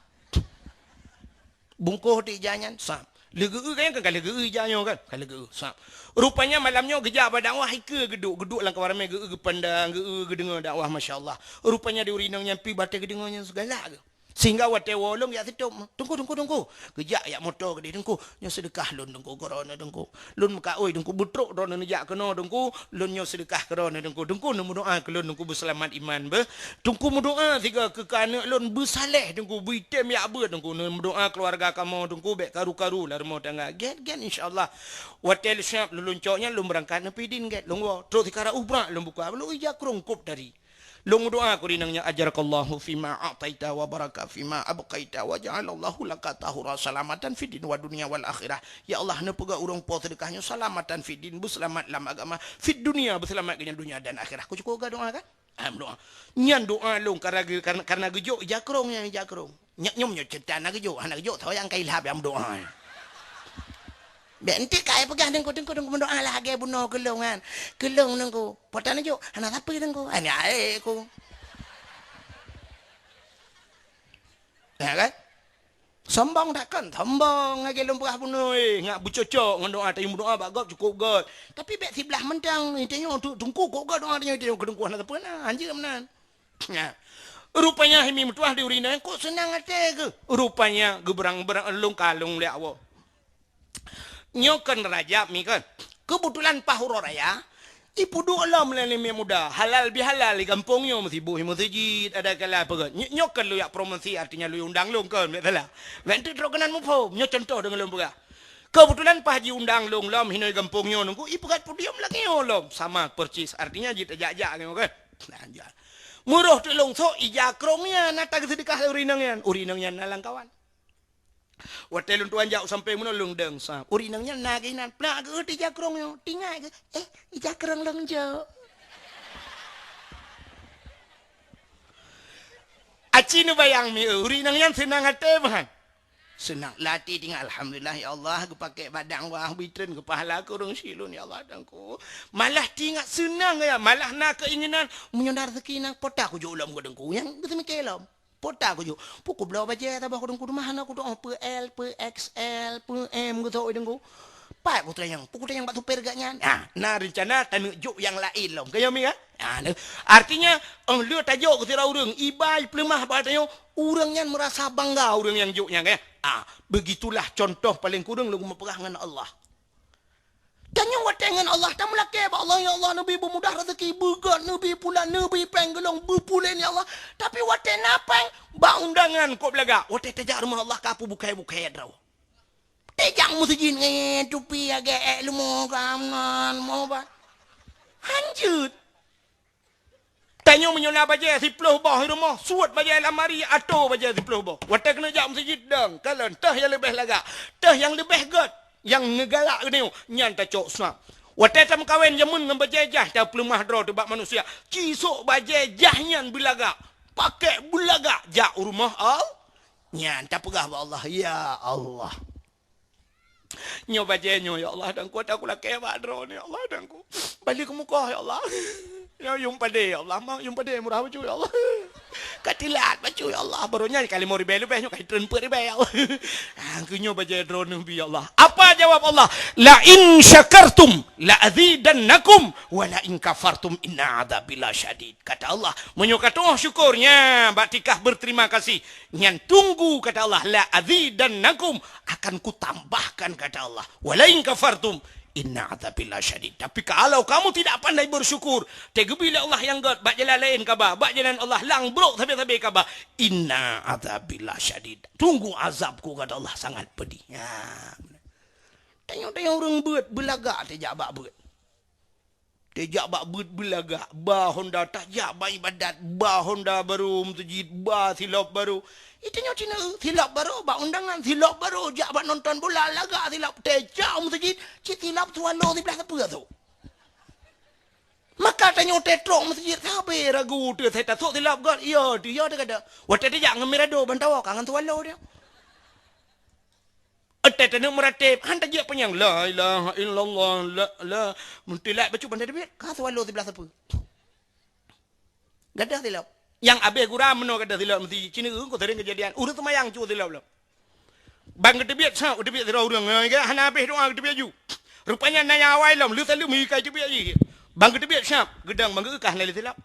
S2: Bungkuh di jangan sap. Lega kan kalau lega jangan kan. Kalau lega sap. Rupanya malamnya gejak pada dakwah hika geduk lang kawan ramai ge pandang ge dengar dakwah masya-Allah. Rupanya di urinang nyampi batai gedengarnya segala ke. Sehingga wate wolong ya situ tunggu kejak ya motor ke dia tunggu nyo sedekah lun tunggu korona tunggu lun muka oi tunggu butruk ron nejak kena tunggu lun nyo sedekah korona tunggu nemu doa ke lun tunggu berselamat iman be tunggu doa tiga ke kana lun bersaleh tunggu bitem ya be tunggu nemu doa keluarga kamu tunggu bek karu-karu lah rumah tangga get insyaallah hotel syap lun coknya lun berangkat nepi din get lun terus dikara ubrak lun buka lu ija krongkop dari Long doa ko rinangnya ajarakallahu fima a'taita wa baraka fima abqaita wa ja'alallahu laka tahura salamatan fid din wa dunya wal akhirah. Ya Allah nepega urang po sedekahnya salamatan fid din selamat lam agama fid dunia berselamat dengan dunia dan akhirah. Ku cukup doa kan? Doa. Nyan doa long karena gejo jakrong yang jakrong. Nyak nyom nyo cerita na gejo anak gejo tau yang kailhab yang doa. Benti kai pegah dengku mendoa lagi bunuh gelongan. Gelong nengku. Potan aja anak apa dengku. Ani ae ku. Ya kan? Sombong tak kan? Sombong lagi lumpah bunuh ngak bucocok ngendoa tayung doa bagok cukup god. Tapi bek sebelah mentang intinya tungku kok god doa dia kedengku anak apa nah anjir menan. Ya. Rupanya himi mutuah di urina kok senang ate ke. Rupanya geberang-berang elung kalung le awo. Nyokan raja mi kan kebetulan pahuro raya ipu do alam lele me muda halal bihalal di kampung yo mesti buhi masjid ada kala apa kan nyokan lu ya promosi artinya lu undang lu kan betul lah nanti droganan mu pom nyo contoh dengan lu buka kebetulan pahaji undang lu lom hinoi kampung yo nunggu ipu kat podium lagi yo lom sama percis artinya jita jak-jak kan nah muruh telung so ijakrongnya nata sedekah urinangnya nalang kawan Watel tuan jauh sampai mana lung deng sa. Urinangnya naginan. Nak ke di jakrong yo. Tinggal ke. Jakrong lung jauh. Aci nu bayang mi urinangnya senang hati bahan. Senang latih tinggal alhamdulillah ya Allah aku pakai badang wah bitren ke pahala aku urang silun ya Allah dengku. Malah tinggal senang ya malah nak keinginan menyondar rezeki nak potak aku ulam ko dengku yang betul kelom. Pota ko jo pukul belau baje tabah ko dengku rumah aku doa PL PXL PM gitu dengku pak ko yang pukul yang batu perganya nah rencana tanu juk yang lain lom kayo mi kan artinya lu tajuk ko tira urang ibai plemah batanyo urangnya merasa bangga urang yang juknya kan begitulah contoh paling kurang lu mepegah dengan Allah. Tanya watengan Allah tak melake Allah ya Allah nabi bermudah rezeki begat nabi pula nabi penggelong berpulen ya Allah tapi waten apa ba undangan kok belaga waten tajak rumah Allah kapu bukai draw tajak musjid nge tupi age lu mau kanan mau ba hanjut tanya menyola baje 10 bah rumah suat baje lamari atau baje 10 bah waten kena jak masjid dang kalau tah yang lebih laga tah yang lebih god yang negalak ni nyan ta cok snap Watetam kawin jamun dengan bajajah dah pelemah draw tu bak manusia. Cisuk bajajahnya belaga. Pakai belaga jak rumah nyan tak pegah Allah. Ya Allah. Nyo bajanya ya Allah dan ku tak aku laki bak draw ni Allah dan ku. Balik ke muka ya Allah. Ya yung pade ya Allah. Mak yung pade murah baju ya Allah. Katilat baju ya Allah. Barunya kali mau ribel nyo kai tremper ribel ya Allah. Angkunyo bajai draw nabi ya Allah. Apa jawab Allah? La in syakartum la azidannakum wa la in kafartum inna adzabil syadid. Kata Allah, menyokatoh syukurnya, batikah berterima kasih. Nyan tunggu kata Allah, la azidannakum akan kutambahkan kata Allah. Wa la in kafartum inna adzabil syadid. Tapi kalau kamu tidak pandai bersyukur, tegubila Allah yang god, bak jalan lain kabah, bak jalan Allah lang brok tabe-tabe kabah, inna adzabil syadid. Tunggu azabku kata Allah sangat pedih. Ya. Tengok-tengok orang beut belaga tejak bak beut. Tejak bak beut belaga, ba Honda tajak ba ibadat, ba Honda baru masjid, ba silap baru. Tengok Cina silap baru, bak undangan silap baru, jak bak nonton bola laga silap tejak masjid, cik silap tualo di belah apa tu. Maka tengok tetrok masjid, sabar ragu tu saya tak sok silap god. Ya dia kata, waktu tejak ngemirado bantawa kangen tualo dia. Atet nak meratib, hantar je penyang la ilaha illallah la muntilat baca pandai debit. Ka swallow sebelah siapa? Gadah silap. Yang abe gura meno gadah silap mesti Cina ko sering kejadian. Urut semayang cu silap lah. Bang debit sa debit ra urang ke hana abe doa debit ju. Rupanya naya awai lam lu selalu mi kai debit ji. Bang debit sap gedang bang ke kah nali silap.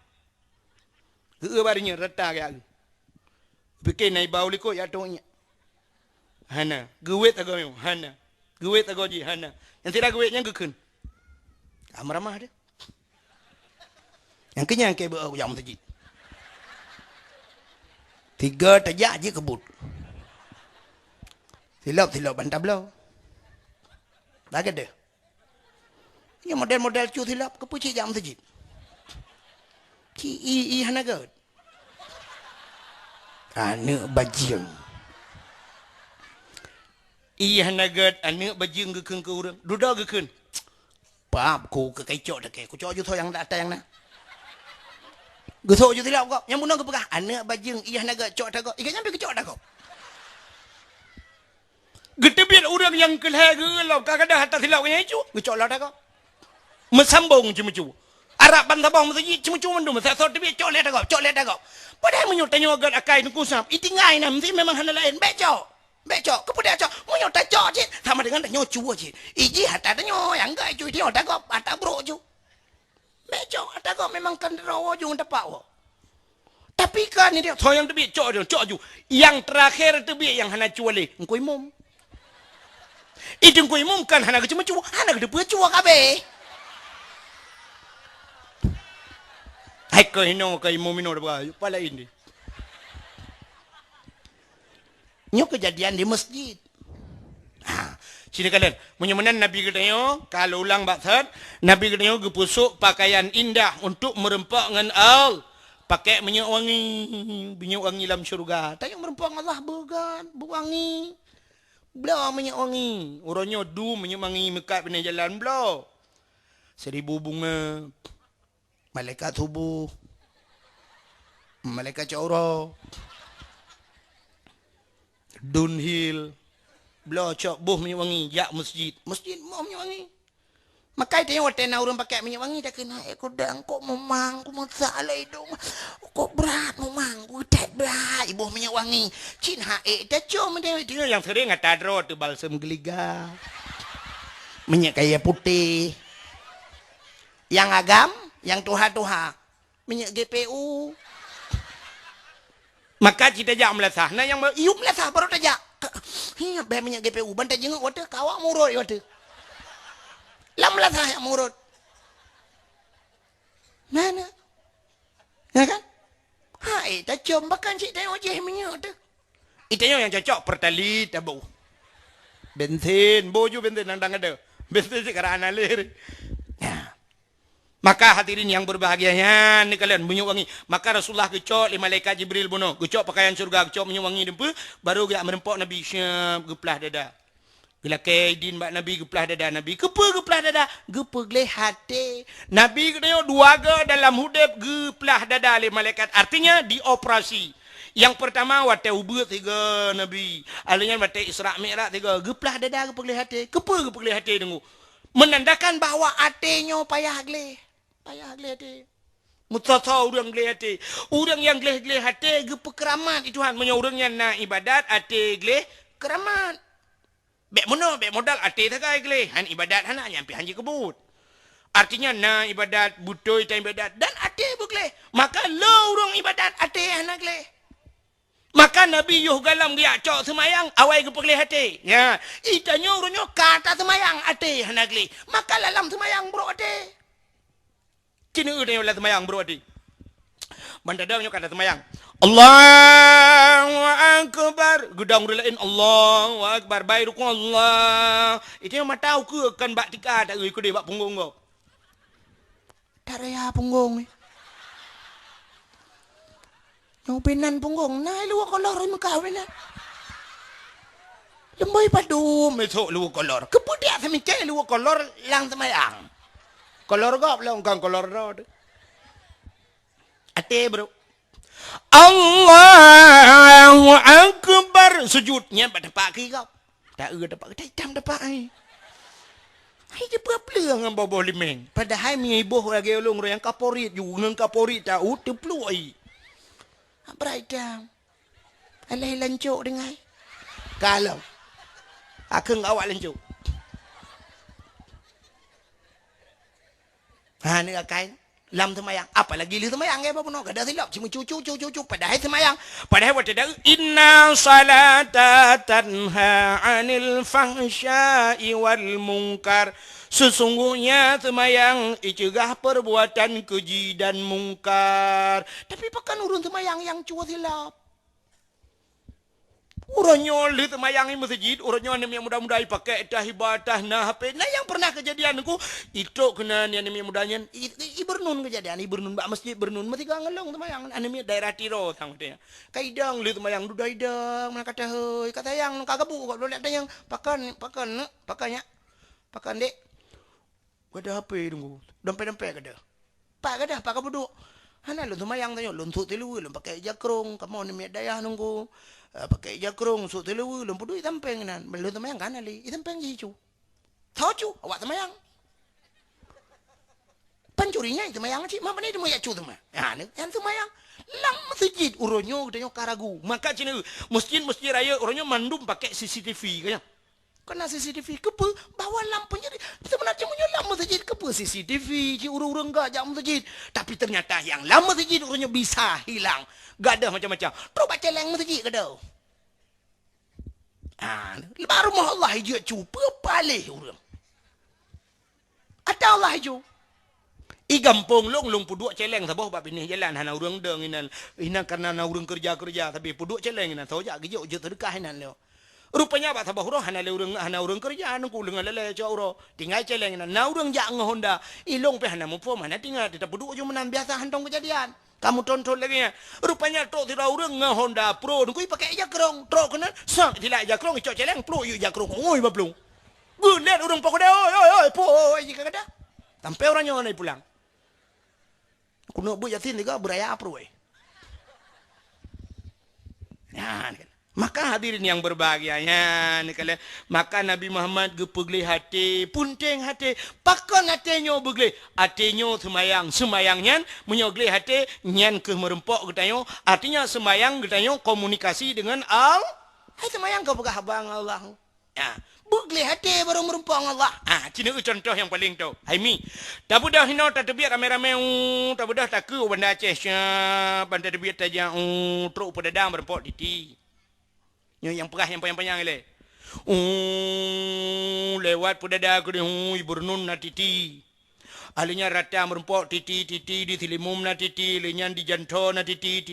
S2: Ke barinya rata ke. Bikin nai bau liko ya tonya. Hana, gewet agak memang hana, gewet agak je hana. Yang tidak gewetnya gekun. Ramah-ramah dia. Yang kenyang ke beau yang masjid. 3 tajak je kebut. Silap bantah belau. Bagai dia. Ini model-model cu silap ke pucik jam masjid. Ci hana god. Anak bajing. Iya nagat anak bajing gekun ke urang. Duda gekun. Pap ku ke kecok dak ke. Ku cok ju yang dak tayang na. Gesok ju tilap kau. Yang munang ke pegah anak bajing iya nagat cok dak kau. Ikan nyampe kecok dak kau. Getebit urang yang kelha gelau kagada hatta tilap nya cu. Gecok lah dak kau. Mesambung cemu-cu. Arab ban sabang mesti cemu-cu mendum. Saya sot tebit cok le dak kau. Cok le dak kau. Padahal menyutanyo agat akai nu kusap. Itingai na mesti memang hana lain becok. Becok, kemudian cok, munyo tak cok je, sama dengan tanyo cuo je. Iji hata tanyo yang gak cuy dia tak kop, hata bro ju. Becok, hata kop memang kan rawo ju tepak wo. Tapi kan ni dia, so yang tebi cok ju. Yang terakhir tebi yang hana cuo le, engkau imum. Itu engkau imum kan hana kecuma cuo, hana kedepu cuo kabe. Hai kau hino kau imum ino dah pala ini. Nyo kejadian di masjid. Sini kalian, menyemenan Nabi katanya, kalau ulang baksat, Nabi katanya gepusuk pakaian indah untuk merempak dengan al. Pakai minyak wangi dalam syurga. Tanya merempak Allah bergan, berwangi. Belah minyak wangi. Orangnya minyak wangi mekat pindah jalan belah. 1000 bunga. Malaikat subuh. Malaikat caurah. Dunhill, belah cok buh minyak wangi, jak masjid mau minyak wangi. Makai tanya waktu na orang pakai minyak wangi dah kena kudang kok memang ku masalah hidung kok berat memang ku tak berat ibu minyak wangi. Cin hae dah cuma dia yang sering ngata dro tu balsam geliga. Minyak kayu putih. Yang agam, yang tuha-tuha, minyak GPU. Maka kita jak melasah. Nah yang iup melasah baru tajak. Hiya be minyak GPU bantai jenguk wadah kawak murut wadah. Lam melasah yang murut. Mana? Ya kan? Hai, tak cium bahkan cik tengok je minyak tu. Itanya yang cocok pertali tabu. Bensin, boju bensin nandang ada. Bensin sekarang analir. Ya. Maka hadirin yang berbahagianya ni kalian minyak wangi. Maka Rasulullah kecok li malaikat Jibril bunuh. Kecok pakaian surga, kecok minyak wangi dempu baru dia merempok Nabi syab geplah dada. Gelakai din bak Nabi geplah dada Nabi. Kepa geplah dada? Gepa geleh hati. Nabi kena dua ga dalam hudib geplah dada oleh malaikat. Artinya dioperasi. Yang pertama wate ubud tiga Nabi. Alanya wate Isra' Mi'raj tiga. Geplah dada gepa geleh hati. Kepa gepa geleh hati tunggu. Menandakan bahawa hatinya payah geleh. Payah geleh hati. Mutata orang geleh hati. Orang yang geleh-geleh hati gepa keramat. Tuhan punya orang yang nak ibadat hati geleh keramat. Bek modal ate takai gele han ibadat hana nyampi hanji kebut. Artinya na ibadat butuh ita ibadat dan ate bugle. Maka lo urang ibadat ate hana gele. Maka Nabi yuh galam dia cok semayang awai ke pegle hati. Ya, itanya urunyo kata semayang ate hana gele. Maka lalam semayang bro ate. Cina udah lah semayang bro ate. Bandadangnya kata semayang. Allahu Akbar. Gudang relain Allahu Akbar. Baik rukun Allah. Itu yang mata aku akan bak tika. Tak ikut dia bak punggung kau. Tak raya punggung ni. Yang penan punggung. Nah, luar kolor ni kau penan. Lembai padu. Mesok luar kolor. Kemudian semicai luar kolor lang semayang. Kolor gop lah. Bukan kolor rod. Ate bro. Allahu Akbar. Sujudnya pada pagi kau. Tak dapat kita hitam dapat ai. Hai dia peleng dengan bawah limeng. Padahal mi ibuh lagi ulung yang kaporit ju nang kaporit tahu teplu ai. Abrai dah. Alai lancuk dengan. Kalau akeng awak lancuk. Ha ni kain. Lam semayang. Apalagi li semayang apa pun. Kada silap. Cuma cucu. Padahal semayang. Padahal waktu dah. Inna salata tanha anil fahsyai wal munkar. Sesungguhnya semayang icegah perbuatan keji dan mungkar. Tapi pakan urun semayang yang cua silap. Urangnya li semayang di masjid, urangnya ni yang muda-muda pakai dah ibadah nah HP. Nah yang pernah kejadian aku, itu kena ni yang mudanya ibernun kejadian, ibernun bak masjid bernun mesti ngelong semayang anime daerah Tiro tang dia. Kaidang li semayang du daidang mana kata heuy, kata yang kagabu kok boleh ada yang pakannya. Pakan dek. Ada HP tunggu. Dompet kada. Pak kada, pak kabuduk. Hana lu semayang tanya, luntut tilu, lu pakai jakrong, kamu ni dayah nunggu. Pakai jakrong so telu lum pudu itampeng nan belum temayang kan ali itampeng jicu tahu cu awak temayang pancurinya itu temayang cik mana itu mau ya cu temah ya ni yang temayang lang masjid uronyo katanya karagu maka cina masjid raya uronyo mandum pakai CCTV kaya kena CCTV kepe bawa lampunya sebenarnya punya lampu masjid kepe CCTV cik urung enggak jam masjid tapi ternyata yang lampu masjid uronyo bisa hilang gadah macam-macam. Terus baca leng masjid gadah. Baru mau Allah hijau cuba palih orang. Ada Allah hijau. I gampung long puduk celeng sabah bab ini jalan hana urang deng inan karena na urang kerja tapi puduk celeng inan saja gejo je terkah inan leo. Rupanya bak sabah urang hana urang kerja nungku lengan lele coro tinggal celeng inan na urang jak ngehonda ilong pe hana mupom hana tinggal di puduk je menan biasa handong kejadian. Kamu tonton lagi ya. Rupanya truk tidak urang nge Honda Pro. Nungkui pakai jakrong. Truk kena. Sak tidak jakrong. Icok celeng. Pro yuk jakrong. Oi baplung. Gulet urang pokok dia. Oi. Po. Oi jika kada. Sampai orangnya naik pulang. Aku nak buat yatin juga. Beraya Pro. Ya kan. Maka hadirin yang berbahagianya maka Nabi Muhammad gepegli hati punting hati pakon hatinya begli hatinya semayangnya menyogli hati nyan ke merempok getanyo artinya semayang getanyo komunikasi dengan Allah hai semayang kau pegah abang Allah ya begli hati baru merempok Allah cina contoh yang paling tu hai mi tak budah hino tak terbiar rame-rame tak budah tak ke benda Aceh benda terbiar taja truk pedadang merempok titi yang perah yang panjang-panjang le. Lewat pedada ke dia iburnun na titi. Alinya rata merempok titi di tilimum na titi, linyan di janto na titi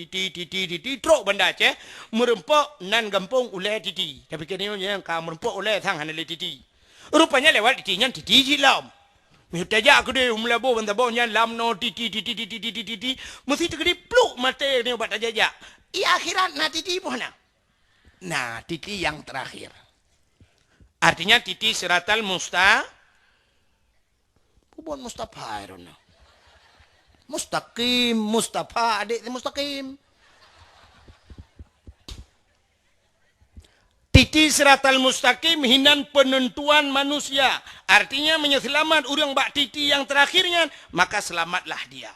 S2: truk benda Aceh merempok nan gampung oleh titi. Tapi kini yang ka merempok oleh thang hanale titi. Rupanya lewat titinya titi jilam. Mihtaja aku dia umlabo benda bawnya lam no titi. Mesti tegedi pluk mate ni obat aja. I akhirat na titi pun na. Nah, titi yang terakhir. Artinya titi siratal bukan mustaqim. Mustaqim, Mustafa, adik mustaqim. Titi siratal mustaqim hinan penentuan manusia. Artinya menyelamat orang bak titi yang terakhirnya, maka selamatlah dia.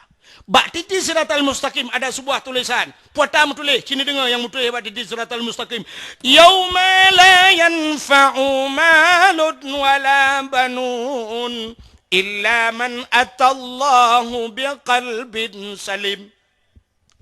S2: Bak titi siratal mustaqim ada sebuah tulisan. Puatam tulis, sini dengar yang tulis bak titi siratal mustaqim. Yauma la yanfa'u malun wala banun illa man atallahu biqalbin salim.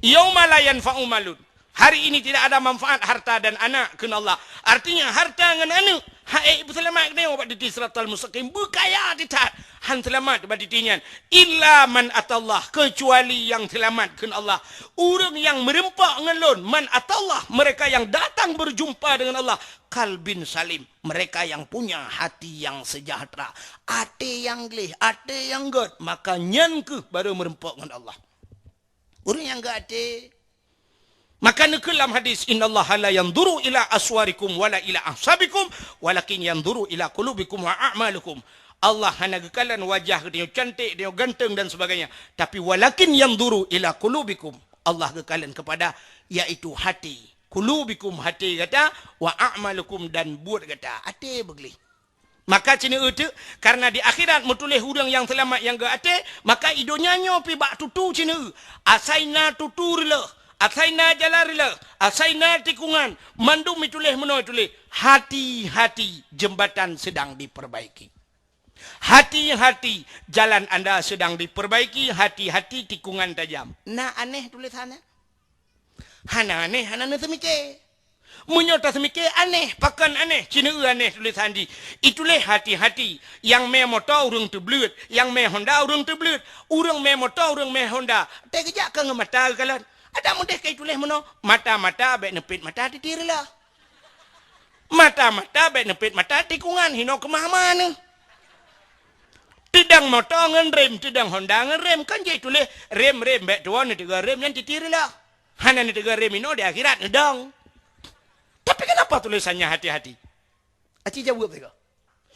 S2: Yauma la yanfa'u malun. Hari ini tidak ada manfaat harta dan anak kena Allah. Artinya harta dengan anak haik berselamat kena obat di siratal mustaqim berkaya ditat han selamat bagi tinyan illa man atallah kecuali yang selamat kena Allah. Orang yang merempak ngelon man atallah mereka yang datang berjumpa dengan Allah kalbin salim mereka yang punya hati yang sejahtera, hati yang leh, hati yang god maka nyan ke baru merempak dengan Allah. Orang yang gak hati maka dalam hadis innallaha la yanzuru ila aswarikum wala ila ahsabikum walakin yanzuru ila qulubikum wa a'malukum. Allah hanya gekalan wajah dia cantik, dia ganteng dan sebagainya, tapi walakin yanzuru ila qulubikum. Allah gekalan kepada yaitu hati. Qulubikum hati kata wa a'malukum dan buat kata hati begli. Maka cina itu karena di akhirat mutulih orang yang selamat yang gak hati, maka idonya nyopi bak tutu cina asaina tuturlah. Asaina jalarila, asaina tikungan, mandum ituleh menoi tuleh. Hati-hati jembatan sedang diperbaiki. Hati-hati jalan anda sedang diperbaiki, hati-hati tikungan tajam. Nah aneh tulisannya. Hana aneh, hana semikir. Menyota semikir aneh, pakan aneh, cina aneh tulisan di. Itulah hati-hati. Yang me motor urung terbelut, yang me Honda urung terbelut. Urung me motor, urung me Honda. Tak kejak ke mata kalian. Ada mudah kayak tulis mana? Mata-mata baik nepit mata ditirilah. Mata-mata baik nepit mata tikungan hino kemah mana? Tidang motor ngan rem, tidang Honda ngan rem kan jadi tulis rem baik tuan ni tiga rem yang ditirilah. Hana ni tiga rem ino di akhirat nedang. Tapi kenapa tulisannya hati-hati? Aci jawab juga.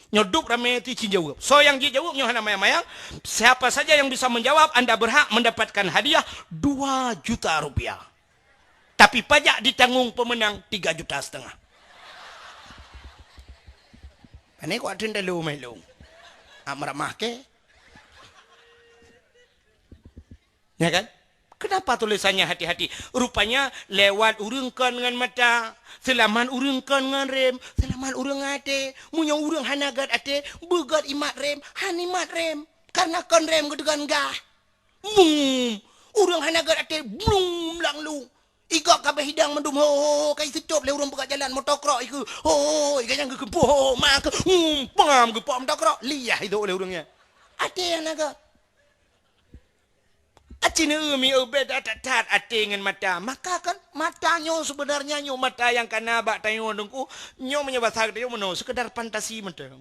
S2: Nyodup ramai itu cing jawab. So yang dia jawab nyohana mayang-mayang. Siapa saja yang bisa menjawab anda berhak mendapatkan hadiah 2 juta rupiah. Tapi pajak ditanggung pemenang 3,5 juta. Ini kok ada lu melu. Meramah ke? Ya kan? Kenapa tulisannya hati-hati? Rupanya lewat urungkan dengan mata, selaman urungkan dengan rem, selaman urung ate, munya urung hanagat ate, begat imat rem, hanimat rem. Karena kon rem gedegan gah. Urung hanagat ate, blum lang lu. Igak kabeh hidang mendum ho kai secup le urung begat jalan motokrok iku. Ho ikan yang gegempo ho mak pam gepom motokrok. Liyah itu oleh urungnya. Ate yang naga. Acina umi ubed atat ate dengan mata. Maka kan matanya sebenarnya nyo mata yang kana bak tayo dengku nyo menyebasar dia meno sekedar fantasi mentang.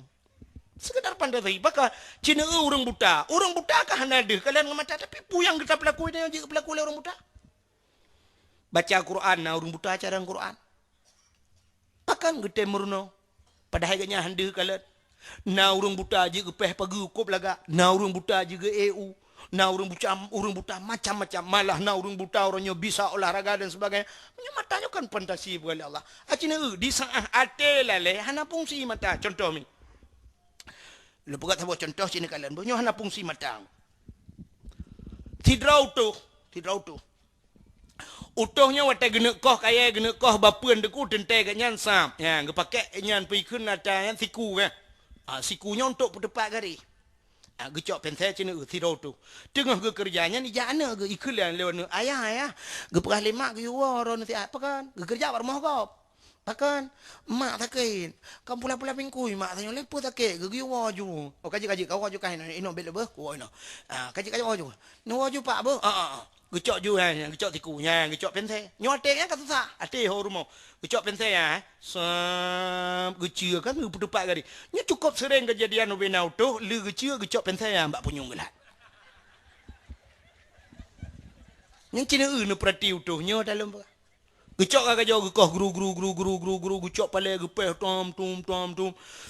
S2: Sekedar fantasi. Baka cina orang buta. Orang buta kah nade kalian dengan mata tapi puyang kita pelaku ini jika pelaku oleh orang buta. Baca Quran na orang buta cara Quran. Akan gede meruno. Padahal ganya hande kalian. Na orang buta jika peh pagi kop laga. Na orang buta jika EU. Na orang buta macam-macam malah na orang buta orangnya bisa olahraga dan sebagainya. Matanya kan fantasi oleh Allah. Acina di saah ate lale hana fungsi mata. Contoh ni. Lu buat sebuah contoh sini kalian. Bunyo hana fungsi mata. Tidrau tu. Utuhnya wata gena koh kaya gena koh bapuan deku tentai kat nyan sam. Ya, gepakai nyan pergi kun ada yang siku kan. Sikunya untuk berdepak gari. Gecok pensel cina tidrau tu. Tengah ke kerjanya ni jana ke ikulan lewan ayah. Ge perah lemak ge waron si apa kan? Ge kerja bar moh kau. Pakan mak takin. Kam pula-pula pingkui mak tanya lepo takin ge waju. Oh kaji kau waju kain ino bel be ko ino. Kaji waju. No waju pak be. Gecok ju gecok tikunya, gecok pensel. Nyoteknya kan susah. Ate ho rumah. Gecok pensel ya. Gecil kan berdepak gari. Nya cukup sering kejadian ubena tu, le gecil gecok pensel ya mbak punyung gelat. Yang cina nu perhati utuhnya dalam Gecok kagak jauh gekoh guru gecok pale gepeh tom.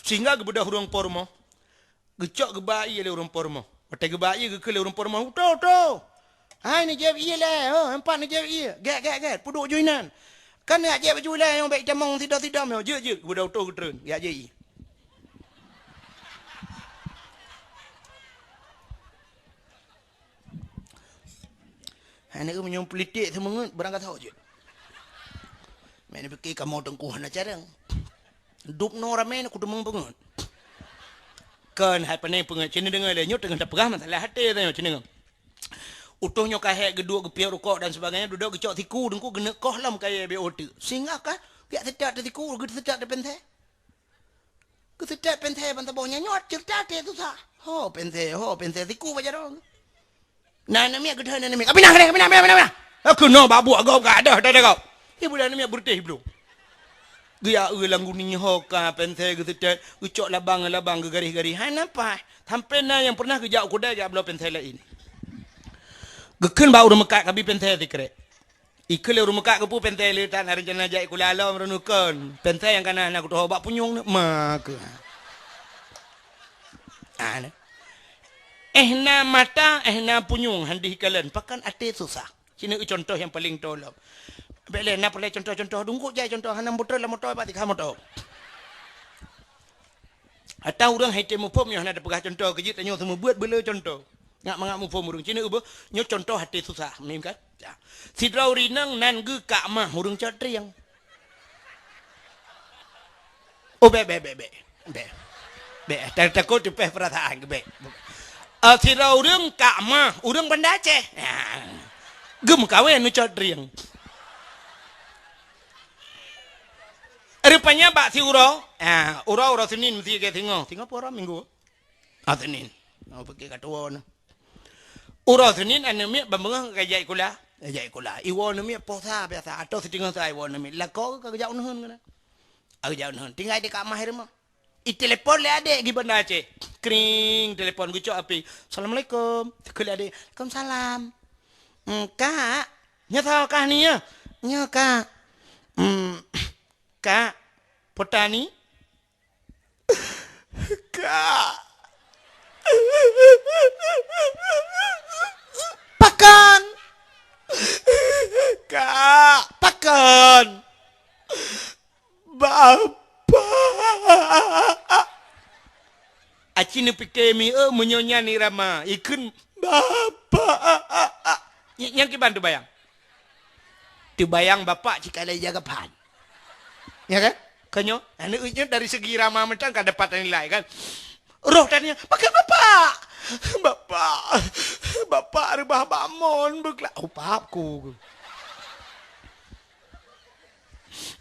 S2: Sehingga gebedah urang pormo. Gecok gebai le urang pormo. Pate gebai ge kele urang pormo. To. Hai ni jeb iya le. Oh, empat ni jeb iya. Get. Puduk joinan. Kan nak jeb baju le yang baik jamong tidak me. Je. Gebedah to getreun. Ya je. Anak ke menyong politik semangat berangkat tahu je. Mana fikir kamu tengkuh nak carang. Dup no ramai nak kudu mengpengut. Kan hai panai pengut cina dengar le nyut dengan tak perah masalah hati tanya cina. Utuhnya kahek gedua gepiak rokok dan sebagainya duduk gecok tiku dengku gena koh lam kaya BOT. Sehingga kan piak sedak tiku ged sedak de penthe. Ke sedak penthe banta bawnya nyot cerita tu sah. Ho penthe tiku baca dong. Nah namanya gedha namanya. Kapina. Aku no babu agak ada kau. Ibu dah namanya berteh belum. Dia ulang guning hoka penthe gitu tet ucok labang ke garis-garis. Hai nampak. Sampai na yang pernah ke jauh kuda jak belum penthe lain. Gekeun bau rumah kak kabi penthe tikre. Ikele rumah kak kepu penthe le tan hari jana jak kula alam renukun. Penthe yang kana nak tu bak punyung mak. Ana. Na mata na punyung handi kalen pakan ate susah. Sini contoh yang paling tolong. Bele na boleh contoh-contoh dungku jai contoh hanam motor la motor pati kha motor. Atau orang hete mu pom yo na pegah contoh kejit tanyo semua buat bela contoh. Ngak mangak mu pom urang cina ubo nyo contoh hati susah mem kan. Ya. Sidrau rinang nan ge kak mah urang catriang. Oh be. Takut dipeh perasaan ke be. Sidrau urang kak mah urang banda Aceh. Gem kawen nu catriang. Rupanya Pak si Uro Senin mesti ke tengok apa minggu? Senin. Pergi kat tuan. Uro Senin anu mi bambang ke jai kula. Iwo nu mi posa biasa atau setengah sai iwo nu mi. Lako ke jauh nuhun kana. Jauh nuhun. Tinggal di kat mahir mah. Telepon le adik di Banda Aceh. Kring telepon gucok api. Assalamualaikum. Kuli adik. Waalaikumsalam. Kak, nyata kah ni ya? Nya kak. Kak, petani? Kak. Pakan. Kak, pakan. Bapa. Acini pikemi menyonya ni rama. Ikun bapa. Yang kiban tu bayang. Tu bayang bapak jika lagi jaga pan. Ya kan? Kanyo, anu unya dari segi ramah macam kan dapat nilai kan. Roh tanya, pakai bapak rebah bamon berkelak. Papku.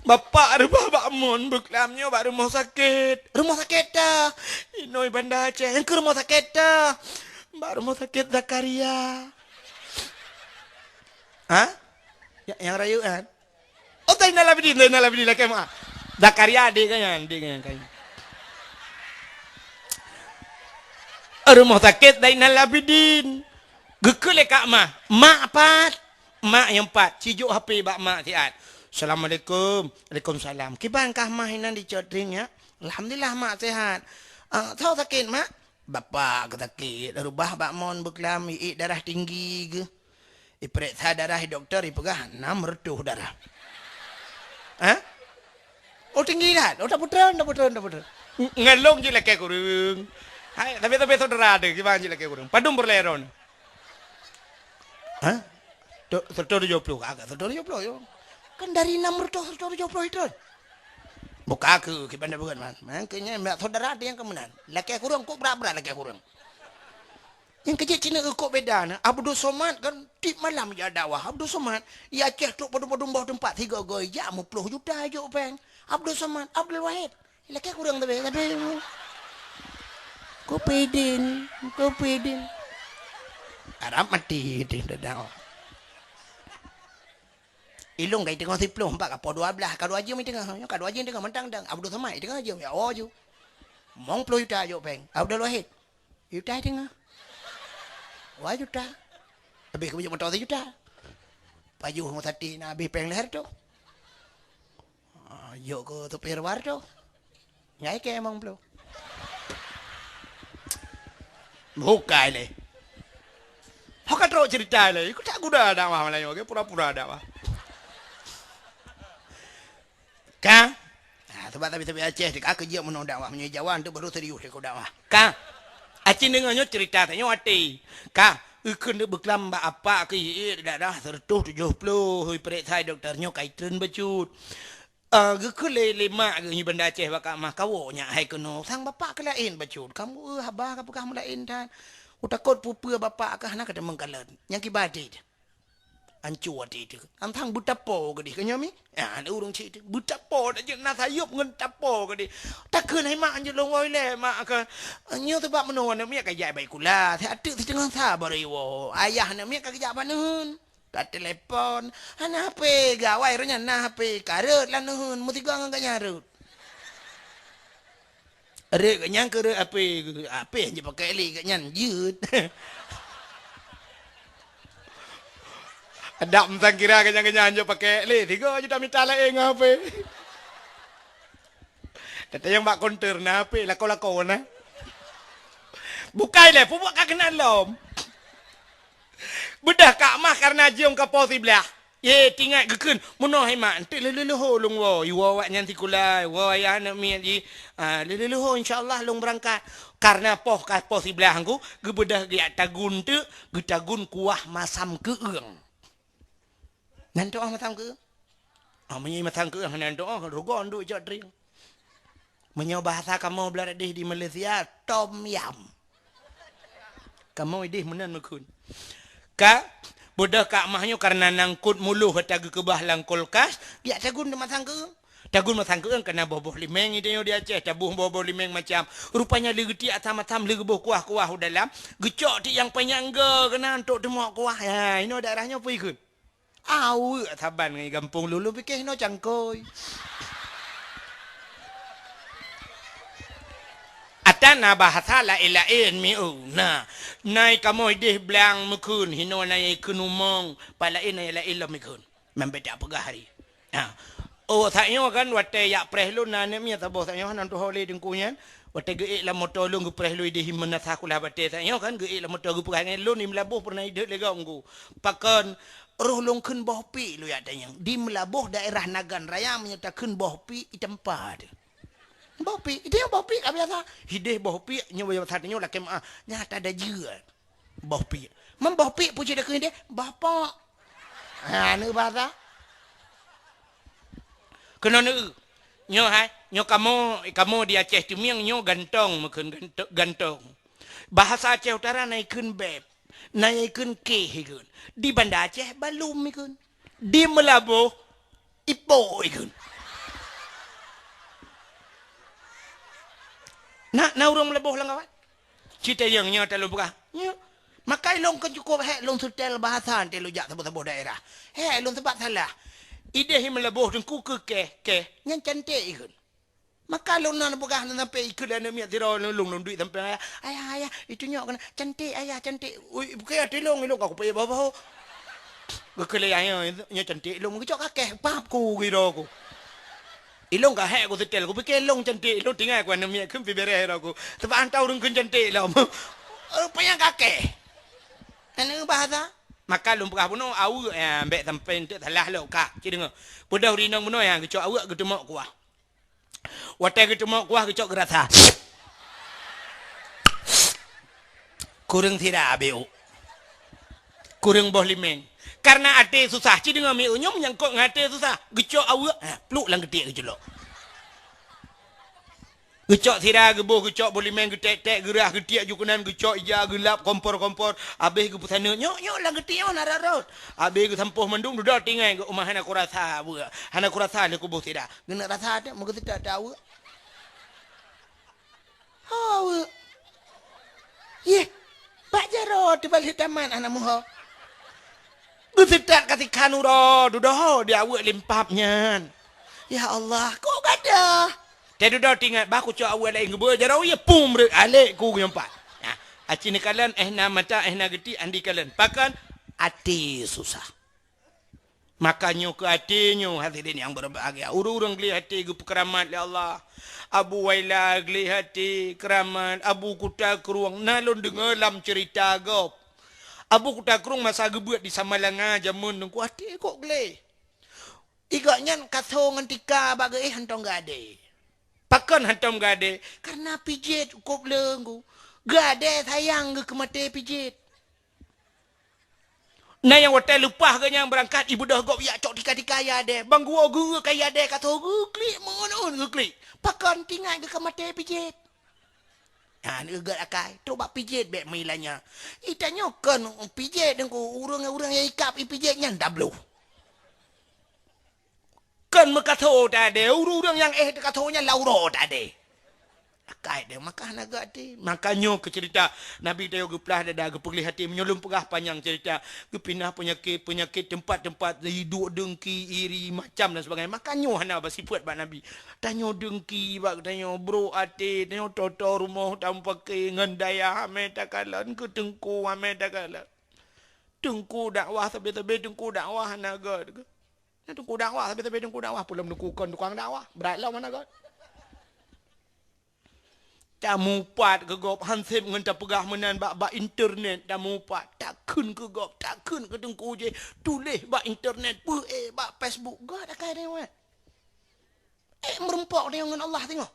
S2: Bapak rebah bamon berkelamnya baru rumah sakit. Rumah sakit dah. Inoi Banda Aceh. Yang ke rumah sakit dah. Baru rumah sakit Zakaria. Hah? Yang rayuan? Oh, Zainal Abidin lah kemah. Zakaria adik kan. Rumah sakit Zainal Abidin. Gekele kak mah. Mak pat. Mak yang pat. Cijuk HP bak mak siat. Assalamualaikum. Waalaikumsalam. Kibankah mah hinan dicodring ya? Alhamdulillah mak sehat. Tahu sakit mak? Bapak ke sakit. Rubah bak mon beklam. Darah tinggi ke. Periksa darah doktor. Ipegah 6 reduh darah. Hah? Oh tinggi dah. Oh tak putra. Ngelong je laki kurang. Hai, tapi saudara ada gimana je laki kurang. Padum berleron. Hah? 170 agak 170 yo. Kan dari 6 reduh 170 itu. Buka aku gimana bukan man. Makanya saudara ada yang kemenan. Laki kurang kok berapa laki kurang. Yang kecil Cina kok beda na. Abdul Somad kan tip malam ya dakwah. Abdul Somad ya Aceh tu pada bawah tempat 3 goy ya 50 juta aja peng. Abdul Somad, Abdul Wahid. Laki kurang tapi Kopedin. Arab mati di dakwah. Ilung kai tengah 10 4 apa 12 kadu aja mi tengah. Kadu aja tengah mentang dang. Abdul Somad tengah aja ya ojo. Mong 10 juta aja peng. Abdul Wahid. Juta tengah. Wah juta. Habis kemudian motor juta. Paju mau tadi na habis peng leher tu. Yuk ke tepi luar tu. Ngai ke emang belum. Bukan le. Hok katro cerita le. Ikut tak guna ada mah Melayu ke pura-pura ada mah. Kang. Sebab tapi Aceh dik aku je menondak mah menye Jawa tu baru serius dik dak mah. Kang. Aceh dengannya cerita tanya hati. Kang, ikun de beklam ba apa ke dah 170 perek sai doktornya kaitren bacut. Ge le mak ge benda Aceh baka mah kawo nya hai kuno sang bapak ke lain bacut. Kamu habah ka kamu lain dan utakot pupua bapak ka nak ada mengkalan. Yang kibadit. Ancur itu. Antang butapo ke di kenyami. Ya, ada urung cik butapo dah je nak sayup ngan tapo ke di. Takkan hai mak anje long oi le mak ke. Nyo sebab menon mi ka jai baik kula. Saya ada si tengah sabar iwo. Ayah nak mi ka kerja panun. Kat telefon. Ana HP gawai ronya na HP karut lah nuhun. Mesti gua ngan nyarut. Rek nyang ke apa je pakai li kat nyan jut. Ada mentang kira kenyang-kenyang je pakai le 3 juta minta lain apa. Kata yang mak konter na apa lako-lako na. Bukai le pupuk ka kena lom. Bedah kak mah karena jiong ka po sebelah. Ye tinggal gekun muno hai mak ente lele ho long wo iwo wak nyanti kulai wo ya nak mi ji lele ho insyaallah long berangkat karena poh ka po sebelah angku gebedah ge tagun tu ge tagun kuah masam keung. Nanti orang matang ke? Menyi matang ke? Nanti orang rogon duk jat drink. Menyo bahasa kamu belar di Malaysia tom yam. Kamu idih menan mekun. Ka budak kak mahnya karena nangkut mulu hata ke bahlang kulkas, dia tagun de matang ke. Tagun matang ke kena boboh limeng itu dia Aceh tabuh boboh limeng macam rupanya legeti atam-atam legeboh kuah-kuah dalam gecok ti yang penyangga kena untuk demok kuah. Ya, ini daerahnya apa ikut? Taban ngai kampung lulu fikir no cangkoi. Atana bahasa la ilain miuna. Nai kamu idih belang mekun hino nai kunumong palain nai la ilam mekun. Membeda pegah hari. Oh taknya kan wate yak prehlu nane mi tabo taknya nan tu hole dengkunya. Wate ge la motor lu prehlu idih himna sakulah bate taknya kan ge la motor gu perangai lu ni melabuh pernah idih lega nggu. Pakan roh longkeun boh pi lu ya tanya di melabuh daerah Nagan Raya menyatakan boh pi di tempat boh pi itu yang boh pi ka biasa hideh boh pi nya wa satnya la kem nyata ada jeur boh pi mem boh pi puji dak dia bapak nu bahasa kena nu nyo hai nyo kamu di Aceh tu miang nyo gantong meukeun gantong bahasa Aceh Utara naikeun beb naikun ke ikun di Banda Aceh balum ikun di Melabuh ipo ikun na urang Melabuh lang kawan cita yang nya telu buka nya makai long kan cukup he long sutel bahasan telu jak sebut-sebut daerah he long sebab salah ide hi Melabuh dengku ke nyan cantik ikun maka lu nan buka sampai ikut dan miat tiro long duit sampai ayah itu nyok kena cantik ayah cantik ui bukan ada long aku pay bapa gekele ayah nya cantik long kecok kakek papku gitu aku ilong ka he aku setel aku pikir long cantik long tinggal aku nan miat kem bibere aku sebab antau urang cantik lah payah kakek anu bahasa maka lu buka puno au ambek sampai entek salah lo kak ci dengar budak rinong puno yang kecok awak gedemak kuah watai kita mau kuah kecok gerasa. Kurang tidak abiu. Kurang boh limeng. Karena ate susah. Ci dengan mi unyum menyangkut ngate susah. Kecok awak. Peluk lang getik kecelok. Kecok tidak geboh kecok boh limeng getek-tek gerah getik jukunan kecok ija gelap kompor-kompor. Habis ke pusana nyok lang getik on ararot. Habis ke sampuh mendung duduk tinggal ke rumah hana kurasa buat. Hana kurasa le kubuh tidak. Gena rasa ada muka tidak tahu. Oh. Ye. Pak Jaro di balik taman anak muha. Gesedak kasih kanuro dudoh dia awak limpapnya. Ya Allah, kok gada? Tadi dah tinggal baku cak awak lain gebur Jaro ya pum alik ku nyampak. Nah, acini kalian na mata na geti andi kalian. Pakan ati susah. Makanya ke hatinya hadirin yang berbahagia. Urang-urang geli hati ke keramat ya Allah. Abu Waila geli hati keramat. Abu Kuta Keruang nalon dengar dalam cerita gop. Abu Kuta Keruang masa gebuat di Samalanga jamun nungku hati kok geli. Igaknya katho ngantika bagai hantong gade. Pakan hantong gade karena pijit kok lenggu. Gade sayang ke mati pijit. Nah yang hotel lupa ke yang berangkat ibu dah gop ya cok tika ya deh. Bang gua gua kaya deh kata gua klik mengon klik. Pakan tinggal ke mati pijit. Ah ni gak akai. Coba pijit bek milanya. Itanya kan pijit dengan urang-urang yang ikap pijitnya dablu. Kan mekatho tadi urang yang katonya lauro tadi. Akai dia makan agak ti. Makanya ke cerita Nabi dia geplah dah gepegli hati menyolong pegah panjang cerita gepinah penyakit tempat-tempat hidup dengki iri macam dan sebagainya. Makanya hana bersifat bak Nabi. Tanya dengki bak tanya bro ate tanya toto rumah tanpa ke ngendaya ame takalan ke tengku ame takalan. Tengku dakwah tapi tengku dakwah hana agak. Tengku dakwah tapi tengku dakwah pula mendukukan tukang dakwah. Beratlah mana agak. Tak mupat ke gop hansip ngenta pegah menan bak internet tak mupat takun ke gop takun ke tengku je tulis bak internet pu bak Facebook gak dak ada weh merempok dia dengan Allah tengok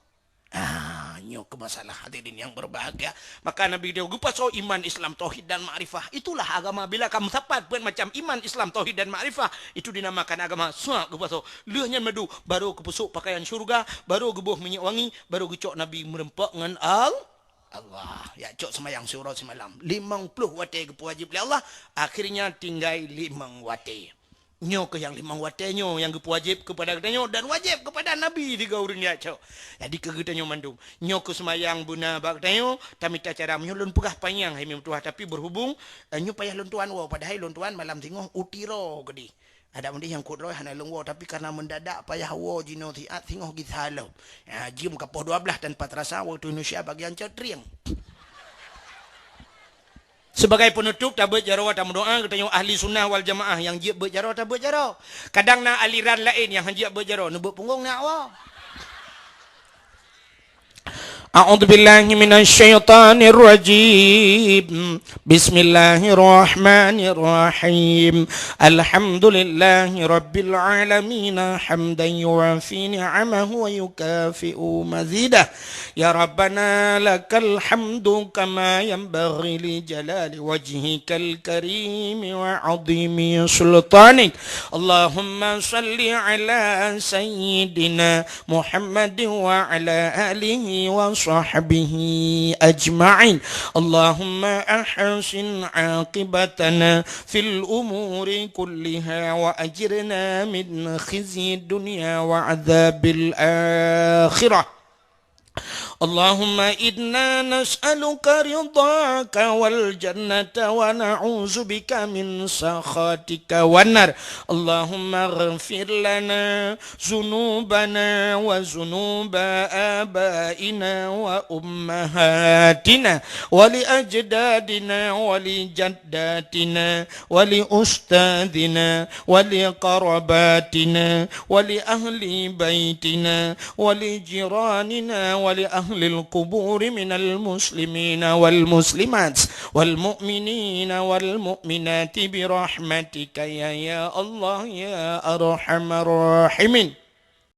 S2: nyo ke masalah hadirin yang berbahagia. Maka Nabi dia pasal iman Islam tauhid dan makrifah itulah agama. Bila kamu sapat buat macam iman Islam tauhid dan makrifah itu dinamakan agama. Suak ke pasal leuhnya madu baru ke pusuk pakaian syurga baru gebuh minyak wangi baru gecok Nabi merempak dengan Allah ya cok semayang surau semalam 50 wate ke wajib oleh Allah akhirnya tinggal 5 wate nyo ke yang 5 wate nyo yang ke wajib kepada katanya dan wajib kepada Nabi 3 orang ya cok jadi ke katanya mandum nyo ke semayang buna bak katanya tamita cara menyulun pegah panjang hai memtuah tapi berhubung nyo payah lontuan wa padahal lontuan malam tengok utiro gedi ada mandi yang kudroy hana lengwo tapi karena mendadak payah wo jino tiat tengok gitu halau ya jim kapoh 12 tanpa terasa waktu Indonesia bagian cetriang. Sebagai penutup tak berjaro tak berdoa katanya ahli sunnah wal jamaah yang jiat berjaro tak berjaro. Kadang nak aliran lain yang jiat berjaro nebut punggung nak wa. A'udzu billahi minasy syaithanir rajim. Bismillahirrahmanirrahim. Alhamdulillahi rabbil alamin hamdan yuwafi ni'amahu wa yukafi'u mazidah. Ya Rabbana lakal hamdu kama yanbaghi li jalali wajhikal karim wa 'azimi sultanik. Allahumma salli ala sayyidina Muhammadin wa ala alihi wa وصحبه أجمعين اللهم أحسن عاقبتنا في الأمور كلها وأجرنا من خزي الدنيا وعذاب الآخرة اللهم إنا نسألك رضاك والجنة ونعوذ بك من سخطك والنار اللهم اغفر لنا ذنوبنا وذنوب آبائنا وأمهاتنا ولأجدادنا ولجداتنا ولأستاذنا ولقرباتنا ولأهل بيتنا ولجيراننا ولأهل القبور من المسلمين والمسلمات والمؤمنين والمؤمنات برحمتك يا الله يا أرحم الراحمين